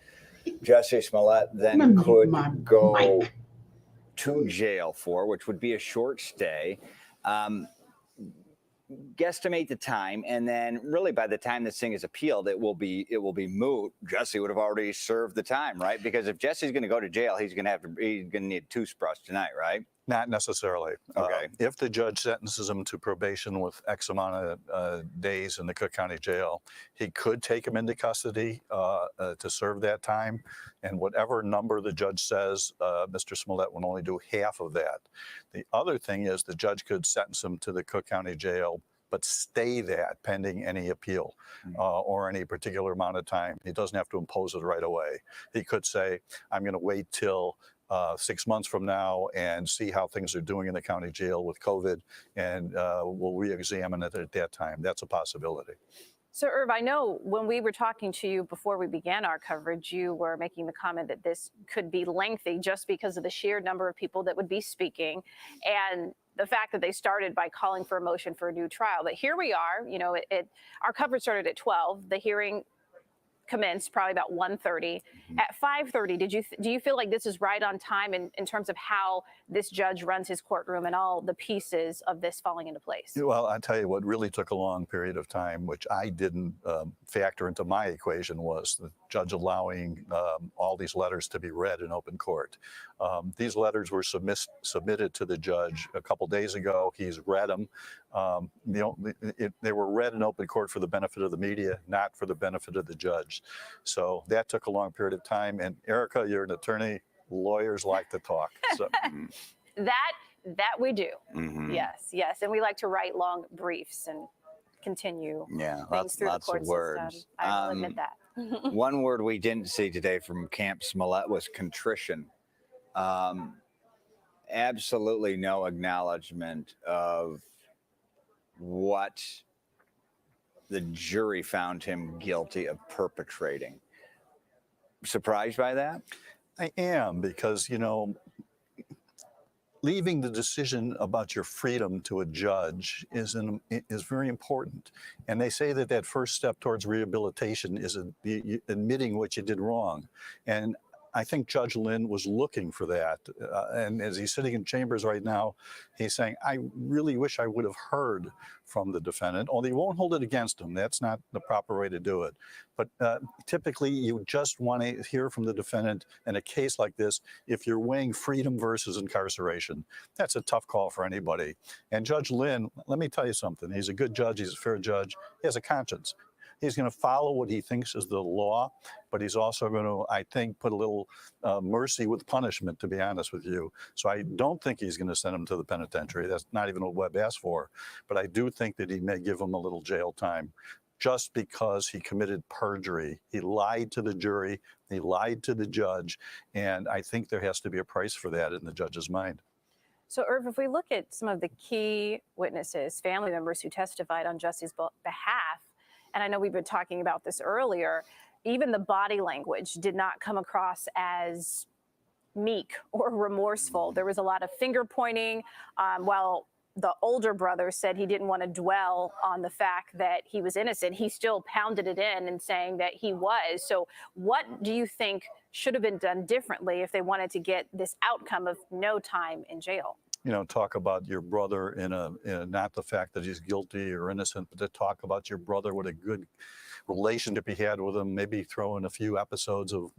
Speaker 20: Jussie Smollett then could go to jail for, which would be a short stay? Guesstimate the time, and then really by the time this thing is appealed, it will be moot. Jussie would have already served the time, right? Because if Jussie's going to go to jail, he's going to need a toothbrush tonight, right?
Speaker 19: Not necessarily.
Speaker 20: Okay.
Speaker 19: If the judge sentences him to probation with X amount of days in the Cook County Jail, he could take him into custody to serve that time. And whatever number the judge says, Mr. Smollett will only do half of that. The other thing is the judge could sentence him to the Cook County Jail, but stay that pending any appeal or any particular amount of time. He doesn't have to impose it right away. He could say, I'm going to wait till 6 months from now and see how things are doing in the county jail with COVID, and we'll re-examine it at that time. That's a possibility.
Speaker 11: So Irv, I know when we were talking to you before we began our coverage, you were making the comment that this could be lengthy just because of the sheer number of people that would be speaking and the fact that they started by calling for a motion for a new trial. But here we are, you know, our coverage started at 12. The hearing commenced probably about 1:30. At 5:30, do you feel like this is right on time in terms of how this judge runs his courtroom and all the pieces of this falling into place?
Speaker 19: Well, I tell you what really took a long period of time, which I didn't factor into my equation, was the judge allowing all these letters to be read in open court. These letters were submitted to the judge a couple days ago. He's read them. They were read in open court for the benefit of the media, not for the benefit of the judge. So that took a long period of time. And Erica, you're an attorney. Lawyers like to talk. So.
Speaker 11: That we do.
Speaker 20: Mm-hmm.
Speaker 11: Yes. And we like to write long briefs and continue things through the court
Speaker 20: of words.
Speaker 11: system. I will admit that.
Speaker 20: One word we didn't see today from Camp Smollett was contrition. Absolutely no acknowledgement of what the jury found him guilty of perpetrating. Surprised by that?
Speaker 19: I am, because, leaving the decision about your freedom to a judge is very important. And they say that first step towards rehabilitation is admitting what you did wrong. And I think Judge Linn was looking for that. And as he's sitting in chambers right now, he's saying, I really wish I would have heard from the defendant, although he won't hold it against him. That's not the proper way to do it. But typically, you just want to hear from the defendant in a case like this if you're weighing freedom versus incarceration. That's a tough call for anybody. And Judge Linn, let me tell you something. He's a good judge. He's a fair judge. He has a conscience. He's going to follow what he thinks is the law, but he's also going to, I think, put a little mercy with punishment, to be honest with you. So I don't think he's going to send him to the penitentiary. That's not even what Webb asked for. But I do think that he may give him a little jail time just because he committed perjury. He lied to the jury. He lied to the judge. And I think there has to be a price for that in the judge's mind.
Speaker 11: So, Irv, if we look at some of the key witnesses, family members who testified on Jussie's behalf, and I know we've been talking about this earlier, even the body language did not come across as meek or remorseful. There was a lot of finger pointing, while the older brother said he didn't want to dwell on the fact that he was innocent. He still pounded it in and saying that he was. So what do you think should have been done differently if they wanted to get this outcome of no time in jail?
Speaker 19: Talk about your brother in not the fact that he's guilty or innocent, but to talk about your brother, what a good relationship he had with him, maybe throw in a few episodes of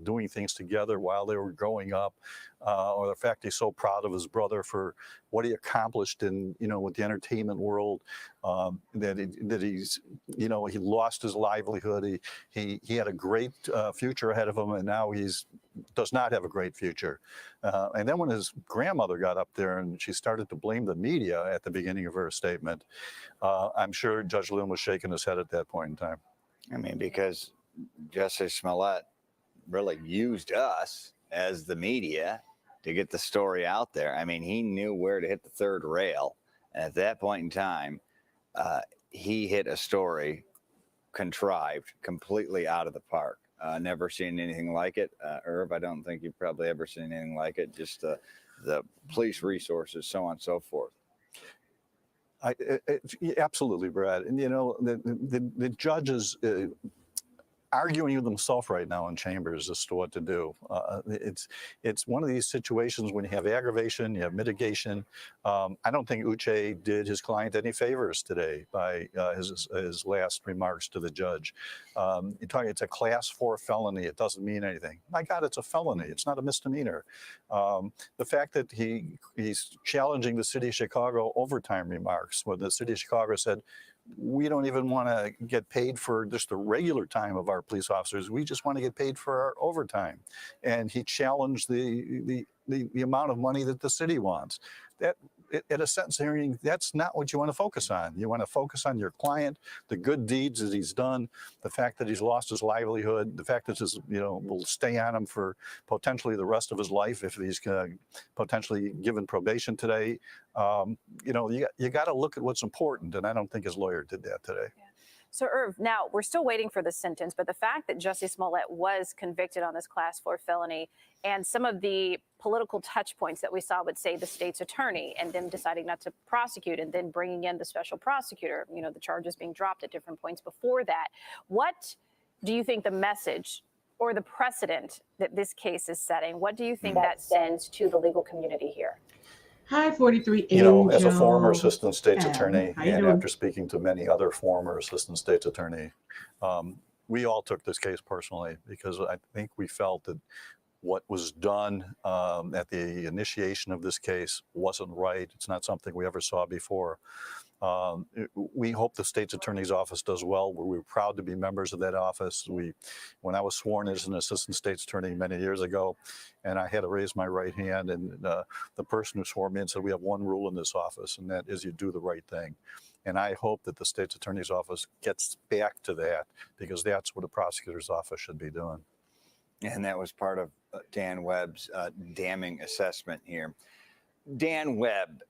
Speaker 19: doing things together while they were growing up, or the fact he's so proud of his brother for what he accomplished in, with the entertainment world, that he's, he lost his livelihood. He had a great future ahead of him, and now does not have a great future. And then when his grandmother got up there and she started to blame the media at the beginning of her statement, I'm sure Judge Linn was shaking his head at that point in time.
Speaker 20: I mean, because Jussie Smollett really used us as the media to get the story out there. I mean, he knew where to hit the third rail. And at that point in time, he hit a story contrived completely out of the park. Never seen anything like it. Irv, I don't think you've probably ever seen anything like it. Just the police resources, so on and so forth.
Speaker 19: Absolutely, Brad. And the judges arguing with himself right now in chambers as to what to do. It's one of these situations when you have aggravation, you have mitigation. I don't think Uche did his client any favors today by his last remarks to the judge. It's a class 4 felony. It doesn't mean anything. My God, it's a felony. It's not a misdemeanor. The fact that he's challenging the city of Chicago overtime remarks, where the city of Chicago said, we don't even want to get paid for just the regular time of our police officers. We just want to get paid for our overtime. And he challenged the amount of money that the city wants. That at a sentencing hearing, that's not what you want to focus on. You want to focus on your client, the good deeds that he's done, the fact that he's lost his livelihood, the fact that this, will stay on him for potentially the rest of his life if he's potentially given probation today. You got to look at what's important, and I don't think his lawyer did that today.
Speaker 11: Yeah. So, Irv, now we're still waiting for the sentence, but the fact that Jussie Smollett was convicted on this class 4 felony and some of the political touch points that we saw with, say, the state's attorney and them deciding not to prosecute and then bringing in the special prosecutor, the charges being dropped at different points before that. What do you think the message or the precedent that this case is setting, what do you think that sends to the legal community here?
Speaker 7: Hi, 43 Angel.
Speaker 19: As a former assistant state's attorney, and
Speaker 7: doing?
Speaker 19: after speaking to many other former assistant state's attorney, we all took this case personally because I think we felt that what was done at the initiation of this case wasn't right. It's not something we ever saw before. We hope the state's attorney's office does well. We're proud to be members of that office. When I was sworn as an assistant state's attorney many years ago, and I had to raise my right hand, and the person who swore me in said, we have one rule in this office, and that is you do the right thing. And I hope that the state's attorney's office gets back to that, because that's what a prosecutor's office should be doing.
Speaker 20: And that was part of Dan Webb's damning assessment here. Dan Webb,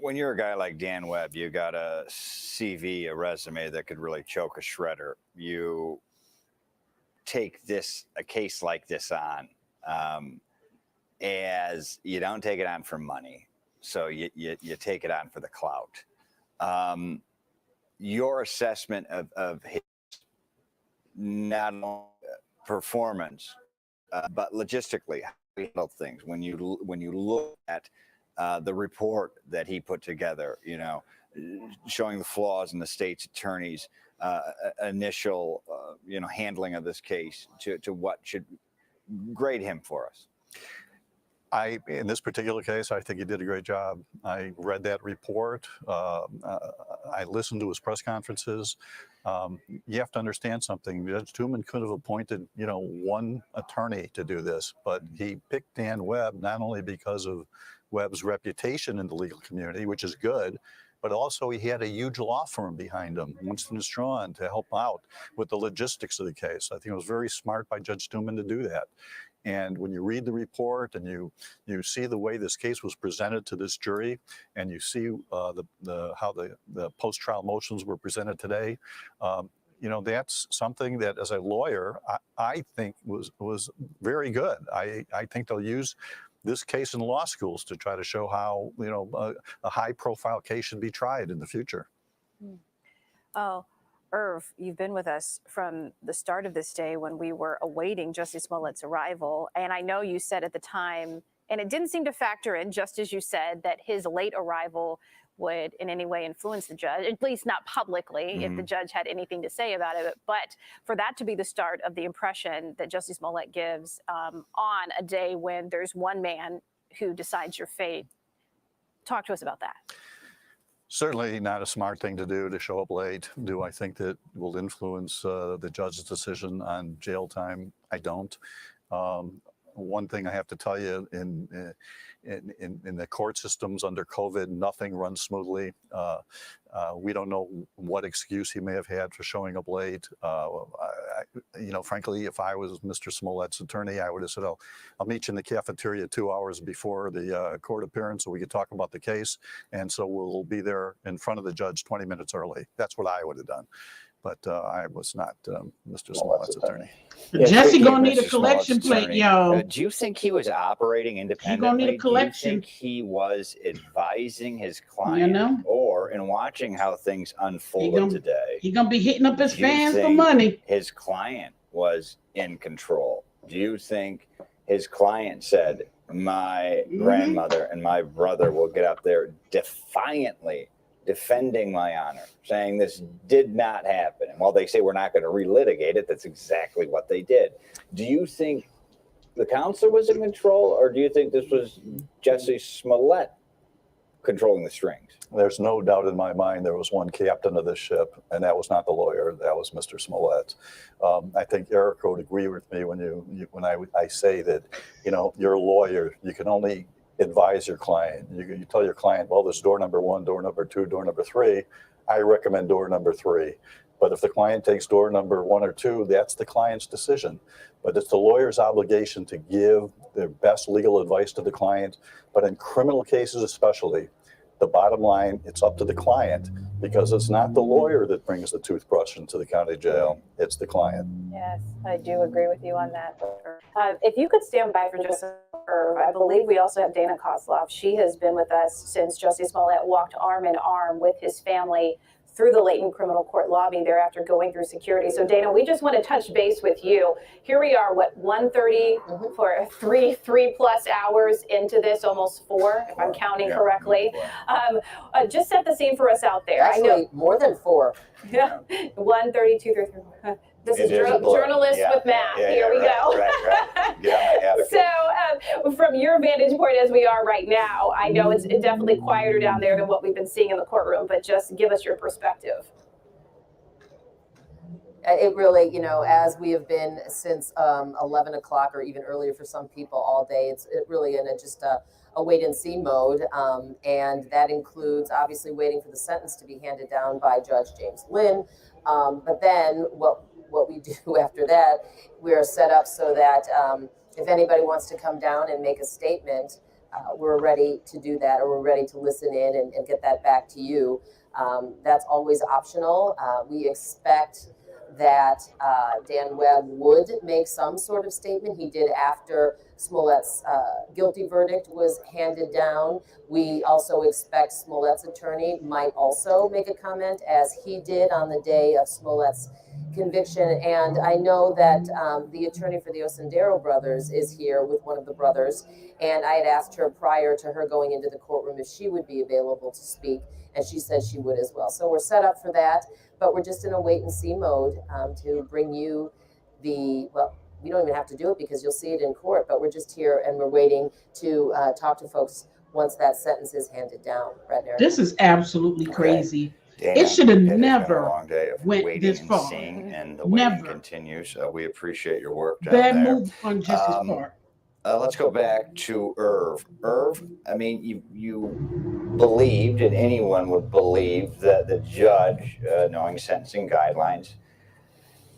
Speaker 20: when you're a guy like Dan Webb, you got a CV, a resume that could really choke a shredder. You take a case like this on, as you don't take it on for money. So you take it on for the clout. Your assessment of his not only performance, but logistically, how he handled things. When you look at the report that he put together, showing the flaws in the state's attorney's initial, handling of this case, to what should grade him for us.
Speaker 19: In this particular case, I think he did a great job. I read that report. I listened to his press conferences. You have to understand something. Judge Tooman could have appointed, one attorney to do this, but he picked Dan Webb not only because of Webb's reputation in the legal community, which is good, but also he had a huge law firm behind him, Winston & Strawn, to help out with the logistics of the case. I think it was very smart by Judge Tooman to do that. And when you read the report and you see the way this case was presented to this jury, and you see how the post-trial motions were presented today, that's something that, as a lawyer, I think was very good. I think they'll use this case in law schools to try to show how a high-profile case should be tried in the future.
Speaker 11: Oh. Irv, you've been with us from the start of this day when we were awaiting Jussie Smollett's arrival. And I know you said at the time, and it didn't seem to factor in, just as you said, that his late arrival would in any way influence the judge, at least not publicly, if the judge had anything to say about it. But for that to be the start of the impression that Jussie Smollett gives on a day when there's one man who decides your fate, talk to us about that.
Speaker 19: Certainly not a smart thing to do, to show up late. Do I think that will influence the judge's decision on jail time? I don't. One thing I have to tell you, in the court systems under COVID, nothing runs smoothly. We don't know what excuse he may have had for showing up late. Frankly, if I was Mr. Smollett's attorney, I would have said, I'll meet you in the cafeteria 2 hours before the court appearance so we could talk about the case. And so we'll be there in front of the judge 20 minutes early. That's what I would have done. But I was not Mr. Smollett's attorney.
Speaker 7: Jesse gonna need a collection plate, y'all.
Speaker 20: Do you think he was operating independently?
Speaker 7: He gonna need a collection.
Speaker 20: Do you think he was advising his client, or in watching how things unfolded today?
Speaker 7: He gonna be hitting up his fans for money.
Speaker 20: His client was in control. Do you think his client said, "My grandmother and my brother will get up there defiantly defending my honor, saying this did not happen"? And while they say we're not going to relitigate it, that's exactly what they did. Do you think the counselor was in control, or do you think this was Jussie Smollett controlling the strings?
Speaker 19: There's no doubt in my mind there was one captain of this ship, and that was not the lawyer. That was Mr. Smollett. I think Eric would agree with me when I say that, you're a lawyer. You can only advise your client. You tell your client, well, there's door number 1, door number 2, door number 3. I recommend door number 3. But if the client takes door number 1 or 2, that's the client's decision. But it's the lawyer's obligation to give their best legal advice to the client. But in criminal cases especially, the bottom line, it's up to the client, because it's not the lawyer that brings the toothbrush into the county jail. It's the client.
Speaker 11: Yes, I do agree with you on that. If you could stand by for just a moment, I believe we also have Dana Kozlov. She has been with us since Jussie Smollett walked arm in arm with his family through the Layton Criminal Court lobby thereafter going through security. So Dana, we just want to touch base with you. Here we are, 1:30 for three plus hours into this, almost 4, if I'm counting correctly. Just set the scene for us out there.
Speaker 6: Actually,
Speaker 11: I know
Speaker 6: more than 4.
Speaker 11: Yeah, 1:30, 2, 3, 4. This is journalist with math. Here we go.
Speaker 20: Right.
Speaker 11: So from your vantage point as we are right now, I know it's definitely quieter down there than what we've been seeing in the courtroom, but just give us your perspective.
Speaker 6: It really, as we have been since 11 o'clock or even earlier for some people all day, it's really in just a wait and see mode. And that includes obviously waiting for the sentence to be handed down by Judge James Linn. But then what we do after that, we're set up so that if anybody wants to come down and make a statement, we're ready to do that, or we're ready to listen in and get that back to you. That's always optional. We expect
Speaker 21: that Dan Webb would make some sort of statement. He did after Smollett's guilty verdict was handed down. We also expect Smollett's attorney might also make a comment, as he did on the day of Smollett's conviction. And I know that the attorney for the Osendero brothers is here with one of the brothers, and I had asked her prior to her going into the courtroom if she would be available to speak, and she said she would as well. So we're set up for that, but we're just in a wait and see mode to bring you the, well, we don't even have to do it because you'll see it in court, but we're just here and we're waiting to talk to folks once that sentence is handed down. Right, Eric?
Speaker 7: This is absolutely crazy.
Speaker 20: Dana,
Speaker 7: It should have
Speaker 20: been a
Speaker 7: never
Speaker 20: long day of
Speaker 7: went
Speaker 20: waiting
Speaker 7: this
Speaker 20: and
Speaker 7: far.
Speaker 20: seeing, and the waiting
Speaker 7: Never.
Speaker 20: continues. We appreciate your work down
Speaker 7: Bad
Speaker 20: there.
Speaker 7: move on Justice part.
Speaker 20: Let's go back to Irv. Irv, I mean, you believed, and anyone would believe, that the judge, knowing sentencing guidelines,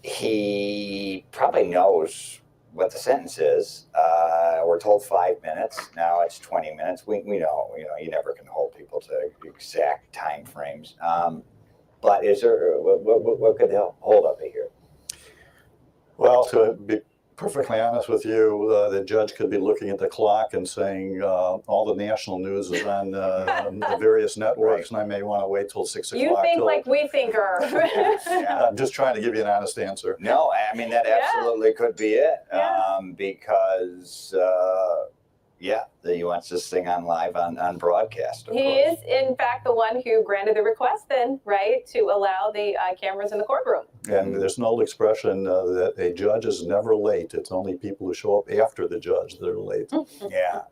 Speaker 20: he probably knows what the sentence is. We're told 5 minutes. Now it's 20 minutes. We know, you never can hold people to exact time frames. But is there, what could the hold up be here?
Speaker 19: Well, to be perfectly honest with you, the judge could be looking at the clock and saying all the national news is on the various networks, and I may want to wait till 6 o'clock.
Speaker 11: You think like we think, Irv.
Speaker 19: I'm just trying to give you an honest answer.
Speaker 20: No, I mean, that absolutely could be it. Because, he wants this thing on live on broadcast.
Speaker 11: He is, in fact, the one who granted the request then, right, to allow the cameras in the courtroom.
Speaker 19: And there's an old expression that a judge is never late. It's only people who show up after the judge that are late.
Speaker 20: Yeah.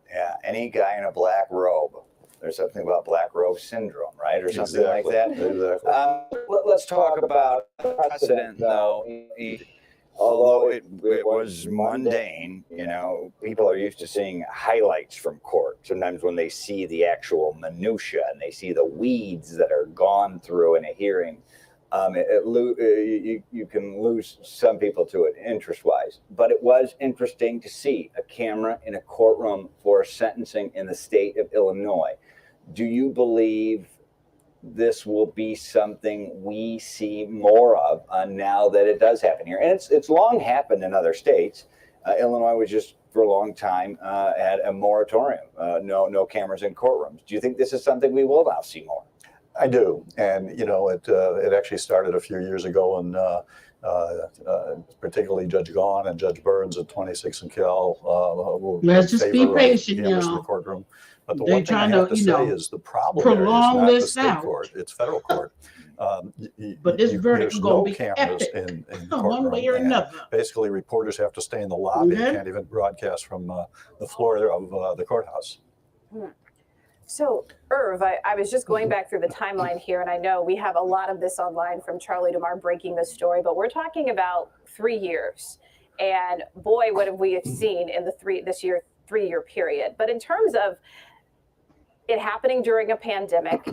Speaker 20: Any guy in a black robe. There's something about black robe syndrome, right? Or something like that.
Speaker 19: Exactly.
Speaker 20: Let's talk about precedent, though. Although it was mundane, people are used to seeing highlights from court. Sometimes when they see the actual minutia and they see the weeds that are gone through in a hearing, you can lose some people to it interest-wise. But it was interesting to see a camera in a courtroom for sentencing in the state of Illinois. Do you believe this will be something we see more of now that it does happen here? And it's long happened in other states. Illinois was just for a long time had a moratorium, no cameras in courtrooms. Do you think this is something we will now see more?
Speaker 19: I do, and it actually started a few years ago, and particularly Judge Gaughan and Judge Burns at 26 and Cal.
Speaker 7: Let's just be patient,
Speaker 19: in the
Speaker 7: y'all.
Speaker 19: courtroom. But the
Speaker 7: They're
Speaker 19: one thing I
Speaker 7: trying
Speaker 19: have
Speaker 7: to,
Speaker 19: to say is the problem
Speaker 7: prolong
Speaker 19: there is not the
Speaker 7: this
Speaker 19: state
Speaker 7: out.
Speaker 19: court; it's federal court.
Speaker 7: But this verdict
Speaker 19: there's
Speaker 7: is gonna
Speaker 19: no
Speaker 7: be
Speaker 19: cameras
Speaker 7: epic,
Speaker 19: in
Speaker 7: one way or
Speaker 19: and
Speaker 7: another.
Speaker 19: Basically, reporters have to stay in the lobby.
Speaker 7: Okay.
Speaker 19: They can't even broadcast from the floor of the courthouse.
Speaker 11: So, Irv, I was just going back through the timeline here, and I know we have a lot of this online from Charlie DeMar breaking this story, but we're talking about 3 years. And boy, what have we seen in the 3-year period. But in terms of it happening during a pandemic,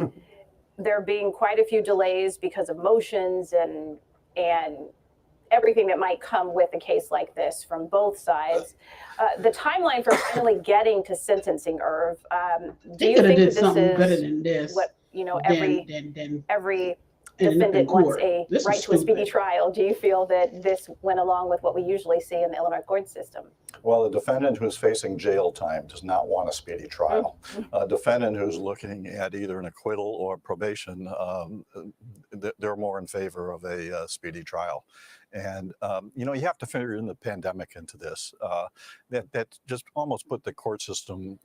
Speaker 11: there being quite a few delays because of motions and everything that might come with a case like this from both sides. The timeline for finally getting to sentencing, Irv, do you think that this
Speaker 7: something better
Speaker 11: is
Speaker 7: than this?
Speaker 11: what, every defendant wants a right to a speedy trial? Do you feel that this went along with what we usually see in the Illinois court system?
Speaker 19: Well, the defendant who's facing jail time does not want a speedy trial. A defendant who's looking at either an acquittal or probation, they're more in favor of a speedy trial. And, you have to figure in the pandemic into this. That just almost put the court system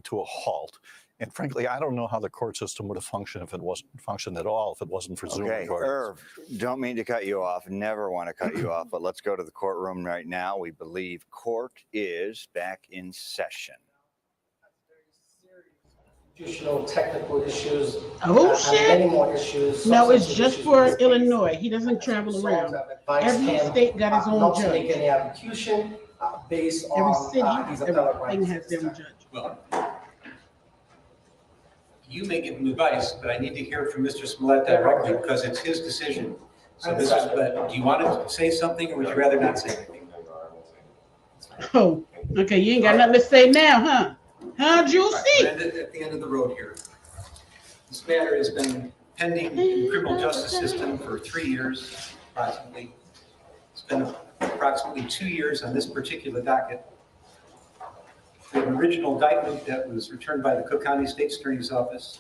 Speaker 19: to a halt. And frankly, I don't know how the court system would have functioned if it wasn't functioned at all, if it wasn't for Zoom recordings.
Speaker 20: Irv, don't mean to cut you off, never want to cut you off, but let's go to the courtroom right now. We believe court is back in session.
Speaker 8: Constitutional, technical issues.
Speaker 7: Oh,
Speaker 8: and
Speaker 7: shit.
Speaker 8: many more issues.
Speaker 7: No, it's
Speaker 8: substantive
Speaker 7: just
Speaker 8: issues
Speaker 7: for
Speaker 8: in this case.
Speaker 7: Illinois. He doesn't travel around. Every state got its own
Speaker 8: not to
Speaker 7: judge.
Speaker 8: make any allocution based
Speaker 7: Every
Speaker 8: on
Speaker 7: city,
Speaker 8: these appellate
Speaker 7: everything
Speaker 8: rights.
Speaker 7: has their own judge.
Speaker 3: Well, you may give him advice, but I need to hear from Mr. Smollett directly because it's his decision. So this is, but do you want to say something or would you rather not say anything?
Speaker 7: Oh, okay, you ain't got nothing to say now, huh? Huh, Juicy?
Speaker 3: We're at the end of the road here. This matter has been pending in the criminal justice system for 3 years, approximately. been approximately 2 years on this particular docket. We have an original indictment that was returned by the Cook County State's Attorney's Office.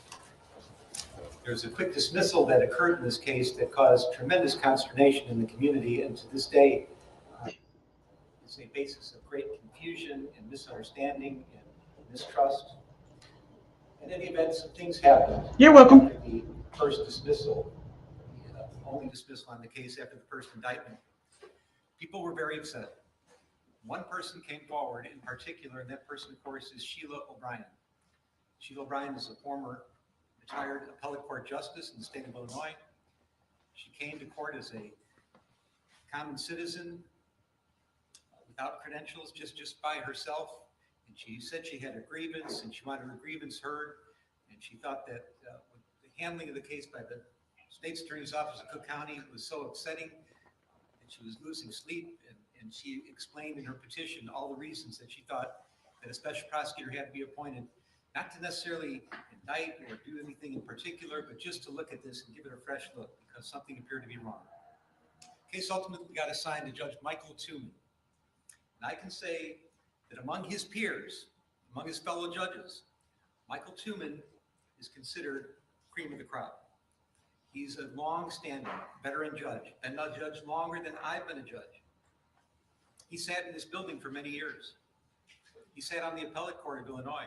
Speaker 3: There was a quick dismissal that occurred in this case that caused tremendous consternation in the community, and to this day, it's a basis of great confusion and misunderstanding and mistrust. In any event, some things happened.
Speaker 7: You're welcome.
Speaker 3: After the first dismissal, the only dismissal on the case after the first indictment, people were very upset. One person came forward in particular, and that person, of course, is Sheila O'Brien. Sheila O'Brien is a former retired appellate court justice in the state of Illinois. She came to court as a common citizen without credentials, just by herself. And she said she had a grievance and she wanted her grievance heard. And she thought that with the handling of the case by the state's attorney's office of Cook County was so upsetting that she was losing sleep. And she explained in her petition all the reasons that she thought that a special prosecutor had to be appointed, not to necessarily indict or do anything in particular, but just to look at this and give it a fresh look because something appeared to be wrong. The case ultimately got assigned to Judge Michael Tuman. And I can say that among his peers, among his fellow judges, Michael Tuman is considered cream of the crop. He's a long-standing veteran judge, been a judge longer than I've been a judge. He sat in this building for many years. He sat on the appellate court of Illinois.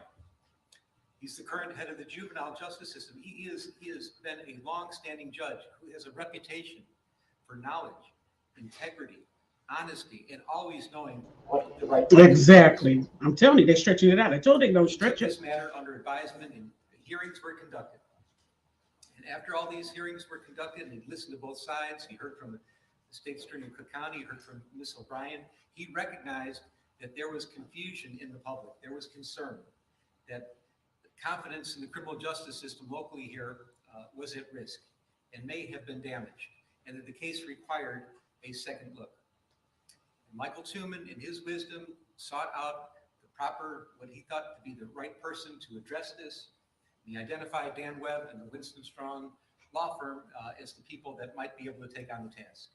Speaker 3: He's the current head of the juvenile justice system. He has been a long-standing judge who has a reputation for knowledge, integrity, honesty, and always knowing what the right thing is.
Speaker 7: Exactly. I'm telling you, they're stretching it out. I told you they don't stretch it.
Speaker 3: This matter under advisement and hearings were conducted. And after all these hearings were conducted and he listened to both sides, he heard from the state's attorney of Cook County, he heard from Ms. O'Brien, he recognized that there was confusion in the public. There was concern that confidence in the criminal justice system locally here was at risk and may have been damaged, and that the case required a second look. And Michael Tuman, in his wisdom, sought out the proper, what he thought to be the right person to address this. He identified Dan Webb and the Winston Strong law firm as the people that might be able to take on the task.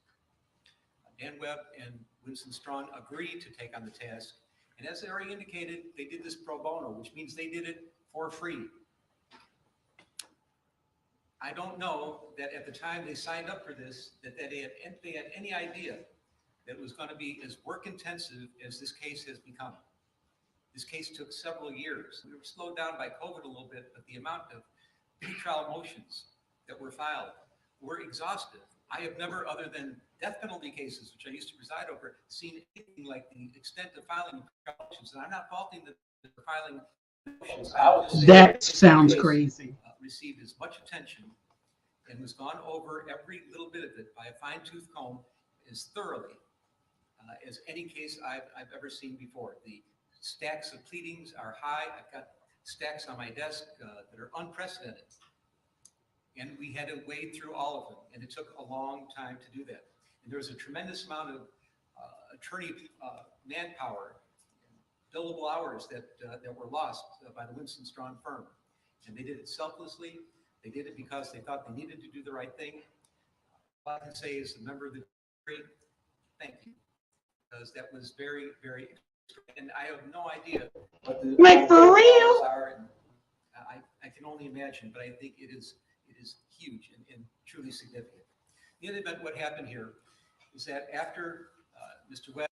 Speaker 3: Dan Webb and Winston Strong agreed to take on the task, and as I already indicated, they did this pro bono, which means they did it for free. I don't know that at the time they signed up for this, that they had any idea that it was going to be as work intensive as this case has become. This case took several years. We were slowed down by COVID a little bit, but the amount of pretrial motions that were filed were exhaustive. I have never, other than death penalty cases, which I used to preside over, seen anything like the extent of filing motions. And I'm not faulting the filing motions.
Speaker 7: That sounds crazy.
Speaker 3: Received as much attention and was gone over every little bit of it by a fine-tooth comb as thoroughly as any case I've ever seen before. The stacks of pleadings are high. I've got stacks on my desk that are unprecedented. And we had to wade through all of them, and it took a long time to do that. And there was a tremendous amount of attorney manpower, billable hours that were lost by the Winston Strong firm. And they did it selflessly. They did it because they thought they needed to do the right thing. All I can say is, a member of the jury, thank you, because that was very, very, and I have no idea what the
Speaker 7: like for real
Speaker 3: are. And I can only imagine, but I think it is huge and truly significant. In the event, what happened here is that after Mr. Webb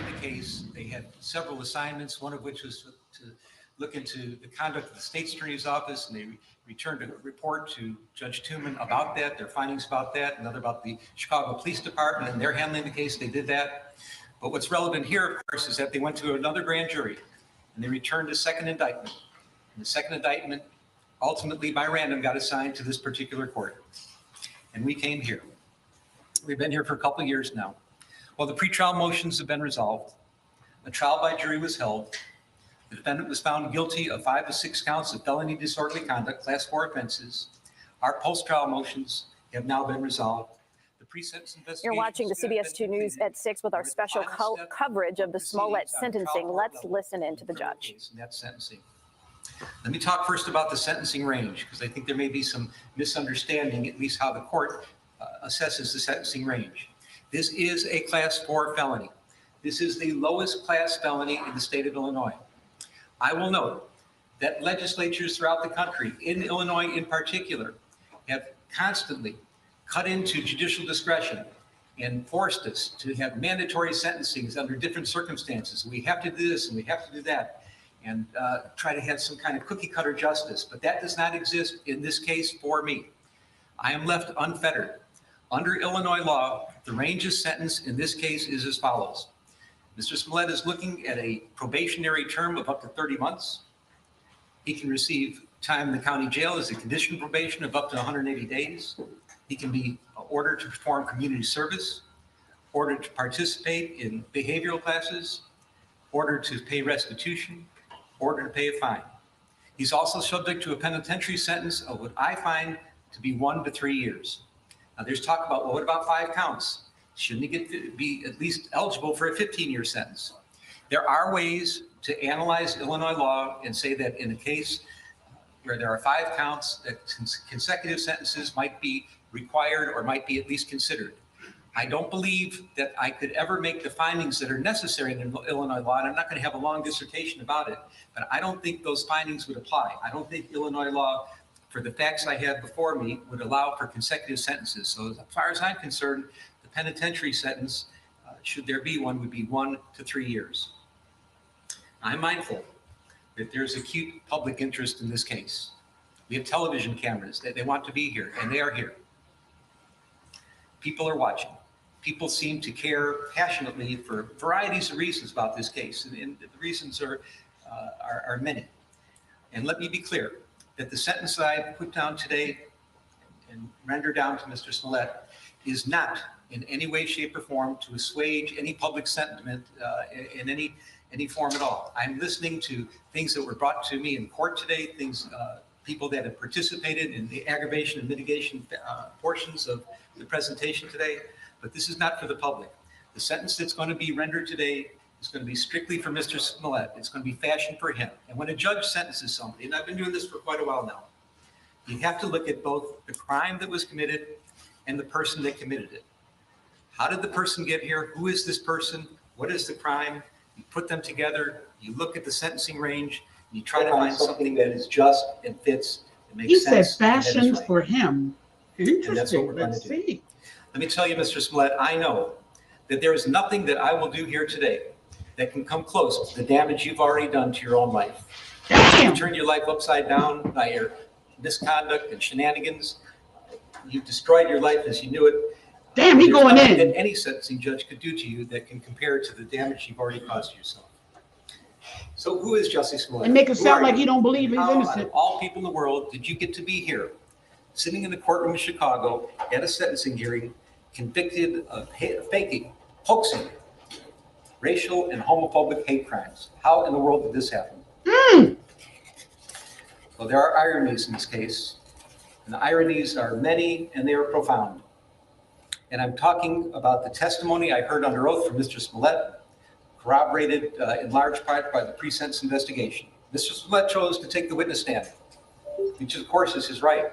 Speaker 3: in the case, they had several assignments, one of which was to look into the conduct of the state's attorney's office, and they returned a report to Judge Tuman about that, their findings about that, another about the Chicago Police Department and their handling the case. They did that. But what's relevant here, of course, is that they went to another grand jury and they returned a second indictment. And the second indictment, ultimately by random, got assigned to this particular court. And we came here. We've been here for a couple of years now. Well, the pretrial motions have been resolved. A trial by jury was held. The defendant was found guilty of 5 of 6 counts of felony disorderly conduct, class 4 offenses. Our post-trial motions have now been resolved. The pre-sentence investigation.
Speaker 11: You're watching the CBS 2 News at 6 with our special coverage of the Smollett sentencing. Let's listen in to the judge.
Speaker 3: That sentencing. Let me talk first about the sentencing range, because I think there may be some misunderstanding, at least how the court assesses the sentencing range. This is a class 4 felony. This is the lowest class felony in the state of Illinois. I will note that legislatures throughout the country, in Illinois in particular, have constantly cut into judicial discretion and forced us to have mandatory sentencings under different circumstances. We have to do this and we have to do that, and try to have some kind of cookie cutter justice. But that does not exist in this case for me. I am left unfettered. Under Illinois law, the range of sentence in this case is as follows. Mr. Smollett is looking at a probationary term of up to 30 months. He can receive time in the county jail as a condition of probation of up to 180 days. He can be ordered to perform community service, ordered to participate in behavioral classes, ordered to pay restitution, ordered to pay a fine. He's also subject to a penitentiary sentence of what I find to be 1 to 3 years. Now there's talk about, well, what about 5 counts? Shouldn't he be at least eligible for a 15-year sentence? There are ways to analyze Illinois law and say that in a case where there are 5 counts, that consecutive sentences might be required or might be at least considered. I don't believe that I could ever make the findings that are necessary in Illinois law, and I'm not going to have a long dissertation about it, but I don't think those findings would apply. I don't think Illinois law, for the facts I have before me, would allow for consecutive sentences. So as far as I'm concerned, the penitentiary sentence, should there be one, would be 1 to 3 years. I'm mindful that there's acute public interest in this case. We have television cameras. They want to be here, and they are here. People are watching. People seem to care passionately for varieties of reasons about this case, and the reasons are many. And let me be clear that the sentence that I put down today and render down to Mr. Smollett is not in any way, shape, or form to assuage any public sentiment in any form at all. I'm listening to things that were brought to me in court today, people that have participated in the aggravation and mitigation portions of the presentation today, but this is not for the public. The sentence that's going to be rendered today is going to be strictly for Mr. Smollett. It's going to be fashioned for him. And when a judge sentences somebody, and I've been doing this for quite a while now, you have to look at both the crime that was committed and the person that committed it. How did the person get here? Who is this person? What is the crime? You put them together, you look at the sentencing range, and you try to find something that is just and fits and makes sense.
Speaker 7: He said fashioned for him. Interesting.
Speaker 3: And that's what we're going to do.
Speaker 7: See.
Speaker 3: Let me tell you, Mr. Smollett, I know that there is nothing that I will do here today that can come close to the damage you've already done to your own life. You've turned your life upside down by your misconduct and shenanigans. You've destroyed your life as you knew it.
Speaker 7: Damn, he going in.
Speaker 3: That any sentencing judge could do to you that can compare to the damage you've already caused yourself. So who is Jussie Smollett?
Speaker 7: And make it sound like you don't believe he's
Speaker 3: How out
Speaker 7: innocent.
Speaker 3: of all people in the world did you get to be here, sitting in the courtroom in Chicago at a sentencing hearing, convicted of faking, hoaxing, racial and homophobic hate crimes? How in the world did this happen? Well, there are ironies in this case, and the ironies are many and they are profound. And I'm talking about the testimony I heard under oath from Mr. Smollett, corroborated in large part by the pre-sentence investigation. Mr. Smollett chose to take the witness stand, which of course is his right.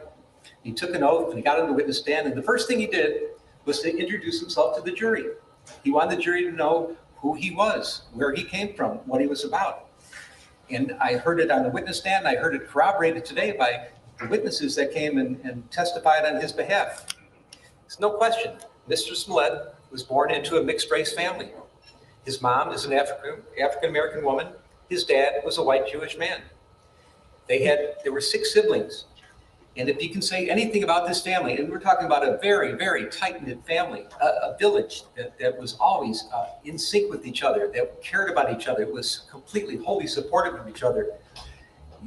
Speaker 3: He took an oath and he got on the witness stand, and the first thing he did was to introduce himself to the jury. He wanted the jury to know who he was, where he came from, what he was about. And I heard it on the witness stand. I heard it corroborated today by the witnesses that came and testified on his behalf. There's no question, Mr. Smollett was born into a mixed race family. His mom is an African-American woman. His dad was a white Jewish man. There were 6 siblings. And if you can say anything about this family, and we're talking about a very, very tight-knit family, a village that was always in sync with each other, that cared about each other, was completely, wholly supportive of each other.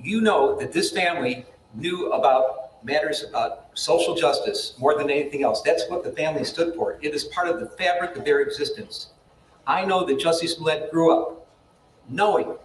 Speaker 3: You know that this family knew about matters about social justice more than anything else. That's what the family stood for. It is part of the fabric of their existence. I know that Jussie Smollett grew up knowing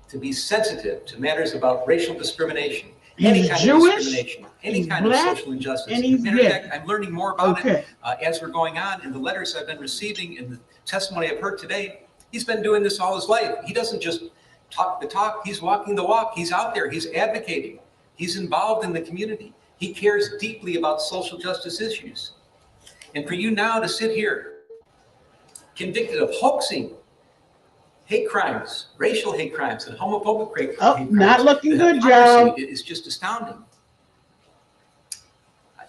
Speaker 3: to be sensitive to matters about racial discrimination, any kind of discrimination, any kind of social injustice.
Speaker 7: And he's
Speaker 3: Matter of
Speaker 7: gay.
Speaker 3: fact, I'm learning more about it as we're going on in the letters I've been receiving and the testimony I've heard today. He's been doing this all his life. He doesn't just talk the talk, he's walking the walk. He's out there, he's advocating. He's involved in the community. He cares deeply about social justice issues. And for you now to sit here convicted of hoaxing hate crimes, racial hate crimes, and homophobic hate
Speaker 7: Oh,
Speaker 3: crimes.
Speaker 7: not looking
Speaker 3: The
Speaker 7: good,
Speaker 3: hypocrisy
Speaker 7: Joe.
Speaker 3: is just astounding. I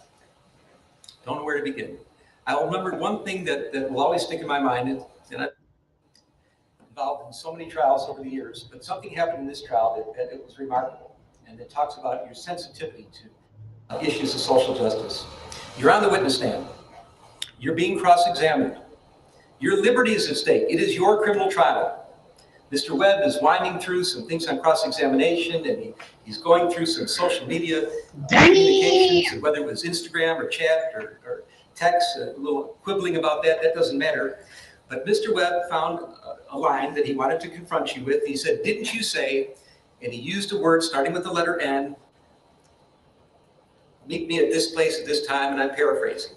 Speaker 3: don't know where to begin. I'll remember one thing that will always stick in my mind, and I've been involved in so many trials over the years, but something happened in this trial that it was remarkable, and it talks about your sensitivity to issues of social justice. You're on the witness stand. You're being cross-examined. Your liberty is at stake. It is your criminal trial. Mr. Webb is winding through some things on cross-examination, and he's going through some social media communications, and whether it was Instagram or chat or text, a little quibbling about that, that doesn't matter. But Mr. Webb found a line that he wanted to confront you with. He said, "Didn't you say," and he used a word starting with the letter N, "meet me at this place at this time," and I'm paraphrasing.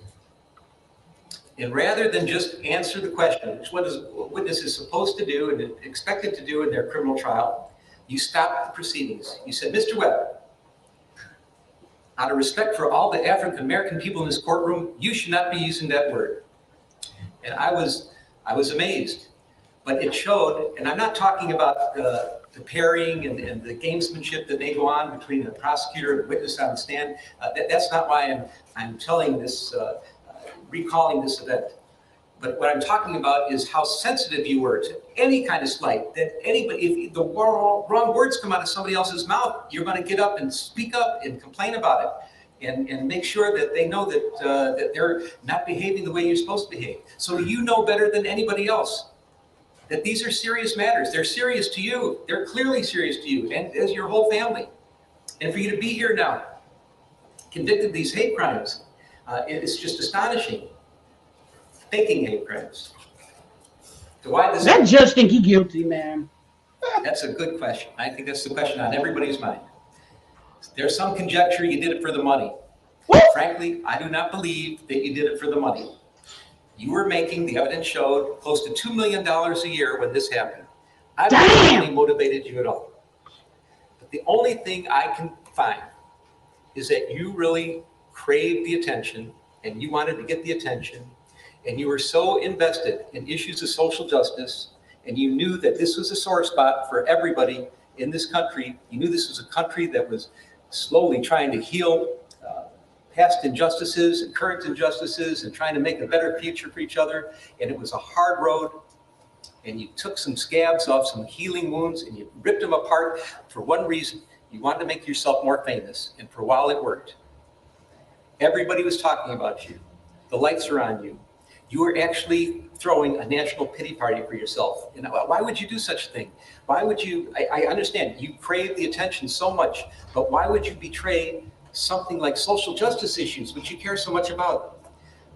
Speaker 3: And rather than just answer the question, which what a witness is supposed to do and expected to do in their criminal trial, you stopped the proceedings. You said, "Mr. Webb, out of respect for all the African American people in this courtroom, you should not be using that word." And I was amazed, but it showed, and I'm not talking about the parrying and the gamesmanship that may go on between the prosecutor and the witness on the stand. That's not why I'm telling this, recalling this event. But what I'm talking about is how sensitive you were to any kind of slight, that anybody, if the wrong words come out of somebody else's mouth, you're going to get up and speak up and complain about it and make sure that they know that they're not behaving the way you're supposed to behave. So you know better than anybody else that these are serious matters. They're serious to you. They're clearly serious to you and as your whole family. And for you to be here now, convicted of these hate crimes, it's just astonishing. Thinking hate crimes. So why does
Speaker 7: That judge think he guilty, man?
Speaker 3: That's a good question. I think that's the question on everybody's mind. There's some conjecture you did it for the money. Frankly, I do not believe that you did it for the money. You were making, the evidence showed, close to $2 million a year when this happened. I don't think money motivated you at all. But the only thing I can find is that you really craved the attention and you wanted to get the attention and you were so invested in issues of social justice and you knew that this was a sore spot for everybody in this country. You knew this was a country that was slowly trying to heal past injustices and current injustices and trying to make a better future for each other. And it was a hard road. And you took some scabs off some healing wounds and you ripped them apart for one reason. You wanted to make yourself more famous. And for a while it worked. Everybody was talking about you. The lights are on you. You were actually throwing a national pity party for yourself. And why would you do such a thing? Why would you, I understand you crave the attention so much, but why would you betray something like social justice issues, which you care so much about?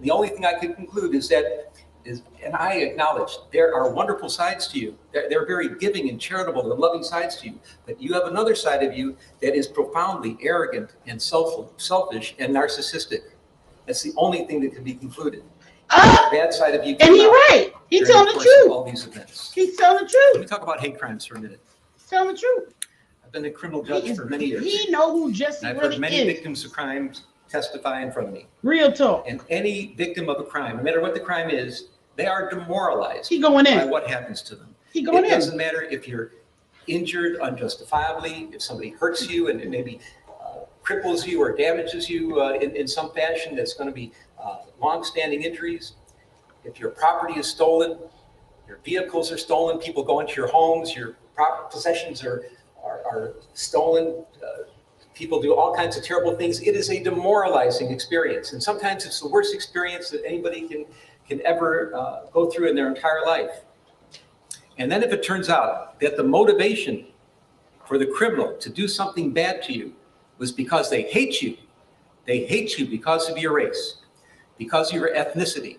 Speaker 3: The only thing I could conclude is that, and I acknowledge there are wonderful sides to you. They're very giving and charitable and loving sides to you, but you have another side of you that is profoundly arrogant and selfish and narcissistic. That's the only thing that can be concluded. The bad side of you.
Speaker 7: And he's right. He's telling the truth.
Speaker 3: All these events.
Speaker 7: He's telling the truth.
Speaker 3: Let me talk about hate crimes for a minute.
Speaker 7: He's telling the truth.
Speaker 3: I've been a criminal judge for many years.
Speaker 7: He know who Jussie
Speaker 3: And I've
Speaker 7: really
Speaker 3: heard many
Speaker 7: is.
Speaker 3: victims of crimes testify in front of me.
Speaker 7: Real talk.
Speaker 3: And any victim of a crime, no matter what the crime is, they are demoralized
Speaker 7: He going in.
Speaker 3: by what happens to them.
Speaker 7: He going
Speaker 3: It
Speaker 7: in.
Speaker 3: doesn't matter if you're injured unjustifiably, if somebody hurts you and it maybe cripples you or damages you in some fashion that's going to be long-standing injuries. If your property is stolen, your vehicles are stolen, people go into your homes, your possessions are stolen, people do all kinds of terrible things. It is a demoralizing experience. And sometimes it's the worst experience that anybody can ever go through in their entire life. And then if it turns out that the motivation for the criminal to do something bad to you was because they hate you because of your race, because of your ethnicity,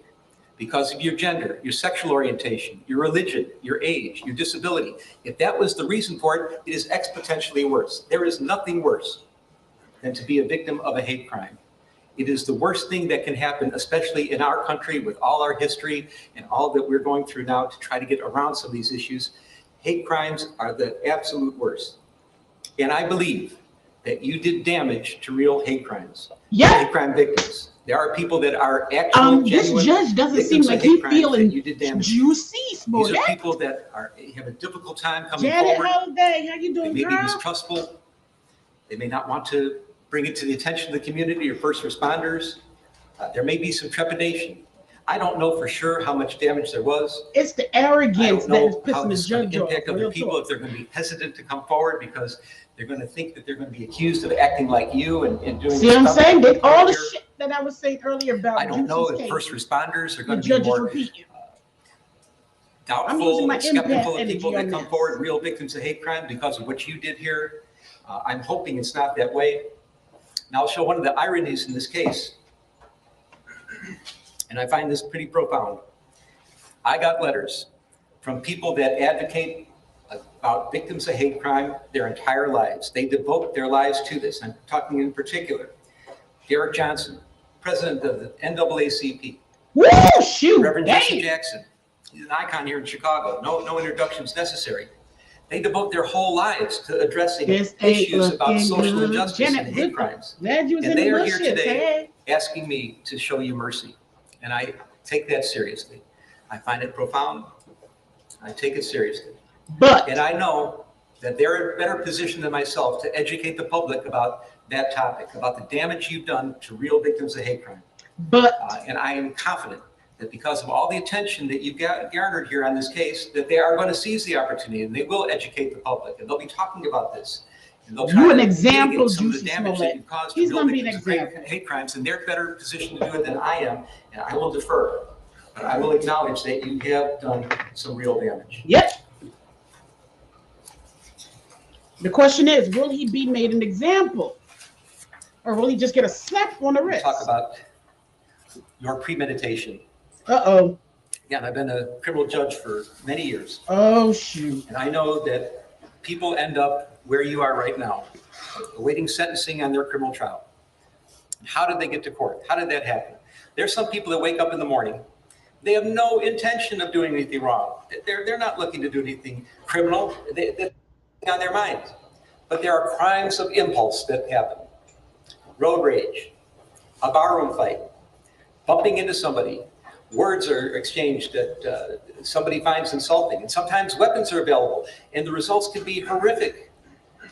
Speaker 3: because of your gender, your sexual orientation, your religion, your age, your disability. If that was the reason for it, it is exponentially worse. There is nothing worse than to be a victim of a hate crime. It is the worst thing that can happen, especially in our country with all our history and all that we're going through now to try to get around some of these issues. Hate crimes are the absolute worst. And I believe that you did damage to real hate crimes.
Speaker 7: Yeah.
Speaker 3: Hate crime victims. There are people that are actual,
Speaker 7: This
Speaker 3: genuine
Speaker 7: judge doesn't seem
Speaker 3: victims of
Speaker 7: like
Speaker 3: hate
Speaker 7: he's
Speaker 3: crimes that
Speaker 7: feeling
Speaker 3: you did damage to.
Speaker 7: Jussie Smollett.
Speaker 3: These are people that have a difficult time coming
Speaker 7: Janet
Speaker 3: forward.
Speaker 7: Holiday, how you
Speaker 3: They
Speaker 7: doing,
Speaker 3: may be
Speaker 7: girl?
Speaker 3: mistrustful. They may not want to bring it to the attention of the community or first responders. There may be some trepidation. I don't know for sure how much damage there was.
Speaker 7: It's the
Speaker 3: I
Speaker 7: arrogance
Speaker 3: don't
Speaker 7: that is
Speaker 3: know how
Speaker 7: pissing the
Speaker 3: this is going
Speaker 7: judge
Speaker 3: to
Speaker 7: off.
Speaker 3: impact other
Speaker 7: Real
Speaker 3: people,
Speaker 7: talk.
Speaker 3: if they're going to be hesitant to come forward because they're going to think that they're going to be accused of acting like you and doing
Speaker 7: See what I'm
Speaker 3: stuff
Speaker 7: saying?
Speaker 3: that
Speaker 7: All the
Speaker 3: you're-
Speaker 7: shit that I was saying earlier about
Speaker 3: I don't know
Speaker 7: Jussie's
Speaker 3: if
Speaker 7: case,
Speaker 3: first responders are
Speaker 7: the
Speaker 3: going to be
Speaker 7: judges
Speaker 3: more
Speaker 7: repeat. I'm
Speaker 3: doubtful,
Speaker 7: using my
Speaker 3: skeptical
Speaker 7: empath
Speaker 3: of
Speaker 7: energy
Speaker 3: people that
Speaker 7: on
Speaker 3: come
Speaker 7: this.
Speaker 3: forward, real victims of hate crime because of what you did here. I'm hoping it's not that way. And I'll show one of the ironies in this case. And I find this pretty profound. I got letters from people that advocate about victims of hate crime their entire lives. They devote their lives to this. I'm talking in particular, Derek Johnson, president of the NAACP.
Speaker 7: Woo, shoot,
Speaker 3: Reverend
Speaker 7: dang.
Speaker 3: Jussie Jackson. He's an icon here in Chicago. No introductions necessary. They devote their whole lives to addressing
Speaker 7: This ain't
Speaker 3: issues about
Speaker 7: looking
Speaker 3: social
Speaker 7: good.
Speaker 3: injustice
Speaker 7: Janet,
Speaker 3: and
Speaker 7: good.
Speaker 3: hate crimes.
Speaker 7: Glad you was
Speaker 3: And
Speaker 7: in the
Speaker 3: they are here
Speaker 7: bushes,
Speaker 3: today
Speaker 7: hey?
Speaker 3: asking me to show you mercy. And I take that seriously. I find it profound. I take it seriously. And I know that they're in a better position than myself to educate the public about that topic, about the damage you've done to real victims of hate crime. And I am confident that because of all the attention that you've garnered here on this case, that they are going to seize the opportunity and they will educate the public and they'll be talking about this. And they'll try
Speaker 7: You an
Speaker 3: to
Speaker 7: example,
Speaker 3: mitigate some of the
Speaker 7: Jussie
Speaker 3: damage
Speaker 7: Smollett.
Speaker 3: that you've caused
Speaker 7: He's
Speaker 3: to real
Speaker 7: gonna be an
Speaker 3: victims of
Speaker 7: example.
Speaker 3: hate crimes, and they're better positioned to do it than I am, and I will defer. But I will acknowledge that you have done some real damage.
Speaker 7: Yep. The question is, will he be made an example? Or will he just get a slap on the
Speaker 3: We
Speaker 7: wrist?
Speaker 3: talk about your premeditation.
Speaker 7: Uh-oh.
Speaker 3: Again, I've been a criminal judge for many years.
Speaker 7: Oh, shoot.
Speaker 3: And I know that people end up where you are right now, awaiting sentencing on their criminal trial. How did they get to court? How did that happen? There's some people that wake up in the morning. They have no intention of doing anything wrong. They're not looking to do anything criminal. They're on their minds. But there are crimes of impulse that happen. Road rage, a barroom fight, bumping into somebody. Words are exchanged that somebody finds insulting. And sometimes weapons are available. And the results can be horrific.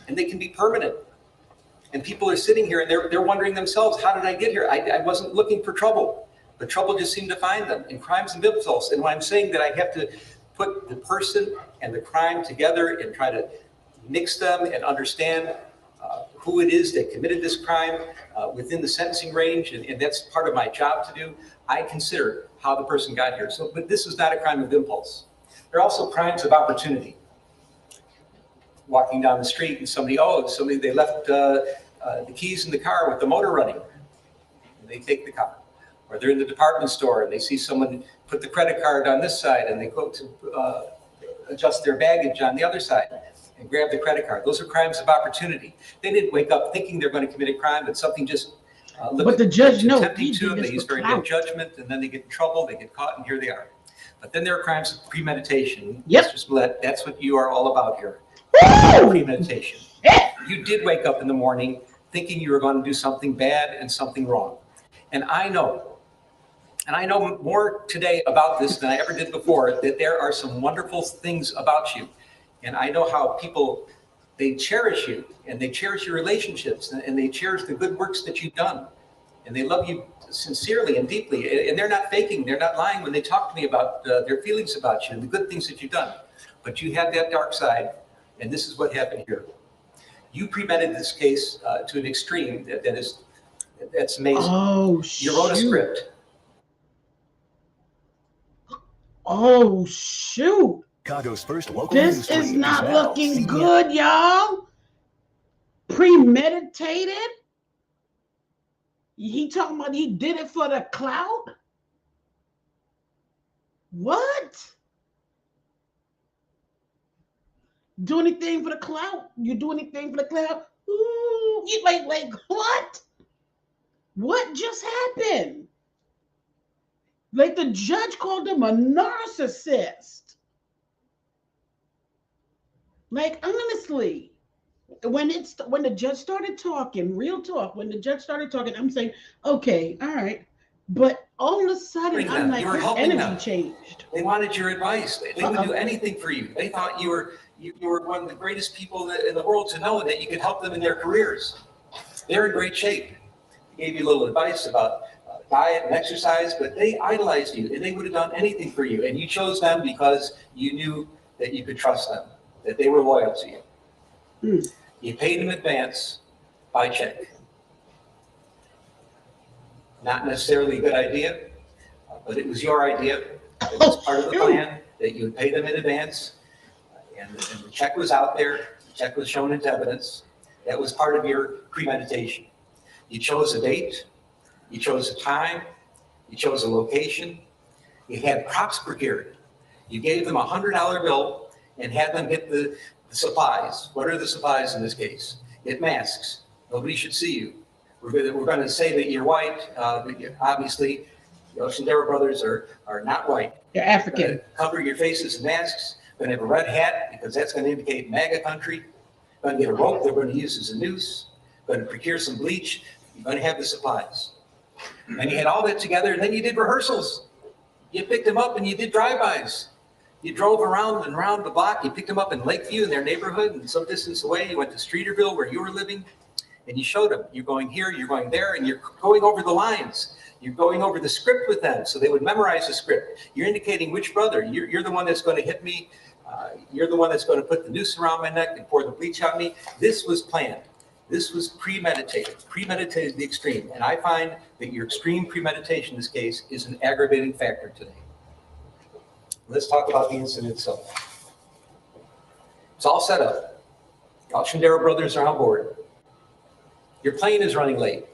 Speaker 3: And they can be permanent. And people are sitting here and they're wondering themselves, how did I get here? I wasn't looking for trouble. But trouble just seemed to find them in crimes and impulse. And when I'm saying that I have to put the person and the crime together and try to mix them and understand who it is that committed this crime within the sentencing range, and that's part of my job to do, I consider how the person got here. So, but this is not a crime of impulse. There are also crimes of opportunity. Walking down the street and somebody they left the keys in the car with the motor running. And they take the car. Or they're in the department store and they see someone put the credit card on this side and they go to adjust their baggage on the other side and grab the credit card. Those are crimes of opportunity. They didn't wake up thinking they're going to commit a crime, but something just
Speaker 7: But the judge knows
Speaker 3: tempting
Speaker 7: he
Speaker 3: to them.
Speaker 7: did
Speaker 3: They
Speaker 7: this
Speaker 3: use
Speaker 7: for
Speaker 3: very
Speaker 7: clout.
Speaker 3: good judgment, and then they get in trouble. They get caught, and here they are. But then there are crimes of premeditation.
Speaker 7: Yep.
Speaker 3: Mr. Smollett, that's what you are all about here. Premeditation. You did wake up in the morning thinking you were going to do something bad and something wrong. And I know more today about this than I ever did before, that there are some wonderful things about you. And I know how people, they cherish you and they cherish your relationships and they cherish the good works that you've done. And they love you sincerely and deeply. And they're not faking, they're not lying when they talk to me about their feelings about you and the good things that you've done. But you have that dark side, and this is what happened here. You premeditated this case to an extreme that's amazing.
Speaker 7: Oh,
Speaker 3: You wrote a
Speaker 7: shoot.
Speaker 3: script.
Speaker 7: Oh, shoot.
Speaker 1: Chicago's first local
Speaker 7: This
Speaker 1: news
Speaker 7: is
Speaker 1: stream
Speaker 7: not
Speaker 1: now
Speaker 7: looking
Speaker 1: CBS.
Speaker 7: good, y'all. Premeditated. He talking about he did it for the clout? What? Do anything for the clout? You do anything for the clout? Ooh, you like what? What just happened? Like the judge called him a narcissist. Like honestly, when the judge started talking, real talk, when the judge started talking, I'm saying, okay, all right. But all of a sudden, I'm like,
Speaker 3: you were
Speaker 7: his
Speaker 3: helping
Speaker 7: energy
Speaker 3: them.
Speaker 7: changed.
Speaker 3: They wanted your advice. They would do anything for you. They thought you were one of the greatest people in the world to know, and that you could help them in their careers. They're in great shape. They gave you a little advice about diet and exercise, but they idolized you, and they would have done anything for you. And you chose them because you knew that you could trust them, that they were loyal to you. You paid them in advance by check. Not necessarily a good idea, but it was your idea. It was part of the plan that you would pay them in advance, and the check was out there. The check was shown into evidence. That was part of your premeditation. You chose a date. You chose a time. You chose a location. You had props procured. You gave them a $100 bill and had them get the supplies. What are the supplies in this case? Get masks. Nobody should see you. We're going to say that you're white. Obviously, the Oceandera brothers are not white.
Speaker 7: They're African.
Speaker 3: We're gonna cover your faces in masks. We're going to have a red hat because that's going to indicate MAGA country. We're going to get a rope they're going to use as a noose. We're going to procure some bleach. You're going to have the supplies. And you had all that together, and then you did rehearsals. You picked them up and you did drive-bys. You drove around and around the block. You picked them up in Lakeview in their neighborhood and some distance away. You went to Streeterville where you were living, and you showed them. You're going here, you're going there, and you're going over the lines. You're going over the script with them so they would memorize the script. You're indicating which brother. You're the one that's going to hit me. You're the one that's going to put the noose around my neck and pour the bleach on me. This was planned. This was premeditated to the extreme. And I find that your extreme premeditation in this case is an aggravating factor today. Let's talk about the incident itself. It's all set up. The Oceandera brothers are on board. Your plane is running late.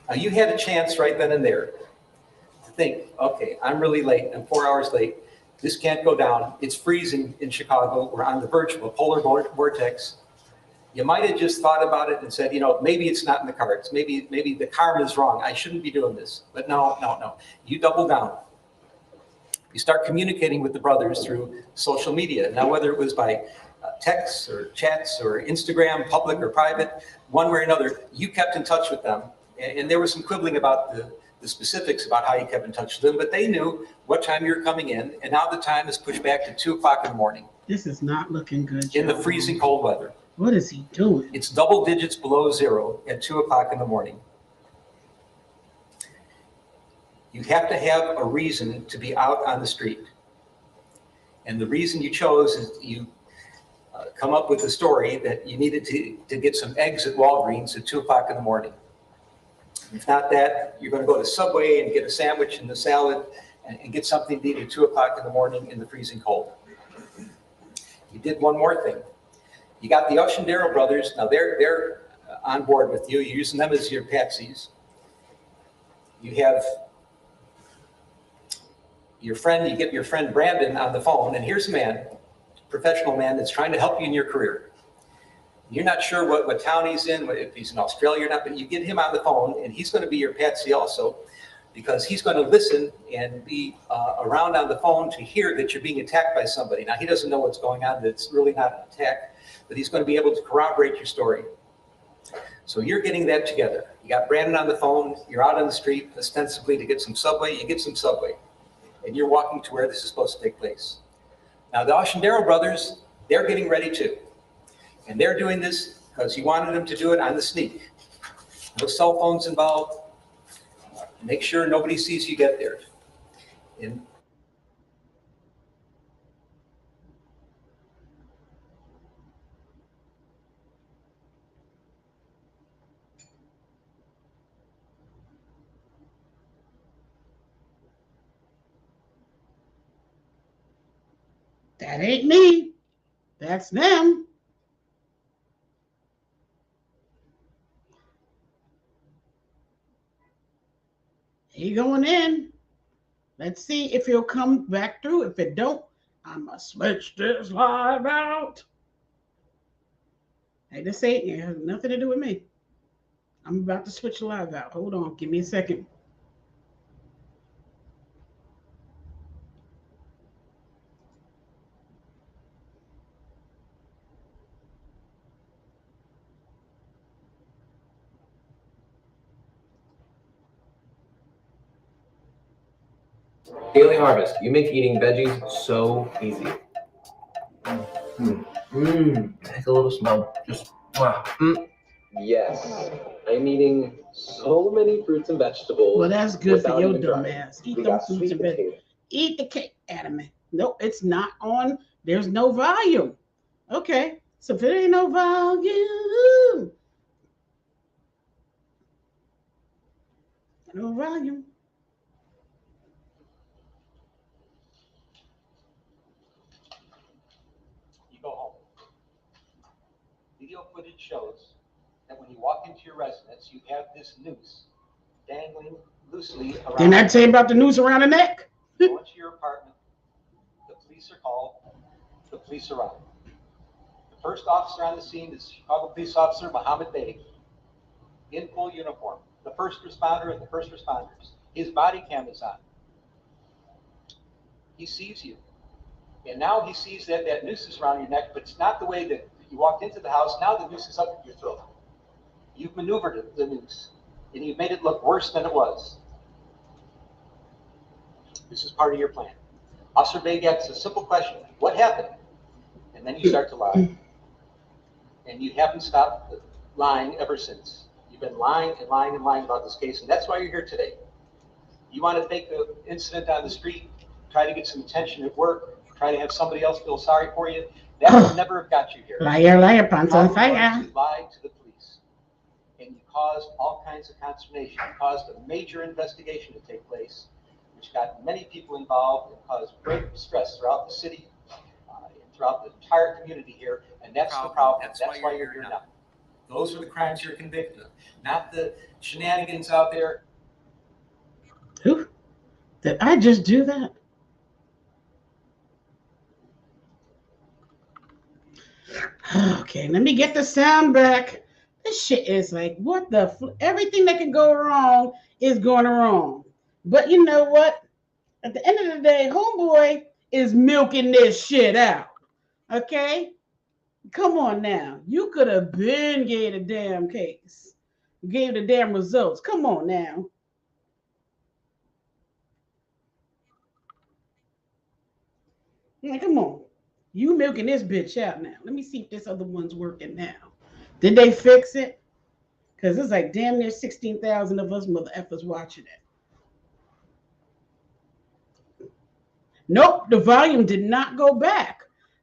Speaker 3: Now you had a chance right then and there to think, okay, I'm really late. I'm 4 hours late. This can't go down. It's freezing in Chicago. We're on the verge of a polar vortex. You might have just thought about it and said, maybe it's not in the cards. Maybe the karma is wrong. I shouldn't be doing this. But no. You double down. You start communicating with the brothers through social media. Now, whether it was by texts or chats or Instagram, public or private, one way or another, you kept in touch with them. And there was some quibbling about the specifics about how you kept in touch with them, but they knew what time you were coming in. And now the time is pushed back to 2 o'clock in the morning.
Speaker 7: This is not looking good.
Speaker 3: In the freezing cold weather.
Speaker 7: What is he doing?
Speaker 3: It's double digits below zero at 2 o'clock in the morning. You have to have a reason to be out on the street. And the reason you chose is you come up with a story that you needed to get some eggs at Walgreens at 2 o'clock in the morning. If not that, you're going to go to Subway and get a sandwich and a salad and get something to eat at 2 o'clock in the morning in the freezing cold. You did one more thing. You got the Oceandera brothers. Now they're on board with you. You're using them as your patsies. You have your friend, you get your friend Brandon on the phone, and here's a man, professional man that's trying to help you in your career. You're not sure what town he's in, if he's in Australia or not, but you get him on the phone, and he's going to be your patsy also, because he's going to listen and be around on the phone to hear that you're being attacked by somebody. Now, he doesn't know what's going on, that it's really not an attack, but he's going to be able to corroborate your story. So you're getting that together. You got Brandon on the phone, you're out on the street ostensibly to get some Subway, you get some Subway, and you're walking to where this is supposed to take place. Now, the Oceandera brothers, they're getting ready too. And they're doing this because you wanted them to do it on the sneak. No cell phones involved. Make sure nobody sees you get there. And
Speaker 7: that ain't me. That's them. He going in. Let's see if he'll come back through. If it don't, I'ma switch this live out. Hey, this ain't, it has nothing to do with me. I'm about to switch the live out. Hold on, give me a second.
Speaker 1: Daily Harvest. You make eating veggies so easy. Take a little smell. Just wow. Yes, I'm eating so many fruits and vegetables.
Speaker 7: Well, that's good for
Speaker 1: without
Speaker 7: your
Speaker 1: even
Speaker 7: dumb
Speaker 1: trying.
Speaker 7: ass. Eat
Speaker 1: We
Speaker 7: them
Speaker 1: got
Speaker 7: fruits
Speaker 1: sweet
Speaker 7: and veggies.
Speaker 1: potato.
Speaker 7: Eat the cake, anime. No, it's not on. There's no volume. Okay, so if it ain't no volume, no volume.
Speaker 3: You go home. Video footage shows that when you walk into your residence, you have this noose dangling loosely around.
Speaker 7: Didn't I tell you about the noose around the neck?
Speaker 3: Go into your apartment. The police are called. The police arrive. The first officer on the scene is Chicago Police Officer Mohammed Bey, in full uniform. The first responder and the first responders. His body cam is on. He sees you. And now he sees that that noose is around your neck, but it's not the way that you walked into the house. Now the noose is up your throat. You've maneuvered the noose, and you've made it look worse than it was. This is part of your plan. Officer Bey asks a simple question: what happened? And then you start to lie. And you haven't stopped lying ever since. You've been lying and lying and lying about this case, and that's why you're here today. You want to fake the incident on the street, try to get some attention at work, try to have somebody else feel sorry for you. That would never have got you here.
Speaker 7: Liar, liar, pants on
Speaker 3: You
Speaker 7: fire.
Speaker 3: lied to the police, and you caused all kinds of consternation. You caused a major investigation to take place, which got many people involved and caused great stress throughout the city, and throughout the entire community here, and that's the problem. That's why you're here now. Those are the crimes you're convicted of, not the shenanigans out there.
Speaker 7: Who? Did I just do that? Okay, let me get the sound back. This shit is like, what the? Everything that can go wrong is going wrong. But you know what? At the end of the day, homeboy is milking this shit out. Okay? Come on now. You could have been gave the damn case. Gave the damn results. Come on now. Yeah, come on. You milking this bitch out now. Let me see if this other one's working now. Did they fix it? Because it's like damn near 16,000 of us mother effers watching it. Nope, the volume did not go back.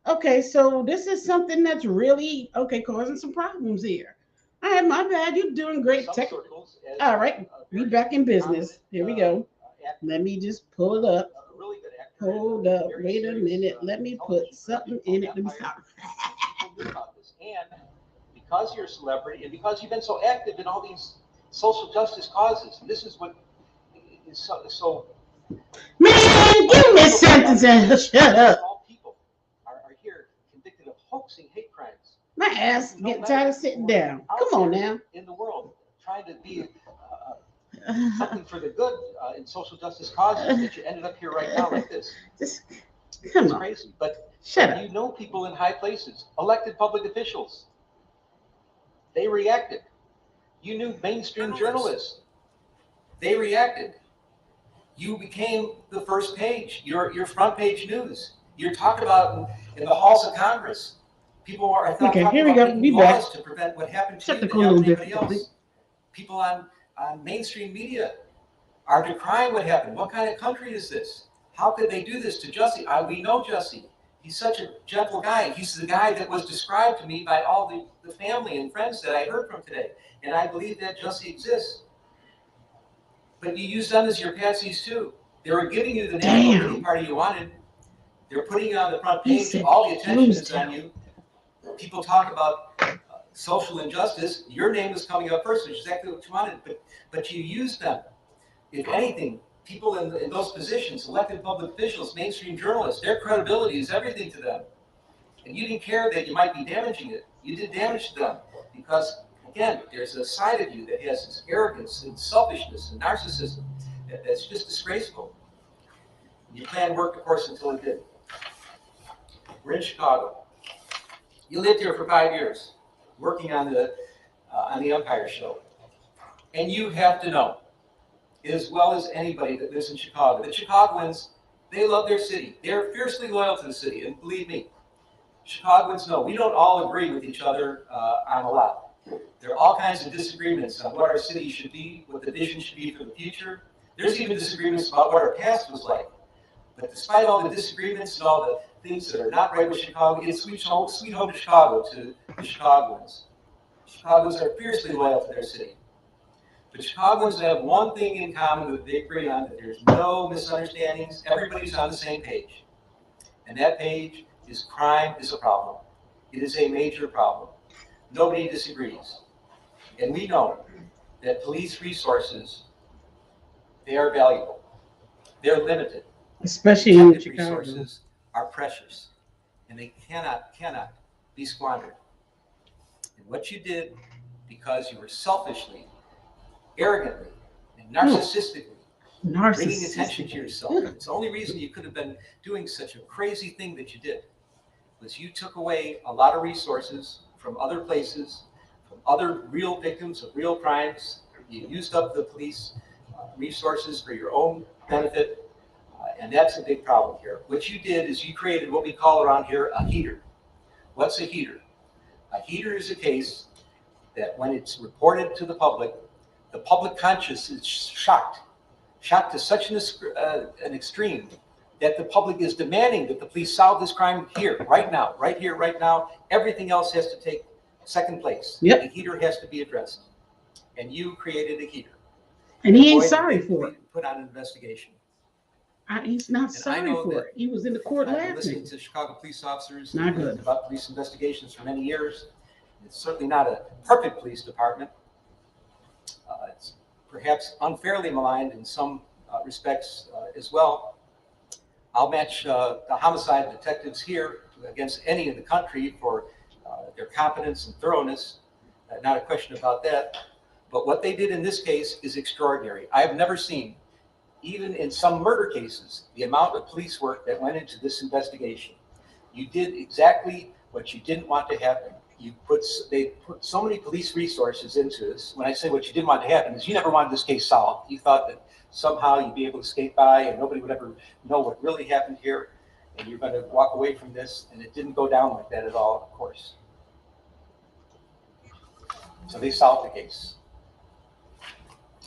Speaker 7: Okay, so this is something that's really, okay, causing some problems here. All right, my bad. You're doing great. All right, we back in business. Here we go. Let me just pull it up. Hold up. Wait a minute. Let me put something in it. Let me stop.
Speaker 3: And because you're a celebrity and because you've been so active in all these social justice causes, and this is what is so
Speaker 7: Man, give me a sentence and shut up.
Speaker 3: all people are here convicted of hoaxing hate crimes.
Speaker 7: My ass is getting tired of sitting down. Come on now.
Speaker 3: In the world, trying to be something for the good in social justice causes, that you ended up here right now like this.
Speaker 7: Come
Speaker 3: It's
Speaker 7: on.
Speaker 3: crazy. But
Speaker 7: Shut up.
Speaker 3: you know people in high places, elected public officials. They reacted. You knew mainstream journalists. They reacted. You became the first page, your front page news. You're talking about in the halls of Congress. People are
Speaker 7: Okay, here we go.
Speaker 3: making
Speaker 7: We back.
Speaker 3: laws to prevent what happened to
Speaker 7: Shut
Speaker 3: you
Speaker 7: the
Speaker 3: that
Speaker 7: cool little
Speaker 3: happened to anybody
Speaker 7: bit.
Speaker 3: else. People on mainstream media are decrying what happened. What kind of country is this? How could they do this to Jussie? We know Jussie. He's such a gentle guy. He's the guy that was described to me by all the family and friends that I heard from today. And I believe that Jussie exists. But you use them as your patsies too. They were giving you the national pity party you wanted. They're putting you on the front
Speaker 7: He
Speaker 3: page.
Speaker 7: said
Speaker 3: All the attention is
Speaker 7: Tuesday.
Speaker 3: on you. People talk about social injustice. Your name was coming up first, which is exactly what you wanted. But you used them. If anything, people in those positions, elected public officials, mainstream journalists, their credibility is everything to them. And you didn't care that you might be damaging it. You did damage to them because, again, there's a side of you that has this arrogance and selfishness and narcissism that's just disgraceful. Your plan worked, of course, until it did. We're in Chicago. You lived here for 5 years, working on the Empire show. And you have to know, as well as anybody that lives in Chicago. The Chicagoans, they love their city. They're fiercely loyal to the city, and believe me, Chicagoans know we don't all agree with each other on a lot. There are all kinds of disagreements on what our city should be, what the vision should be for the future. There's even disagreements about what our past was like. But despite all the disagreements and all the things that are not right with Chicago, it's sweet home to Chicago to the Chicagoans. Chicagoans are fiercely loyal to their city. But Chicagoans have one thing in common that they agree on, that there's no misunderstandings, everybody's on the same page. And that page is crime is a problem. It is a major problem. Nobody disagrees. And we know that police resources, they are valuable. They're limited.
Speaker 7: Especially in
Speaker 3: Detective
Speaker 7: Chicago.
Speaker 3: Resources are precious, and they cannot be squandered. And what you did, because you were selfishly, arrogantly, and narcissistically bringing attention to yourself, it's the only reason you could have been doing such a crazy thing that you did, was you took away a lot of resources from other places, from other real victims of real crimes. You used up the police resources for your own benefit. And that's a big problem here. What you did is you created what we call around here a heater. What's a heater? A heater is a case that when it's reported to the public conscience is shocked to such an extreme that the public is demanding that the police solve this crime here, right now, right here, right now. Everything else has to take second place.
Speaker 7: Yep.
Speaker 3: The heater has to be addressed. And you created a heater.
Speaker 7: And he ain't
Speaker 3: Boy,
Speaker 7: sorry
Speaker 3: did they
Speaker 7: for it.
Speaker 3: Put out an investigation.
Speaker 7: He's not sorry
Speaker 3: know
Speaker 7: for it. He was in the court
Speaker 3: I've been
Speaker 7: laughing.
Speaker 3: listening to Chicago police officers
Speaker 7: Not good.
Speaker 3: about police investigations for many years. It's certainly not a perfect police department. It's perhaps unfairly maligned in some respects as well. I'll match the homicide detectives here against any in the country for their competence and thoroughness. Not a question about that. But what they did in this case is extraordinary. I have never seen, even in some murder cases, the amount of police work that went into this investigation. You did exactly what you didn't want to happen. They put so many police resources into this. When I say what you didn't want to happen is you never wanted this case solved. You thought that somehow you'd be able to skate by and nobody would ever know what really happened here, and you're going to walk away from this, and it didn't go down like that at all, of course. So they solved the case.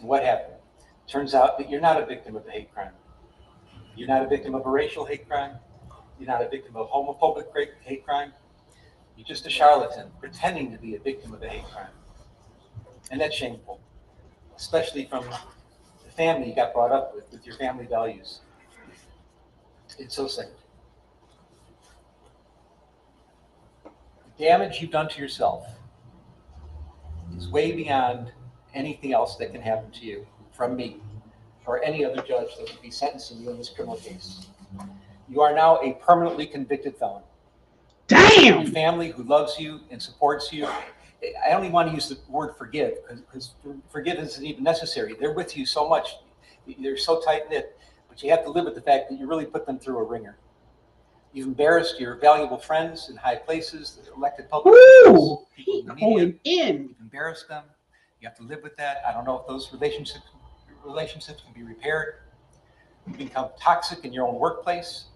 Speaker 3: And what happened? Turns out that you're not a victim of a hate crime. You're not a victim of a racial hate crime. You're not a victim of homophobic hate crime. You're just a charlatan pretending to be a victim of a hate crime. And that's shameful, especially from the family you got brought up with your family values. It's so sad. The damage you've done to yourself is way beyond anything else that can happen to you from me or any other judge that would be sentencing you in this criminal case. You are now a permanently convicted felon.
Speaker 7: Damn!
Speaker 3: Your family who loves you and supports you, I only want to use the word forgive because forgiveness isn't even necessary. They're with you so much. They're so tight-knit, but you have to live with the fact that you really put them through a ringer. You've embarrassed your valuable friends in high places, the elected public officials, people in the media. You've embarrassed them. You have to live with that. I don't know if those relationships can be repaired. You become toxic in your own workplace.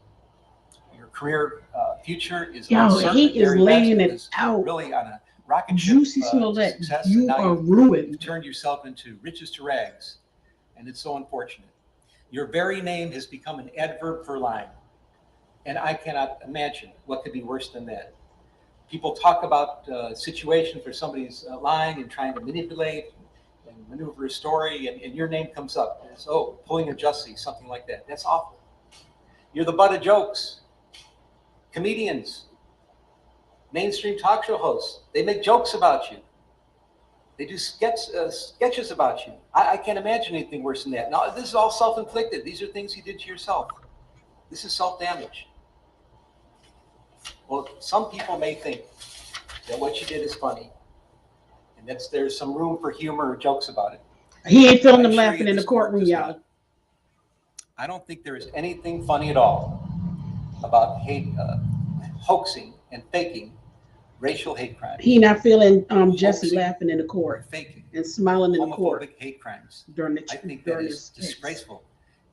Speaker 3: Your career future is uncertain.
Speaker 7: He is laying it
Speaker 3: It's
Speaker 7: out.
Speaker 3: really on a rocket ship
Speaker 7: Jussie Smollett,
Speaker 3: to success.
Speaker 7: you
Speaker 3: And now
Speaker 7: are ruined.
Speaker 3: You've turned yourself into riches to rags, and it's so unfortunate. Your very name has become an adverb for lying, and I cannot imagine what could be worse than that. People talk about situations where somebody's lying and trying to manipulate and maneuver a story, and your name comes up. It's, oh, pulling a Jussie, something like that. That's awful. You're the butt of jokes. Comedians, mainstream talk show hosts, they make jokes about you. They do sketches about you. I can't imagine anything worse than that. Now, this is all self-inflicted. These are things you did to yourself. This is self-damage. Well, some people may think that what you did is funny, and there's some room for humor or jokes about it.
Speaker 7: He ain't feeling them laughing in the courtroom, y'all.
Speaker 3: I don't think there is anything funny at all about hate, hoaxing and faking racial hate crimes,
Speaker 7: He not feeling Jussie
Speaker 3: Hoaxing,
Speaker 7: laughing in the court
Speaker 3: faking,
Speaker 7: and smiling in the court
Speaker 3: homophobic hate crimes.
Speaker 7: during the
Speaker 3: I think that
Speaker 7: during
Speaker 3: is
Speaker 7: this case.
Speaker 3: disgraceful.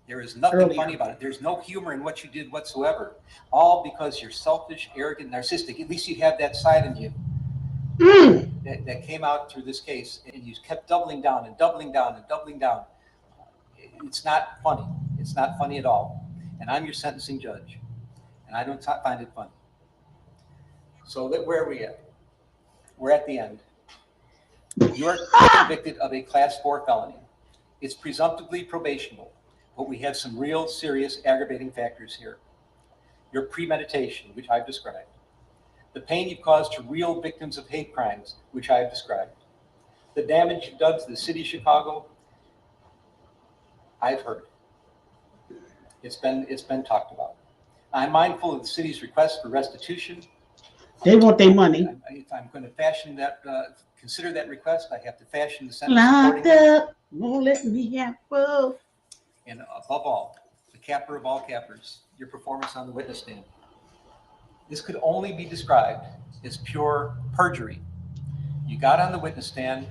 Speaker 3: There is nothing
Speaker 7: Earlier.
Speaker 3: funny about it. There's no humor in what you did whatsoever. All because you're selfish, arrogant, narcissistic. At least you have that side in you that came out through this case, and you kept doubling down and doubling down and doubling down. It's not funny. It's not funny at all. And I'm your sentencing judge, and I don't find it funny. So where are we at? We're at the end. You're convicted of a class 4 felony. It's presumptively probationable, but we have some real serious aggravating factors here. Your premeditation, which I've described. The pain you've caused to real victims of hate crimes, which I've described. The damage you've done to the city of Chicago, I've heard. It's been talked about. I'm mindful of the city's request for restitution.
Speaker 7: They want their money.
Speaker 3: If I'm going to fashion that, consider that request, I have to fashion the sentence
Speaker 7: Locked
Speaker 3: accordingly.
Speaker 7: up, won't let me out. Whoa.
Speaker 3: And above all, the capper of all cappers, your performance on the witness stand. This could only be described as pure perjury. You got on the witness stand,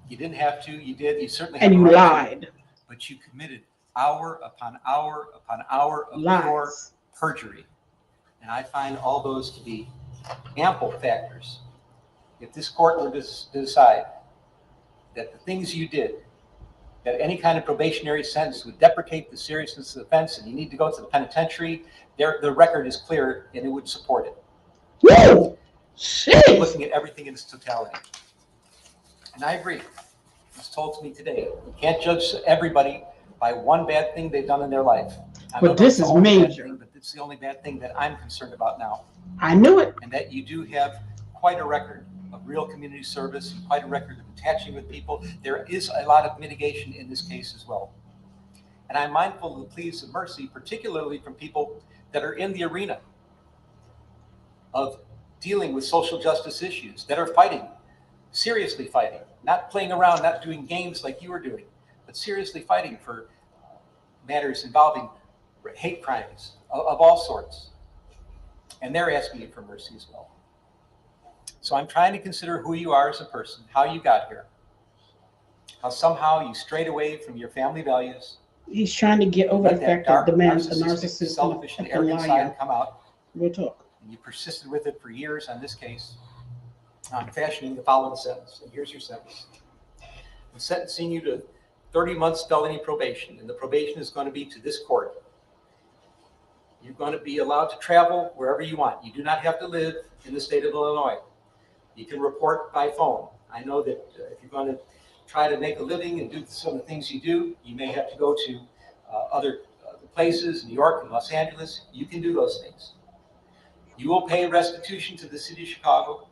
Speaker 3: you didn't have to, you did, you certainly had
Speaker 7: And
Speaker 3: a
Speaker 7: you
Speaker 3: right to,
Speaker 7: lied.
Speaker 3: but you committed hour upon hour upon hour of
Speaker 7: Lies.
Speaker 3: pure perjury. And I find all those to be ample factors. If this court were to decide that the things you did, that any kind of probationary sentence would deprecate the seriousness of the offense and you need to go to the penitentiary, the record is clear and it would support it.
Speaker 7: Woo! Jeez.
Speaker 3: Looking at everything in its totality. And I agree. It was told to me today. You can't judge everybody by one bad thing they've done in their life. I know
Speaker 7: But this
Speaker 3: that's
Speaker 7: is
Speaker 3: the only bad
Speaker 7: major.
Speaker 3: thing, but it's the only bad thing that I'm concerned about now.
Speaker 7: I knew it.
Speaker 3: And that you do have quite a record of real community service and quite a record of attaching with people. There is a lot of mitigation in this case as well. And I'm mindful of the pleas of mercy, particularly from people that are in the arena of dealing with social justice issues, that are fighting, seriously fighting, not playing around, not doing games like you were doing, but seriously fighting for matters involving hate crimes of all sorts. And they're asking you for mercy as well. So I'm trying to consider who you are as a person, how you got here, how somehow you strayed away from your family values.
Speaker 7: He's trying to get over the
Speaker 3: Let that
Speaker 7: fact
Speaker 3: dark,
Speaker 7: that the man's a
Speaker 3: narcissistic,
Speaker 7: narcissist
Speaker 3: selfish, and
Speaker 7: and a
Speaker 3: arrogant side
Speaker 7: liar.
Speaker 3: come out.
Speaker 7: We'll talk.
Speaker 3: And you persisted with it for years on this case. I'm fashioning the following sentence, and here's your sentence. I'm sentencing you to 30 months felony probation, and the probation is going to be to this court. You're going to be allowed to travel wherever you want. You do not have to live in the state of Illinois. You can report by phone. I know that if you're going to try to make a living and do some of the things you do, you may have to go to other places, New York and Los Angeles. You can do those things. You will pay restitution to the city of Chicago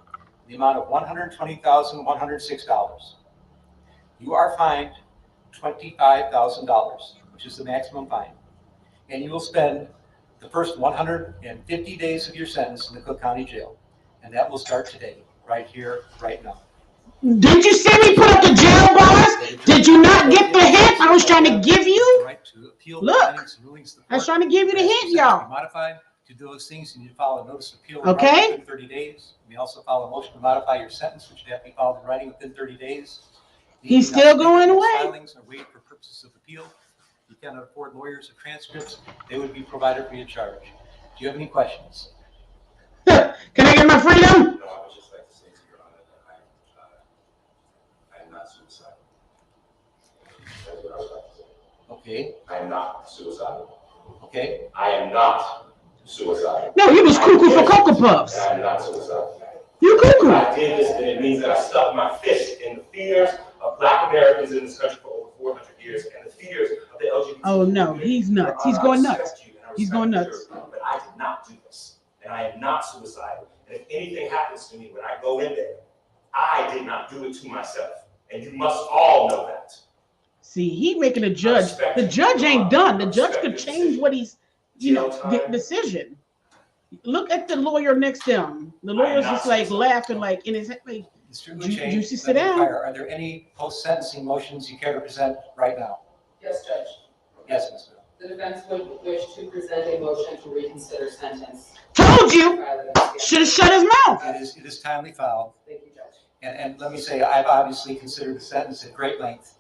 Speaker 3: in the amount of $120,106. You are fined $25,000, which is the maximum fine. And you will spend the first 150 days of your sentence in the Cook County Jail. And that will start today, right here, right now.
Speaker 7: Did you see me put up the jail bars? Did you not get the hint I was trying to give you?
Speaker 3: Right to appeal
Speaker 7: Look,
Speaker 3: findings and rulings of the
Speaker 7: I was
Speaker 3: court.
Speaker 7: trying to give you the hint, y'all.
Speaker 3: Modified. To do those things, you need to file a notice of appeal
Speaker 7: Okay.
Speaker 3: within 30 days. You may also file a motion to modify your sentence, which would have to be filed in writing within 30 days.
Speaker 7: He's still going
Speaker 3: Those
Speaker 7: away.
Speaker 3: Filings are waived for purposes of appeal. You cannot afford lawyers or transcripts. They would be provided free of charge. Do you have any questions?
Speaker 7: Can I get my freedom?
Speaker 9: No, I would just like to say to Your Honor that I am not suicidal. That's what I would like to say.
Speaker 3: Okay.
Speaker 9: I am not suicidal.
Speaker 3: Okay.
Speaker 9: I am not suicidal.
Speaker 7: No, he was cuckoo for Cocoa Puffs.
Speaker 9: I am not suicidal.
Speaker 7: You cuckoo.
Speaker 9: If I did this, then it means that I stuck my fist in the fears of Black Americans in this country for over 400 years and the fears of the LGBT.
Speaker 7: Oh no, he's nuts. He's going nuts. He's going nuts.
Speaker 9: But I did not do this, and I am not suicidal. And if anything happens to me when I go in there, I did not do it to myself, and you must all know that.
Speaker 7: See, he making a judge. The judge ain't done. The judge could change what he's, the decision. Look at the lawyer next to him. The lawyer's just like laughing, like in his head, like, Juicy, sit down.
Speaker 3: Are there any post-sentencing motions you care to present right now?
Speaker 2: Yes, Judge.
Speaker 3: Yes, Ms. Bill.
Speaker 2: The defense would wish to present a motion to reconsider sentence.
Speaker 7: Told you. Should have shut his mouth.
Speaker 4: It is timely filed.
Speaker 2: Thank you, Judge.
Speaker 4: And let me say, I've obviously considered the sentence at great length.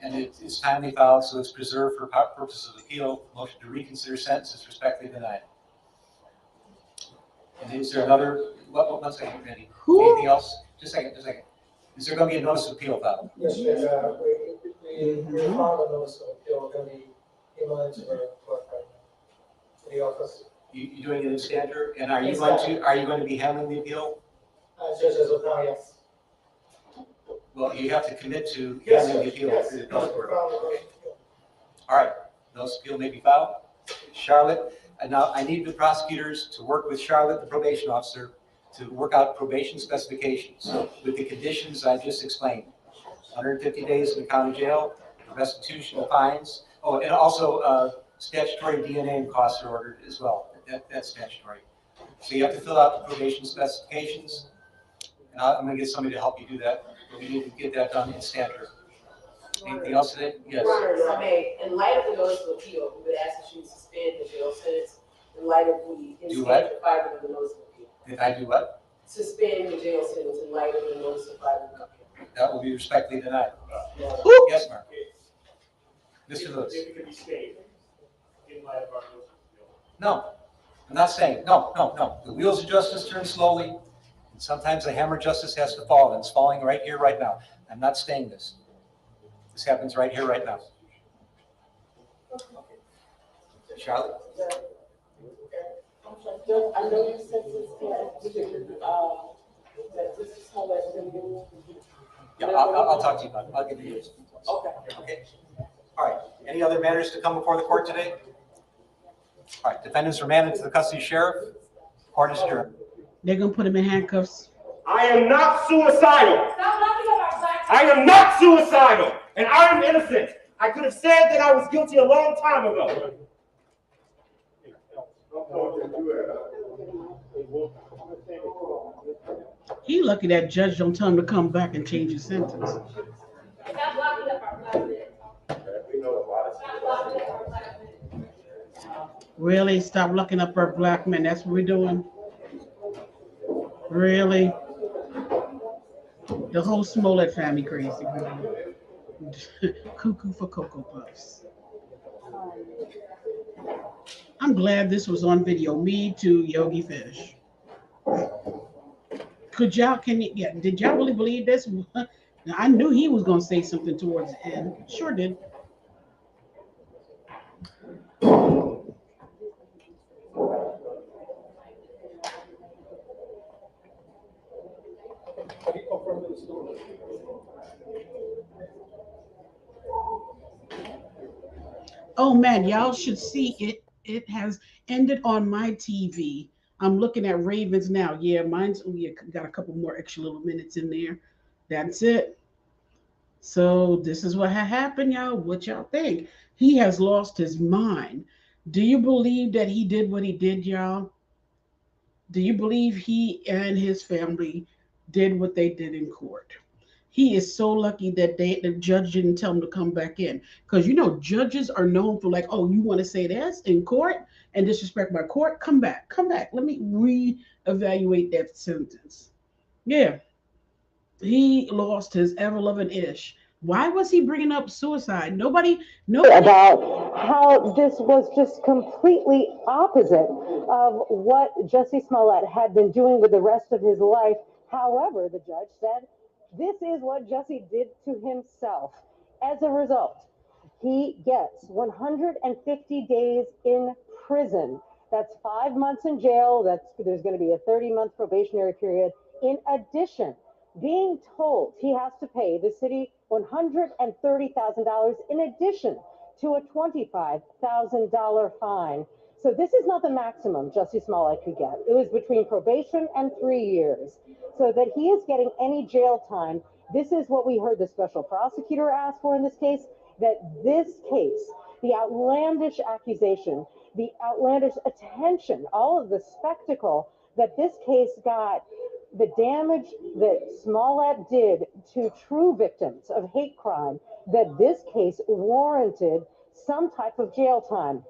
Speaker 4: And it is timely filed, so it's preserved for purposes of appeal. Motion to reconsider sentence is respectfully denied. And is there another, one second, Randy. Anything else? Just a second. Is there going to be a notice of appeal filed?
Speaker 8: Yes, we filed a notice of appeal. We're going to be emailing to the clerk right now. To the office.
Speaker 4: You're doing it in standard, and are you going to be handling the appeal?
Speaker 8: Judge, as of now, yes.
Speaker 4: Well, you have to commit to handling the appeal.
Speaker 8: Yes.
Speaker 4: To the appellate court. All right, notice of appeal may be filed. Charlotte, and now I need the prosecutors to work with Charlotte, the probation officer, to work out probation specifications with the conditions I just explained. 150 days in the county jail, restitution of fines. Oh, and also statutory DNA and costs are ordered as well. That's statutory. So you have to fill out the probation specifications. And I'm going to get somebody to help you do that. But we need to get that done in standard. Anything else today? Yes.
Speaker 14: In light of the notice of appeal, we would ask that you suspend the jail sentence in light of the
Speaker 4: what?
Speaker 14: filing of the notice of appeal.
Speaker 4: If I do what?
Speaker 14: Suspend the jail sentence in light of the notice of filing of appeal.
Speaker 4: That will be respectfully denied. Yes, Mark. Mr. Lewis.
Speaker 12: If it can be stayed in light of our notice of appeal.
Speaker 4: No, I'm not saying, no. The wheels of justice turn slowly, and sometimes the hammer of justice has to fall, and it's falling right here, right now. I'm not staying this. This happens right here, right now. Charlotte?
Speaker 14: I know you said this, that this is how that's going to be.
Speaker 4: Yeah, I'll talk to you about it. I'll give you yours. Okay. All right. Any other matters to come before the court today? All right. Defendants remanded to the custody of sheriff. Court is adjourned.
Speaker 7: They're going to put him in handcuffs.
Speaker 9: I am not suicidal. I am not suicidal, and I am innocent. I could have said that I was guilty a long time ago.
Speaker 7: He lucky that judge don't tell him to come back and change his sentence. Really? Stop looking up our black men. That's what we're doing? Really? The whole Smollett family crazy. Cuckoo for Cocoa Puffs. I'm glad this was on video. Me too, Yogi Fish. Did y'all really believe this? I knew he was going to say something towards the end. Sure did. Oh man, y'all should see it. It has ended on my TV. I'm looking at Ravens now. Yeah, mine's got a couple more extra little minutes in there. That's it. So this is what happened, y'all. What y'all think? He has lost his mind. Do you believe that he did what he did, y'all? Do you believe he and his family did what they did in court? He is so lucky that the judge didn't tell him to come back in. Because, you know, judges are known for like, oh, you want to say this in court and disrespect my court? Come back. Let me reevaluate that sentence. Yeah. He lost his ever-loving ish. Why was he bringing up suicide? Nobody
Speaker 17: about how this was just completely opposite of what Jussie Smollett had been doing with the rest of his life. However, the judge said, this is what Jussie did to himself. As a result, he gets 150 days in prison. That's 5 months in jail. There's going to be a 30-month probationary period. In addition, being told he has to pay the city $130,000 in addition to a $25,000 fine. So this is not the maximum Jussie Smollett could get. It was between probation and 3 years. So that he is getting any jail time, this is what we heard the special prosecutor ask for in this case, that this case, the outlandish accusation, the outlandish attention, all of the spectacle that this case got, the damage that Smollett did to true victims of hate crime, that this case warranted some type of jail time.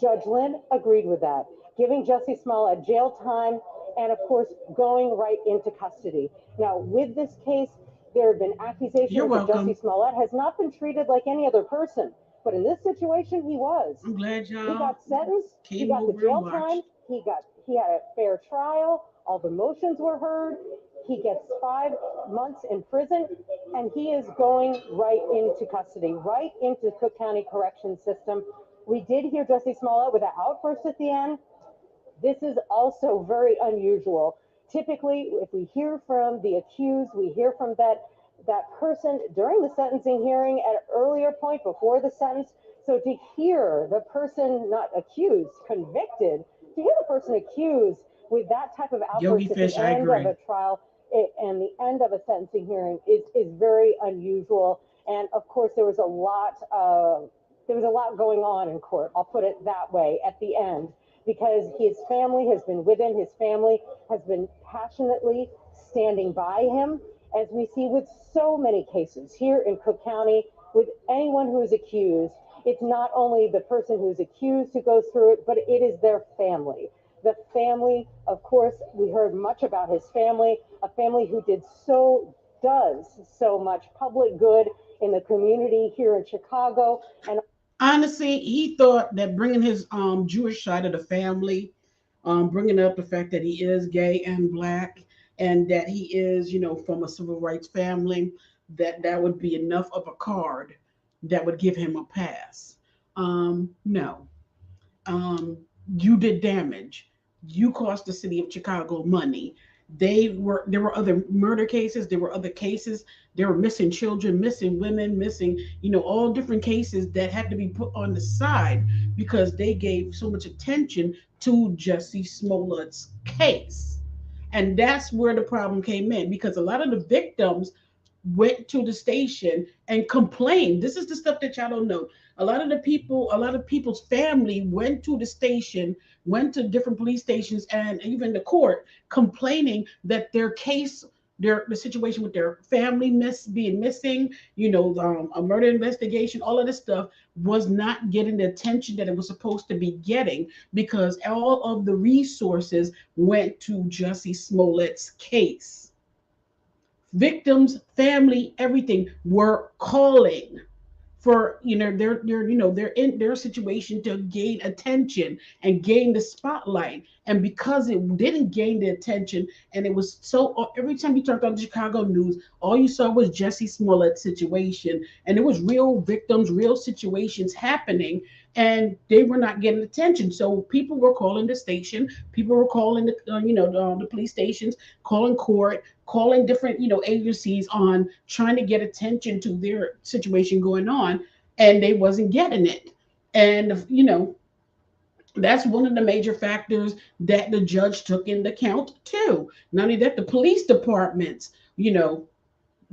Speaker 17: Judge Linn agreed with that, giving Jussie Smollett jail time and, of course, going right into custody. Now, with this case, there have been accusations that Jussie Smollett has not been treated like any other person. But in this situation, he was.
Speaker 7: I'm glad y'all.
Speaker 17: He got sentenced. He got the jail time. He had a fair trial. All the motions were heard. He gets 5 months in prison, and he is going right into custody, right into Cook County Correction System. We did hear Jussie Smollett with an outburst at the end. This is also very unusual. Typically, if we hear from the accused, we hear from that person during the sentencing hearing at an earlier point before the sentence. So to hear the person not accused, convicted, to hear the person accused with that type of outburst at the end of a trial and the end of a sentencing hearing is very unusual. And of course, there was a lot going on in court. I'll put it that way at the end, because his family has been with him. His family has been passionately standing by him, as we see with so many cases here in Cook County, with anyone who is accused. It's not only the person who's accused who goes through it, but it is their family. The family, of course, we heard much about his family, a family who does so much public good in the community here in Chicago. And
Speaker 7: honestly, he thought that bringing his Jewish side of the family, bringing up the fact that he is gay and Black, and that he is, from a civil rights family, that would be enough of a card that would give him a pass. No. You did damage. You cost the city of Chicago money. There were other murder cases. There were other cases. There were missing children, missing women, missing, all different cases that had to be put on the side because they gave so much attention to Jussie Smollett's case. And that's where the problem came in, because a lot of the victims went to the station and complained. This is the stuff that y'all don't know. A lot of people's family went to the station, went to different police stations and even the court, complaining that their case, the situation with their family being missing, a murder investigation, all of this stuff was not getting the attention that it was supposed to be getting, because all of the resources went to Jussie Smollett's case. Victims, family, everything were calling for they're in their situation to gain attention and gain the spotlight. And because it didn't gain the attention, and it was so, every time you turned on the Chicago news, all you saw was Jussie Smollett's situation, and it was real victims, real situations happening, and they were not getting attention. So people were calling the station, people were calling the police stations, calling court, calling different agencies on trying to get attention to their situation going on, and they wasn't getting it. And that's one of the major factors that the judge took into account too. Not only that, the police departments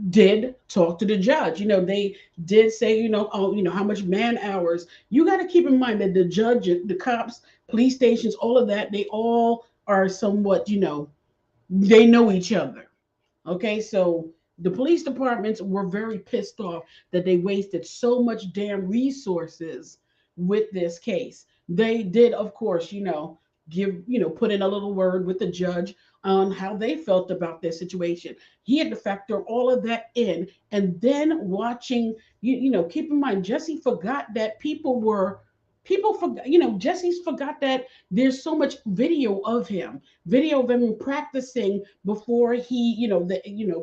Speaker 7: did talk to the judge. They did say, how much man hours. You got to keep in mind that the judge, the cops, police stations, all of that, they all are somewhat, they know each other. Okay, so the police departments were very pissed off that they wasted so much damn resources with this case. They did, of course, put in a little word with the judge on how they felt about their situation. He had to factor all of that in, and then watching, keep in mind, Jussie forgot that Jussie's forgot that there's so much video of him practicing before he,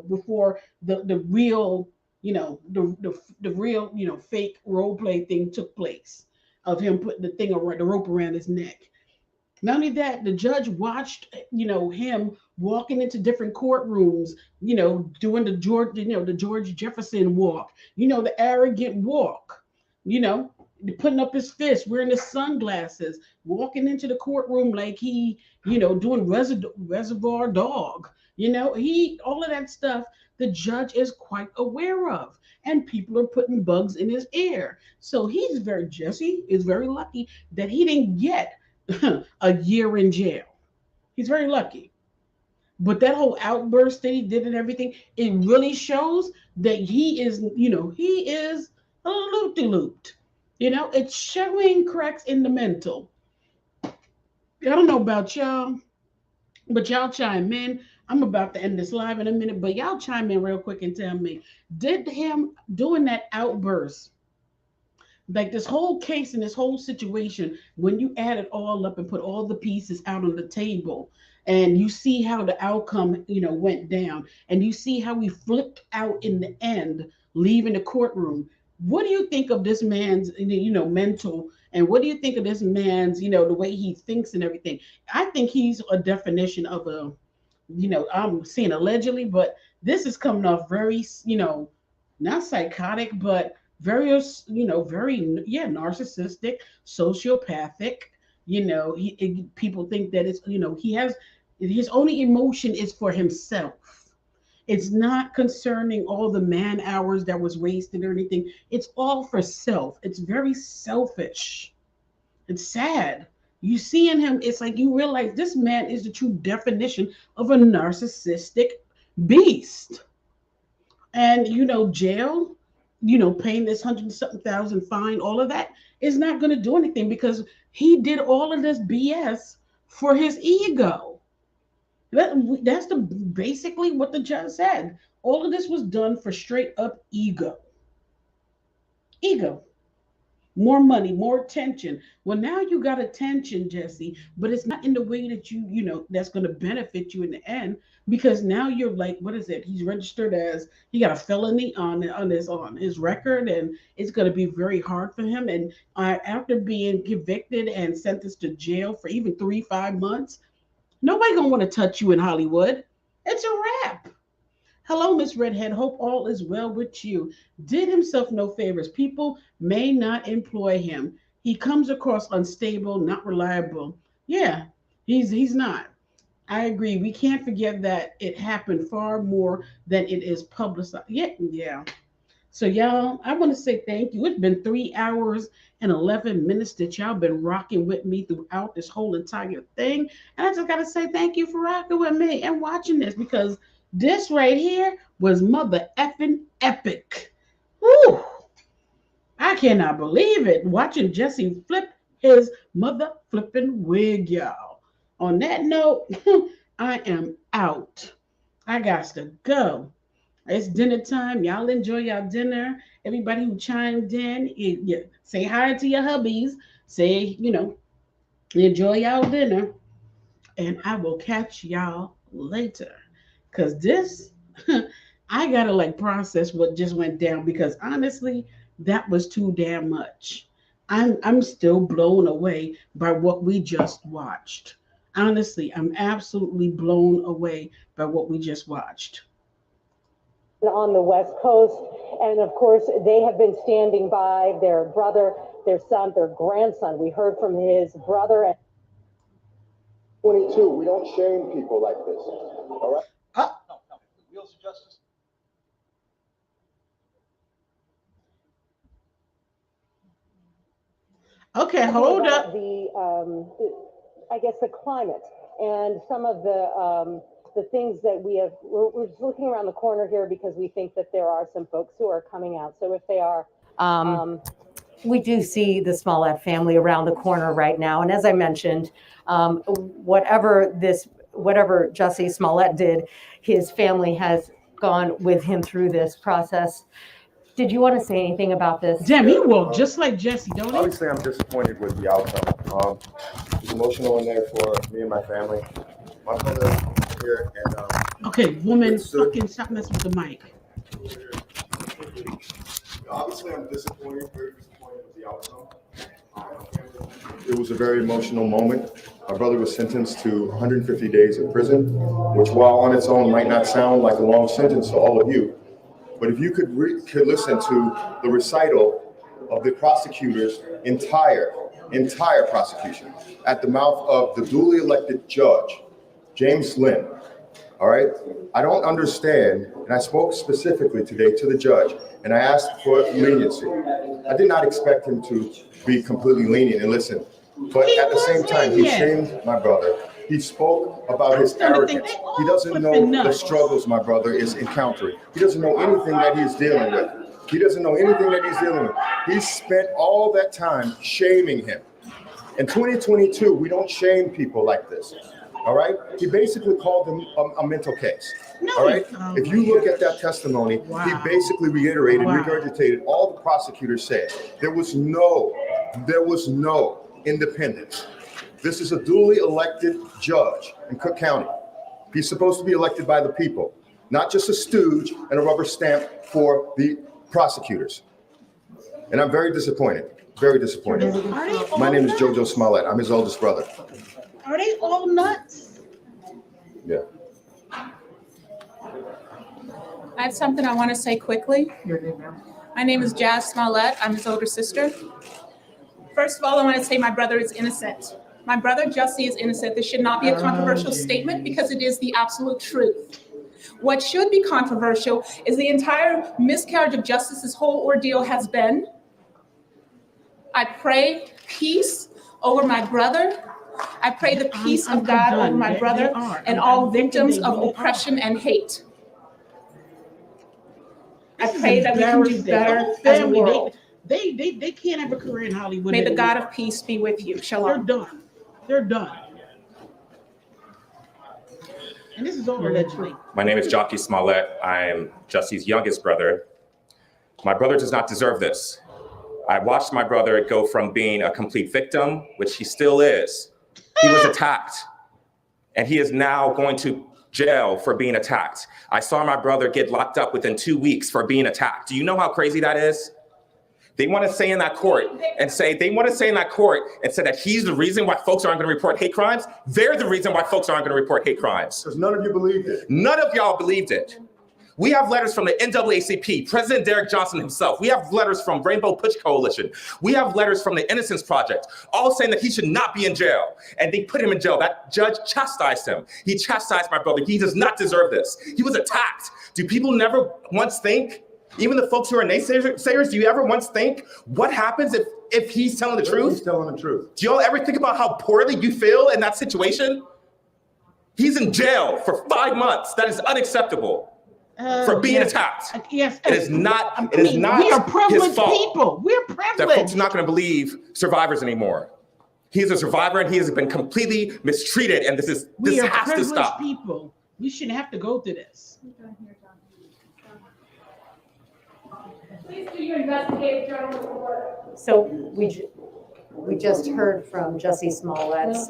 Speaker 7: before the real, the real, fake role play thing took place, of him putting the rope around his neck. Not only that, the judge watched, him walking into different courtrooms, doing the George Jefferson walk, the arrogant walk, putting up his fist, wearing his sunglasses, walking into the courtroom like he, doing Reservoir Dog, all of that stuff the judge is quite aware of, and people are putting bugs in his ear. So Jussie is very lucky that he didn't get a year in jail. He's very lucky. But that whole outburst that he did and everything, it really shows that he is a loop-de-looped. You know, it's showing cracks in the mental. I don't know about y'all, but y'all chime in. I'm about to end this live in a minute, but y'all chime in real quick and tell me, did him doing that outburst, like this whole case and this whole situation, when you add it all up and put all the pieces out on the table, and you see how the outcome, went down, and you see how we flipped out in the end, leaving the courtroom. What do you think of this man's, mental, and what do you think of this man's, the way he thinks and everything? I think he's a definition of a, I'm saying allegedly, but this is coming off very, not psychotic, but very, very, narcissistic, sociopathic. People think that it's, he has his only emotion is for himself. It's not concerning all the man hours that was wasted or anything. It's all for self. It's very selfish. It's sad. You see in him, it's like you realize this man is the true definition of a narcissistic beast. And, jail, paying this $100-something thousand fine, all of that is not going to do anything because he did all of this BS for his ego. That's basically what the judge said. All of this was done for straight up ego. Ego. More money, more attention. Well, now you got attention, Jussie, but it's not in the way that that's going to benefit you in the end, because now you're like, what is it? He's registered as, he got a felony on his record, and it's going to be very hard for him. And after being convicted and sentenced to jail for even 3-5 months, nobody going to want to touch you in Hollywood. It's a wrap. Hello, Miss Redhead. Hope all is well with you. Did himself no favors. People may not employ him. He comes across unstable, not reliable. Yeah, he's not. I agree. We can't forget that it happened far more than it is publicized. Yeah. So y'all, I want to say thank you. It's been 3 hours and 11 minutes that y'all been rocking with me throughout this whole entire thing. And I just got to say thank you for rocking with me and watching this, because this right here was mother effing epic. Woo! I cannot believe it. Watching Jussie flip his mother flipping wig, y'all. On that note, I am out. I got to go. It's dinner time. Y'all enjoy y'all dinner. Everybody who chimed in, say hi to your hubbies. Say, enjoy y'all dinner. And I will catch y'all later. Because this, I got to process what just went down, because honestly, that was too damn much. I'm still blown away by what we just watched. Honestly, I'm absolutely blown away by what we just watched.
Speaker 17: On the West Coast, and of course, they have been standing by their brother, their son, their grandson. We heard from his brother.
Speaker 10: 22, we don't shame people like this, all right?
Speaker 3: No. Wheels of justice.
Speaker 7: Okay, hold up.
Speaker 17: I guess the climate and some of the things that we're just looking around the corner here, because we think that there are some folks who are coming out. So if they are,
Speaker 22: we do see the Smollett family around the corner right now. And as I mentioned, whatever Jussie Smollett did, his family has gone with him through this process. Did you want to say anything about this?
Speaker 7: Damn, he walked just like Jussie, don't he?
Speaker 10: Obviously, I'm disappointed with the outcome. It's emotional in there for me and my family. My brother here, and
Speaker 7: okay, woman, fucking stop messing with the mic.
Speaker 10: Obviously, I'm disappointed, very disappointed with the outcome. It was a very emotional moment. My brother was sentenced to 150 days in prison, which, while on its own might not sound like a long sentence to all of you, but if you could listen to the recital of the prosecutor's entire prosecution at the mouth of the duly elected judge, James Linn, all right? I don't understand, and I spoke specifically today to the judge, and I asked for leniency. I did not expect him to be completely lenient and listen, but at the same time, he shamed my brother. He spoke about his arrogance. He doesn't know the struggles my brother is encountering. He doesn't know anything that he's dealing with. He spent all that time shaming him. In 2022, we don't shame people like this. All right? He basically called him a mental case. All right? If you look at that testimony, he basically reiterated, regurgitated all the prosecutors said. There was no independence. This is a duly elected judge in Cook County. He's supposed to be elected by the people, not just a stooge and a rubber stamp for the prosecutors. And I'm very disappointed. Very disappointed. My name is Jojo Smollett. I'm his oldest brother.
Speaker 7: Are they all nuts?
Speaker 10: Yeah.
Speaker 5: I have something I want to say quickly. My name is Jussie Smollett. I'm his older sister. First of all, I want to say my brother is innocent. My brother Jussie is innocent. This should not be a controversial statement because it is the absolute truth. What should be controversial is the entire miscarriage of justice this whole ordeal has been. I pray peace over my brother. I pray the peace of God over my brother and all victims of oppression and hate. I pray that we can do better as a world.
Speaker 7: They can't have a career in Hollywood.
Speaker 5: May the God of peace be with you. Shalom.
Speaker 7: They're done. They're done. And this is all allegedly.
Speaker 13: My name is Jussie Smollett. I am Jussie's youngest brother. My brother does not deserve this. I watched my brother go from being a complete victim, which he still is. He was attacked, and he is now going to jail for being attacked. I saw my brother get locked up within 2 weeks for being attacked. Do you know how crazy that is? They want to say in that court and say that he's the reason why folks aren't going to report hate crimes. They're the reason why folks aren't going to report hate crimes.
Speaker 10: Because none of you believed it.
Speaker 13: None of y'all believed it. We have letters from the NAACP, President Derek Johnson himself. We have letters from Rainbow Push Coalition. We have letters from the Innocence Project, all saying that he should not be in jail. And they put him in jail. That judge chastised him. He chastised my brother. He does not deserve this. He was attacked. Do people never once think, even the folks who are naysayers, do you ever once think, what happens if he's telling the truth?
Speaker 10: He's telling the truth.
Speaker 13: Do y'all ever think about how poorly you feel in that situation? He's in jail for 5 months. That is unacceptable. For being attacked.
Speaker 7: Yes.
Speaker 13: It is not
Speaker 7: We are privileged
Speaker 13: his fault
Speaker 7: people. We're privileged.
Speaker 13: that folks are not going to believe survivors anymore. He's a survivor and he has been completely mistreated, and this has to stop.
Speaker 7: People. We shouldn't have to go through this.
Speaker 23: Please do your investigative journalism report.
Speaker 22: So we just heard from Jussie Smollett's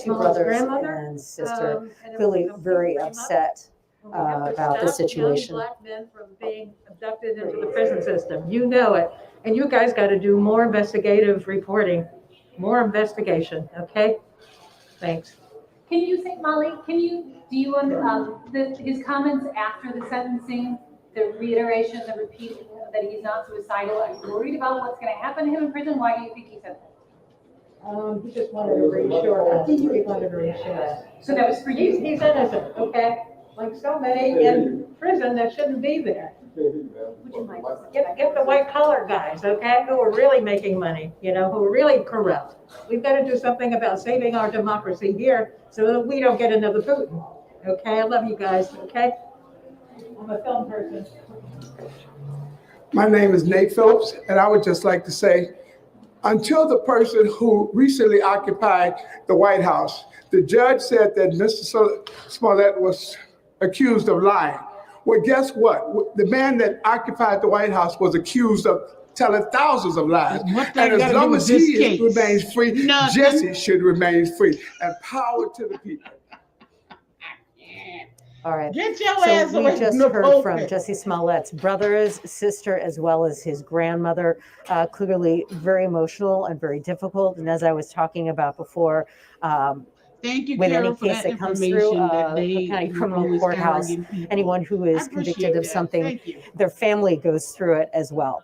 Speaker 22: two brothers and sister, clearly very upset about the situation.
Speaker 24: Black men from being abducted into the prison system. You know it. And you guys got to do more investigative reporting, more investigation, okay? Thanks.
Speaker 23: Can you think, Molly, his comments after the sentencing, the reiteration, the repeat that he's not suicidal, are you worried about what's going to happen to him in prison? Why do you think he said that?
Speaker 24: He just wanted to reassure us. He wanted to reassure us.
Speaker 23: So that was for you?
Speaker 24: He's innocent, okay? Like so many in prison that shouldn't be there. Get the white collar guys, okay, who are really making money, who are really corrupt. We've got to do something about saving our democracy here so that we don't get another Putin. Okay, I love you guys, okay? I'm a film person.
Speaker 25: My name is Nate Phillips, and I would just like to say, until the person who recently occupied the White House, the judge said that Mr. Smollett was accused of lying. Well, guess what? The man that occupied the White House was accused of telling thousands of lies. And as long as he remains free, Jussie should remain free. And power to the people.
Speaker 22: All right.
Speaker 7: Get your
Speaker 22: So
Speaker 7: ass
Speaker 22: we
Speaker 7: away
Speaker 22: just
Speaker 7: from the
Speaker 22: heard from
Speaker 7: pulpit.
Speaker 22: Jussie Smollett's brothers, sister, as well as his grandmother. Clearly very emotional and very difficult. And as I was talking about before,
Speaker 7: Thank you,
Speaker 22: with
Speaker 7: Carol,
Speaker 22: any
Speaker 7: for
Speaker 22: case
Speaker 7: that
Speaker 22: that comes through
Speaker 7: information that
Speaker 22: the
Speaker 7: they
Speaker 22: county criminal
Speaker 7: always
Speaker 22: courthouse,
Speaker 7: target people.
Speaker 22: anyone who
Speaker 7: I
Speaker 22: is
Speaker 7: appreciate
Speaker 22: convicted of
Speaker 7: that.
Speaker 22: something,
Speaker 7: Thank you.
Speaker 22: their family goes through it as well.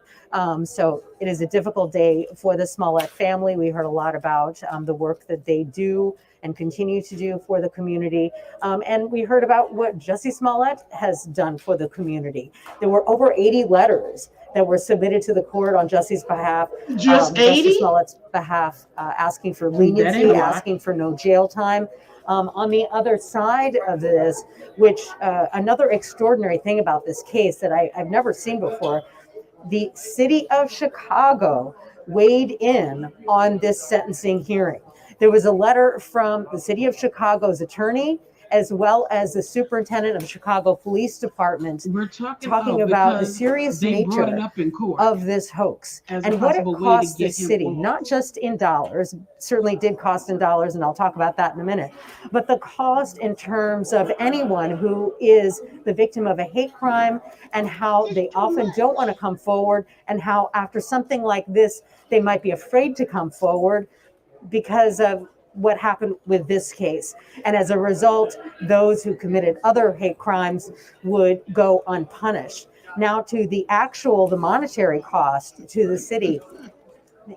Speaker 22: So it is a difficult day for the Smollett family. We heard a lot about the work that they do and continue to do for the community. And we heard about what Jussie Smollett has done for the community. There were over 80 letters that were submitted to the court on Jussie's behalf.
Speaker 7: Just 80?
Speaker 22: Jussie Smollett's behalf, asking for
Speaker 7: That ain't
Speaker 22: leniency,
Speaker 7: a lot.
Speaker 22: asking for no jail time. On the other side of this, which another extraordinary thing about this case that I've never seen before, the city of Chicago weighed in on this sentencing hearing. There was a letter from the city of Chicago's attorney, as well as the superintendent of Chicago Police Department, talking about the serious nature of this hoax and what it cost the city, not just in dollars, certainly did cost in dollars, and I'll talk about that in a minute, but the cost in terms of anyone who is the victim of a hate crime and how they often don't want to come forward, and how after something like this, they might be afraid to come forward because of what happened with this case. And as a result, those who committed other hate crimes would go unpunished. Now to the monetary cost to the city.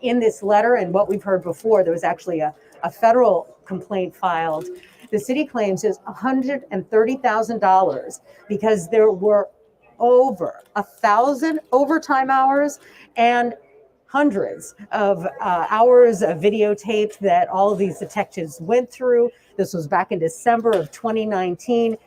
Speaker 22: In this letter, and what we've heard before, there was actually a federal complaint filed. The city claims is $130,000 because there were over 1,000 overtime hours and hundreds of hours of videotape that all of these detectives went through. This was back in December of 2019.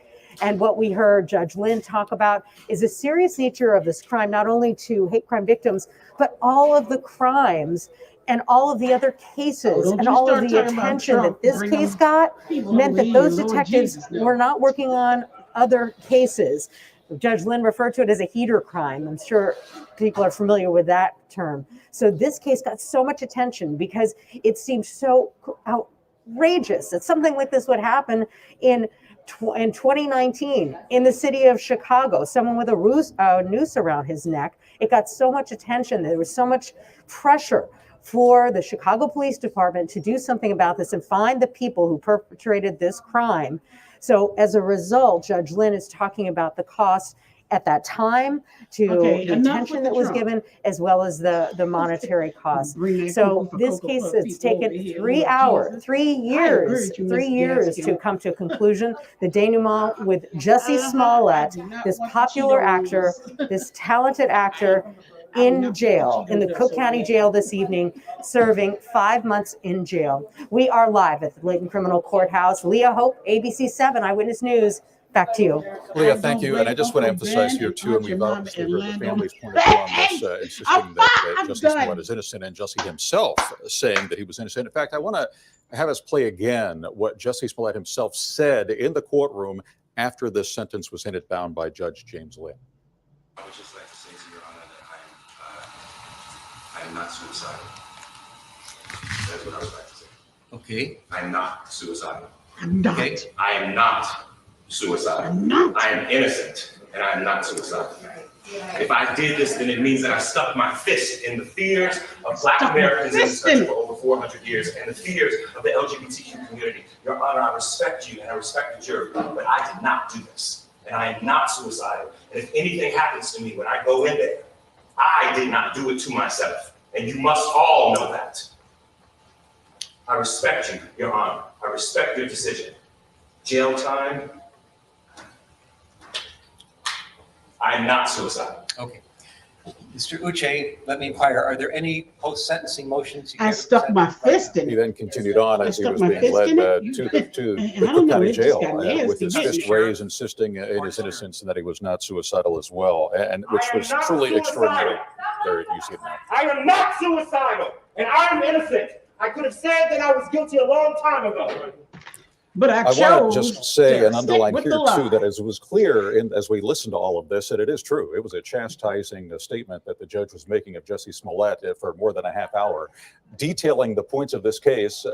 Speaker 22: And what we heard Judge Linn talk about is the serious nature of this crime, not only to hate crime victims, but all of the crimes and all of the other cases and all of the attention that this case got meant that those detectives were not working on other cases. Judge Linn referred to it as a heater crime. I'm sure people are familiar with that term. So this case got so much attention because it seemed so outrageous that something like this would happen in 2019 in the city of Chicago, someone with a noose around his neck. It got so much attention. There was so much pressure for the Chicago Police Department to do something about this and find the people who perpetrated this crime. So as a result, Judge Linn is talking about the cost at that time to the attention that was given, as well as the monetary cost. So this case, it's taken 3 years to come to a conclusion. The denouement with Jussie Smollett, this popular actor, this talented actor, in jail, in the Cook County Jail this evening, serving 5 months in jail. We are live at the Layton Criminal Courthouse. Leah Hope, ABC 7 Eyewitness News. Back to you.
Speaker 19: Leah, thank you. And I just want to emphasize here, too, and we've obviously heard the family's point of view on this, insisting that Jussie Smollett is innocent, and Jussie himself saying that he was innocent. In fact, I want to have us play again what Jussie Smollett himself said in the courtroom after this sentence was handed down by Judge James Linn.
Speaker 6: I would just like to say to Your Honor that I am not suicidal. That's what I would like to say.
Speaker 3: Okay.
Speaker 6: I am not suicidal.
Speaker 25: I'm not.
Speaker 3: Okay.
Speaker 6: I am not suicidal.
Speaker 25: I'm not.
Speaker 6: I am innocent, and I am not suicidal. If I did this, then it means that I stuck my fist in the fears of Black Americans in this country for over 400 years, and the fears of the LGBTQ community. Your Honor, I respect you, and I respect the jury, but I did not do this, and I am not suicidal. And if anything happens to me when I go in there, I did not do it to myself, and you must all know that. I respect you, Your Honor. I respect your decision. Jail time. I am not suicidal.
Speaker 3: Okay. Mr. Uche, let me inquire, are there any post-sentencing motions?
Speaker 7: I stuck my fist in it.
Speaker 19: He then continued on as he was being led to the Cook County Jail with his fist raised, insisting in his innocence and that he was not suicidal as well, and which was truly extraordinary. There, you see it now.
Speaker 9: I am not suicidal, and I am innocent. I could have said that I was guilty a long time ago.
Speaker 7: But
Speaker 19: I want to just say and underline here too that as it was clear as we listened to all of this, that it is true. It was a chastising statement that the judge was making of Jussie Smollett for more than a half hour, detailing the points of this case,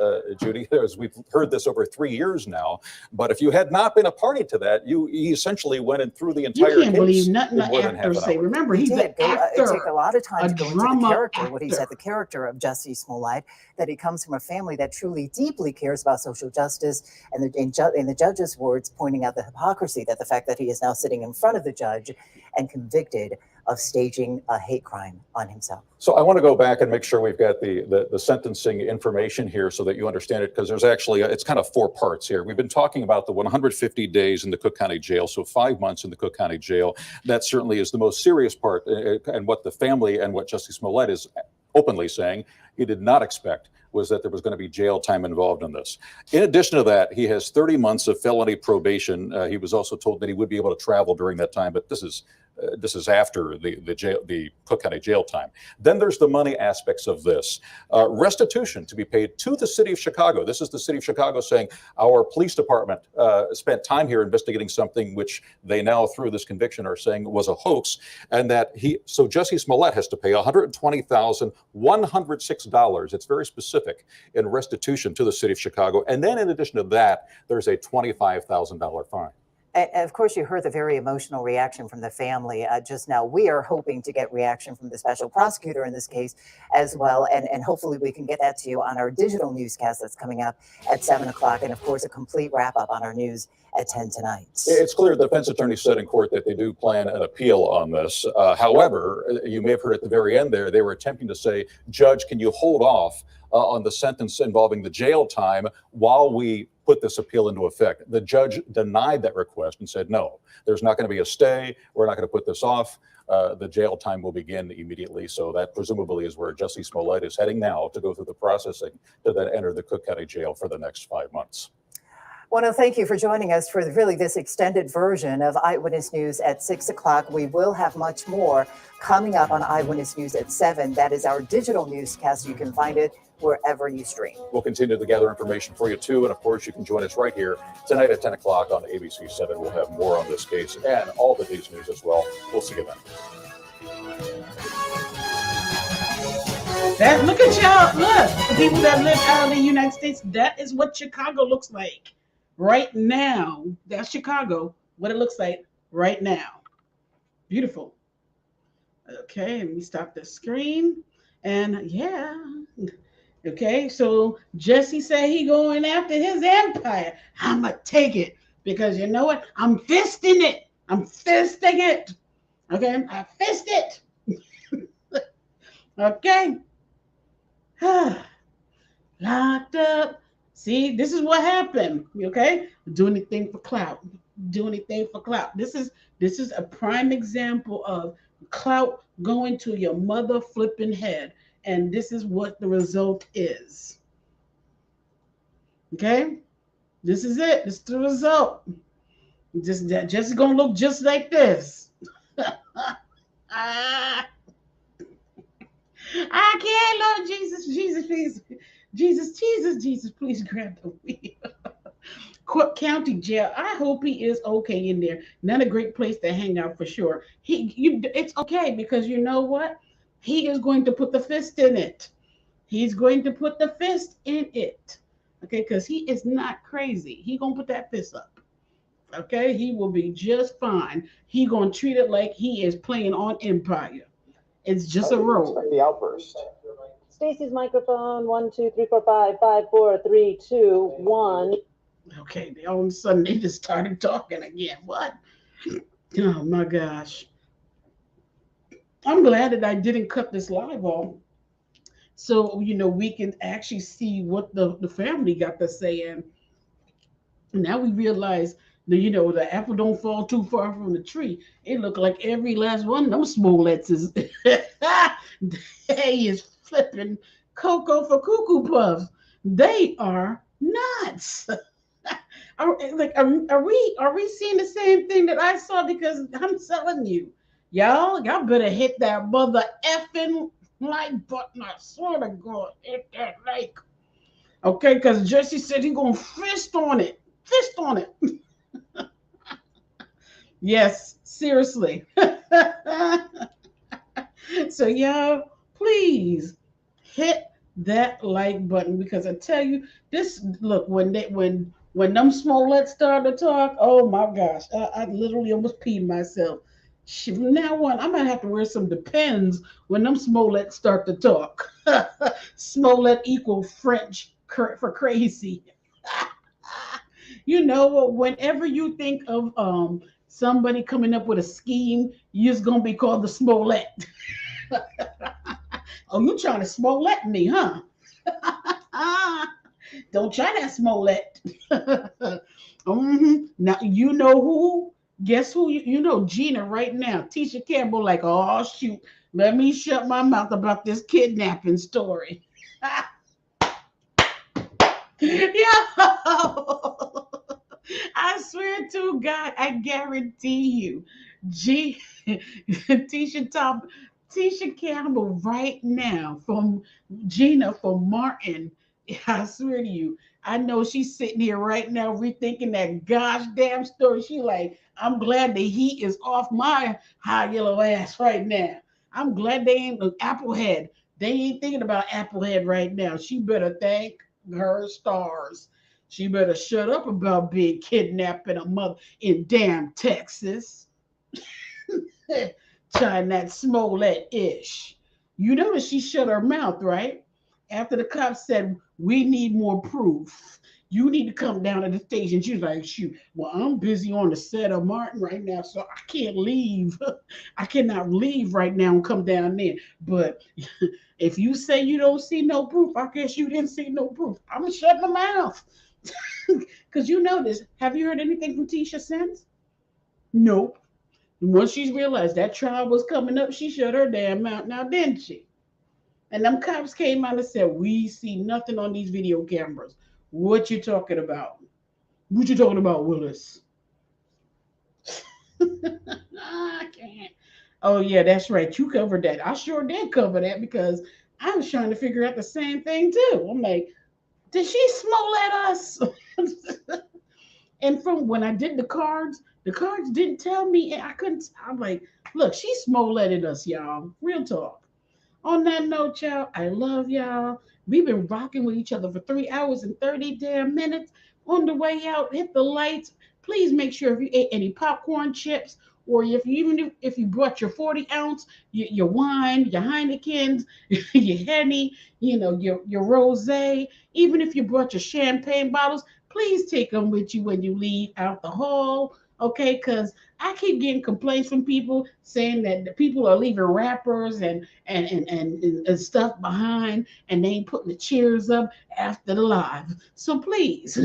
Speaker 19: Judy, as we've heard this over 3 years now. But if you had not been a party to that, he essentially went in through the entire case.
Speaker 7: You can't believe nothing the actors say. Remember, he's an actor.
Speaker 15: It takes a lot of time to go into the character,
Speaker 7: actor.
Speaker 15: what he said, the character of Jussie Smollett, that he comes from a family that truly deeply cares about social justice, and in the judge's words, pointing out the hypocrisy, that the fact that he is now sitting in front of the judge and convicted of staging a hate crime on himself.
Speaker 19: So I want to go back and make sure we've got the sentencing information here so that you understand it, because there's actually, it's kind of 4 parts here. We've been talking about the 150 days in the Cook County Jail, so 5 months in the Cook County Jail. That certainly is the most serious part, and what the family and what Jussie Smollett is openly saying he did not expect was that there was going to be jail time involved in this. In addition to that, he has 30 months of felony probation. He was also told that he would be able to travel during that time, but this is This is after the Cook County jail time. Then there's the money aspects of this. Restitution to be paid to the city of Chicago. This is the city of Chicago saying our police department spent time here investigating something which they now, through this conviction, are saying was a hoax, and that so Jussie Smollett has to pay $120,106. It's very specific in restitution to the city of Chicago. And then in addition to that, there's a $25,000 fine.
Speaker 15: And of course, you heard the very emotional reaction from the family just now. We are hoping to get reaction from the special prosecutor in this case as well. And hopefully we can get that to you on our digital newscast that's coming up at 7 o'clock. And of course, a complete wrap up on our news at 10 tonight.
Speaker 19: It's clear the defense attorney said in court that they do plan an appeal on this. However, you may have heard at the very end there, they were attempting to say, Judge, can you hold off on the sentence involving the jail time while we put this appeal into effect? The judge denied that request and said, no, there's not going to be a stay. We're not going to put this off. The jail time will begin immediately. So that presumably is where Jussie Smollett is heading now to go through the processing to then enter the Cook County Jail for the next 5 months.
Speaker 15: Well, no, thank you for joining us for really this extended version of Eyewitness News at 6 o'clock. We will have much more coming up on Eyewitness News at 7. That is our digital newscast. You can find it wherever you stream.
Speaker 19: We'll continue to gather information for you too. And of course, you can join us right here tonight at 10 o'clock on ABC 7. We'll have more on this case and all the news as well. We'll see you then.
Speaker 7: Look at y'all. Look, the people that live out of the United States, that is what Chicago looks like right now. That's Chicago, what it looks like right now. Beautiful. Okay, let me stop the screen. And yeah. Okay, so Jussie said he going after his empire. I'ma take it because you know what? I'm fisting it. I'm fisting it. Okay, I fist it. Okay. Locked up. See, this is what happened. Okay, do anything for clout. Do anything for clout. This is a prime example of clout going to your mother flipping head. And this is what the result is. Okay? This is it. This is the result. Just gonna look just like this. I can't, Lord Jesus, please. Jesus, please grab the wheel. County Jail. I hope he is okay in there. Not a great place to hang out for sure. It's okay because you know what? He is going to put the fist in it. He's going to put the fist in it. Okay, because he is not crazy. He gonna put that fist up. Okay, he will be just fine. He gonna treat it like he is playing on Empire. It's just a role.
Speaker 1: The outburst.
Speaker 17: Stacy's microphone, 1, 2, 3, 4, 5, 5, 4, 3, 2, 1.
Speaker 7: Okay, all of a sudden they just started talking again. What? Oh my gosh. I'm glad that I didn't cut this live off. So, we can actually see what the family got to say. And now we realize that, the apple don't fall too far from the tree. It looked like every last one of them Smolletts is, they is flipping cocoa for cuckoo puffs. They are nuts. Are we seeing the same thing that I saw? Because I'm telling you, y'all better hit that mother effing like button. I swear to God, hit that like. Okay, because Jussie said he gonna fist on it. Yes, seriously. So y'all, please hit that like button because I tell you, when them Smollett started to talk, oh my gosh, I literally almost peed myself. From now on, I might have to wear some Depends when them Smollett start to talk. Smollett equal French for crazy. Whenever you think of somebody coming up with a scheme, you're just gonna be called the Smollett. Oh, you trying to Smollett me, huh? Don't try that Smollett. Now you know who? Guess who? You know Gina right now. Tisha Campbell like, oh shoot, let me shut my mouth about this kidnapping story. Yeah. I swear to God, I guarantee you, Tisha Campbell right now from Gina from Martin. I swear to you, I know she's sitting here right now rethinking that gosh damn story. She like, I'm glad the heat is off my high yellow ass right now. I'm glad they ain't Applehead. They ain't thinking about Applehead right now. She better thank her stars. She better shut up about being kidnapped in a mother in damn Texas. Trying that Smollett-ish. You notice she shut her mouth, right? After the cops said, we need more proof. You need to come down to the station. She was like, shoot, well, I'm busy on the set of Martin right now, so I can't leave. I cannot leave right now and come down there. But if you say you don't see no proof, I guess you didn't see no proof. I'm going to shut my mouth. Because you know this. Have you heard anything from Tisha since? Nope. Once she realized that trial was coming up, she shut her damn mouth now, didn't she? And them cops came out and said, we see nothing on these video cameras. What you talking about? What you talking about, Willis? I can't. Oh, yeah, that's right. You covered that. I sure did cover that because I was trying to figure out the same thing, too. I'm like, did she Smollett us? And from when I did the cards didn't tell me. And I couldn't. I'm like, look, she Smolletted us, y'all. Real talk. On that note, y'all, I love y'all. We've been rocking with each other for 3 hours and 30 damn minutes. On the way out, hit the lights. Please make sure if you ate any popcorn chips, or if you brought your 40-ounce, your wine, your Heinekens, your Henny, your rosé, even if you brought your champagne bottles, please take them with you when you leave out the hall, okay? Because I keep getting complaints from people saying that the people are leaving wrappers and stuff behind, and they ain't putting the chairs up after the live. So please,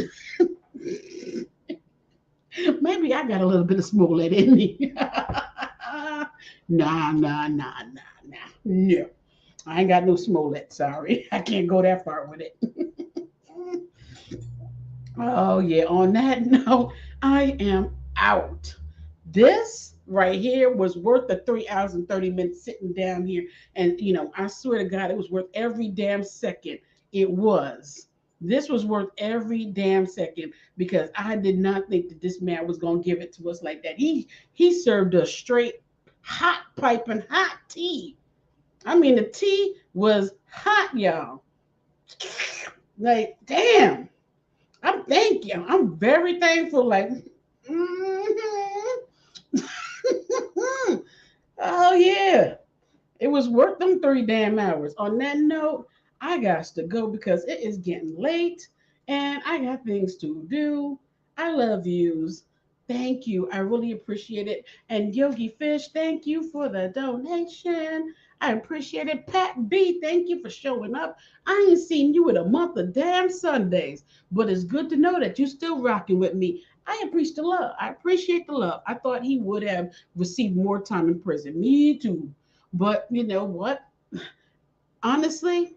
Speaker 7: maybe I got a little bit of Smollett in me. Nah. No, I ain't got no Smollett. Sorry, I can't go that far with it. Oh, yeah. On that note, I am out. This right here was worth the 3 hours and 30 minutes sitting down here. And, I swear to God, it was worth every damn second. It was. This was worth every damn second because I did not think that this man was going to give it to us like that. He served us straight hot piping hot tea. I mean, the tea was hot, y'all. Like, damn. Thank you. I'm very thankful. Like, oh yeah, it was worth them 3 damn hours. On that note, I got to go because it is getting late and I got things to do. I love yous. Thank you. I really appreciate it. And Yogi Fish, thank you for the donation. I appreciate it. Pat B, thank you for showing up. I ain't seen you in a month of damn Sundays, but it's good to know that you're still rocking with me. I appreciate the love. I thought he would have received more time in prison. Me too. But you know what? Honestly,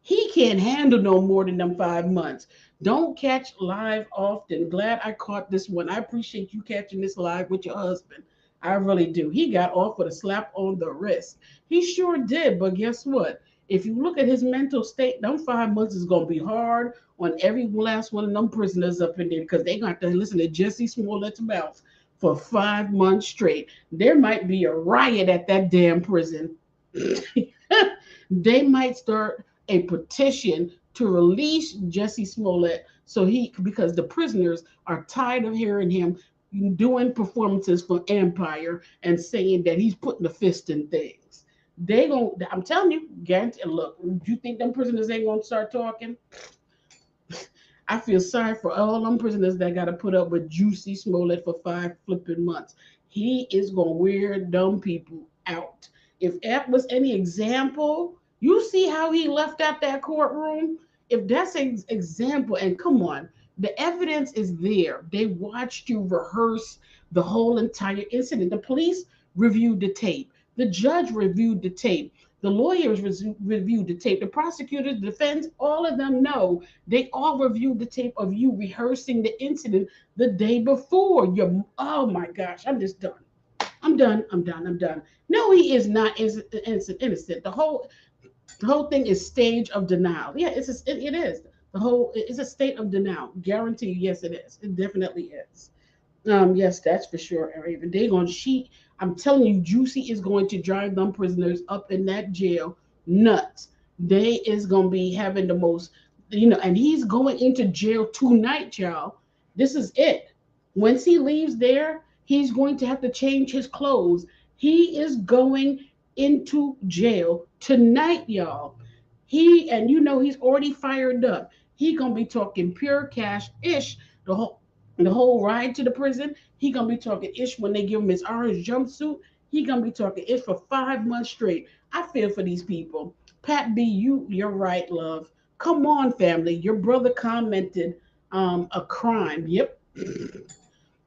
Speaker 7: he can't handle no more than them 5 months. Don't catch live often. Glad I caught this one. I appreciate you catching this live with your husband. I really do. He got off with a slap on the wrist. He sure did. But guess what? If you look at his mental state, them 5 months is going to be hard on every last one of them prisoners up in there because they got to listen to Jussie Smollett's mouth for 5 months straight. There might be a riot at that damn prison. They might start a petition to release Jussie Smollett because the prisoners are tired of hearing him doing performances for Empire and saying that he's putting a fist in things. I'm telling you, guarantee, look, you think them prisoners ain't gonna start talking? I feel sorry for all them prisoners that got to put up with Jussie Smollett for 5 flipping months. He is gonna wear dumb people out. If that was any example, you see how he left out that courtroom? If that's an example, and come on, the evidence is there. They watched you rehearse the whole entire incident. The police reviewed the tape. The judge reviewed the tape. The lawyers reviewed the tape. The prosecutors, the defense, all of them know. They all reviewed the tape of you rehearsing the incident the day before. Oh my gosh, I'm just done. I'm done. No, he is not innocent. The whole thing is stage of denial. Yeah, it is. It's a state of denial. Guarantee you, yes, it is. It definitely is. Yes, that's for sure, Raven. I'm telling you, Juicy is going to drive them prisoners up in that jail nuts. They is gonna be having the most, and he's going into jail tonight, y'all. This is it. Once he leaves there, he's going to have to change his clothes. He is going into jail tonight, y'all. He's already fired up. He gonna be talking pure cash ish the whole ride to the prison. He gonna be talking ish when they give him his orange jumpsuit. He gonna be talking ish for 5 months straight. I feel for these people. Pat B, you're right, love. Come on, family. Your brother commented a crime. Yep.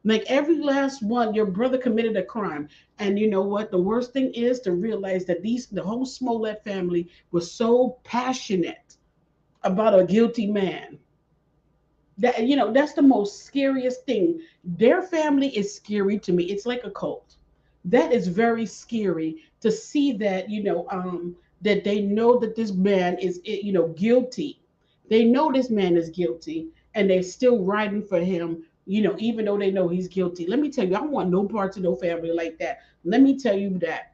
Speaker 7: Like every last one, your brother committed a crime. And you know what? The worst thing is to realize that the whole Smollett family was so passionate about a guilty man. That's the most scariest thing. Their family is scary to me. It's like a cult. That is very scary to see that, that they know that this man is, guilty. They know this man is guilty and they're still riding for him, even though they know he's guilty. Let me tell you, I want no parts of no family like that. Let me tell you that.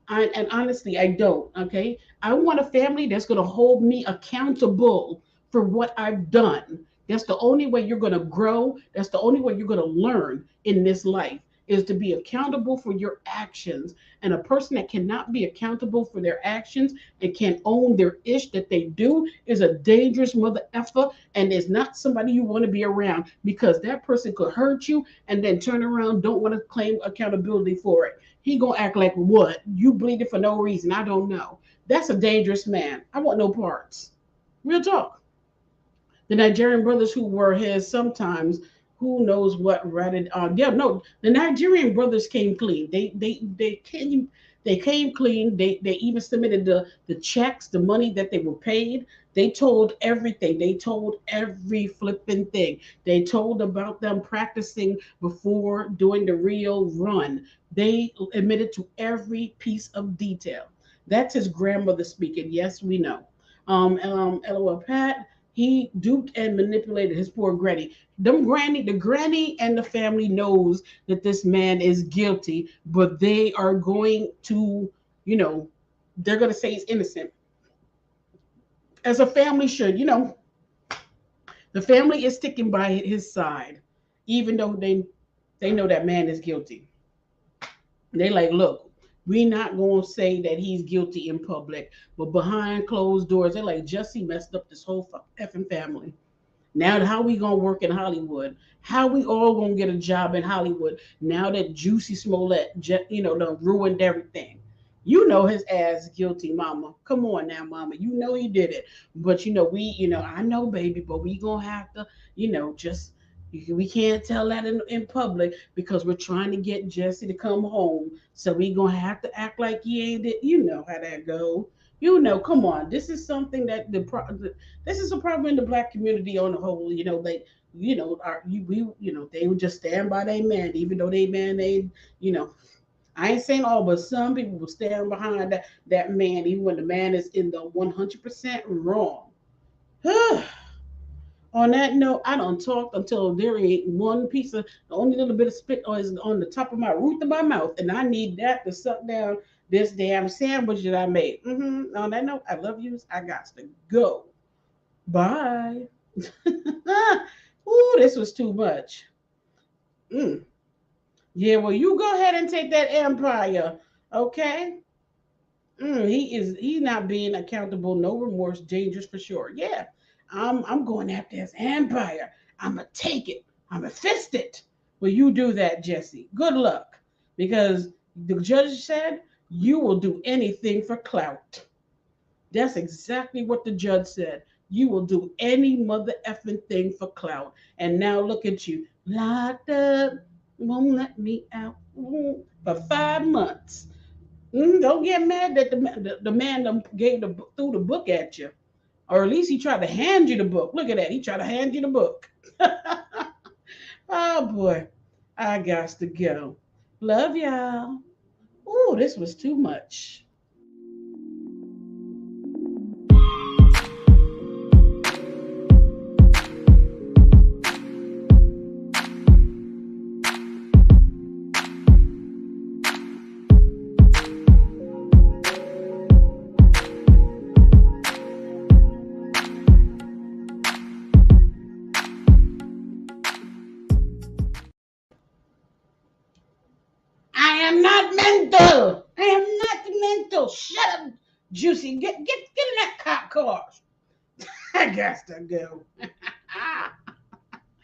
Speaker 7: And honestly, I don't, okay? I want a family that's going to hold me accountable for what I've done. That's the only way you're going to grow. That's the only way you're going to learn in this life, is to be accountable for your actions. And a person that cannot be accountable for their actions and can't own their ish that they do is a dangerous mother effer, and is not somebody you want to be around, because that person could hurt you and then turn around, don't want to claim accountability for it. He gonna act like, what? You bleeded for no reason. I don't know. That's a dangerous man. I want no parts. Real talk. The Nigerian brothers who were his sometimes, who knows what ratted on. Yeah, no, the Nigerian brothers came clean. They came clean. They even submitted the checks, the money that they were paid. They told everything. They told every flipping thing. They told about them practicing before doing the real run. They admitted to every piece of detail. That's his grandmother speaking. Yes, we know. LOL Pat, he duped and manipulated his poor granny. The granny and the family knows that this man is guilty, but they are going to, they're going to say he's innocent. As a family should, the family is sticking by his side, even though they know that man is guilty. They like, look, we're not going to say that he's guilty in public, but behind closed doors, they're like, Jussie messed up this whole effing family. Now, how we going to work in Hollywood? How we all going to get a job in Hollywood now that Jussie Smollett, done ruined everything? His ass guilty, mama. Come on now, mama. He did it. But, I know, baby, but we going to have to, we can't tell that in public because we're trying to get Jussie to come home. So we going to have to act like he ain't it. You know how that go. Come on. This is something that this is a problem in the Black community on the whole. They would just stand by their man, even though they man, I ain't saying all, but some people will stand behind that man, even when the man is in the 100% wrong. On that note, I don't talk until there ain't one piece of, the only little bit of spit is on the top of my roof of my mouth, and I need that to suck down this damn sandwich that I made. On that note, I love you. I got to go. Bye. Ooh, this was too much. Yeah, well, you go ahead and take that empire, okay? He's not being accountable, no remorse, dangerous for sure. Yeah, I'm going after his empire. I'ma take it. I'ma fist it. Well, you do that, Jussie. Good luck, because the judge said you will do anything for clout. That's exactly what the judge said. You will do any mother effing thing for clout. And now look at you, locked up. Won't let me out for 5 months. Don't get mad that the man threw the book at you. Or at least he tried to hand you the book. Look at that. He tried to hand you the book. Oh, boy. I got to go. Love y'all. Ooh, this was too much. I am not mental. I am not mental. Shut up, Juicy. Get in that cop car. I got to go.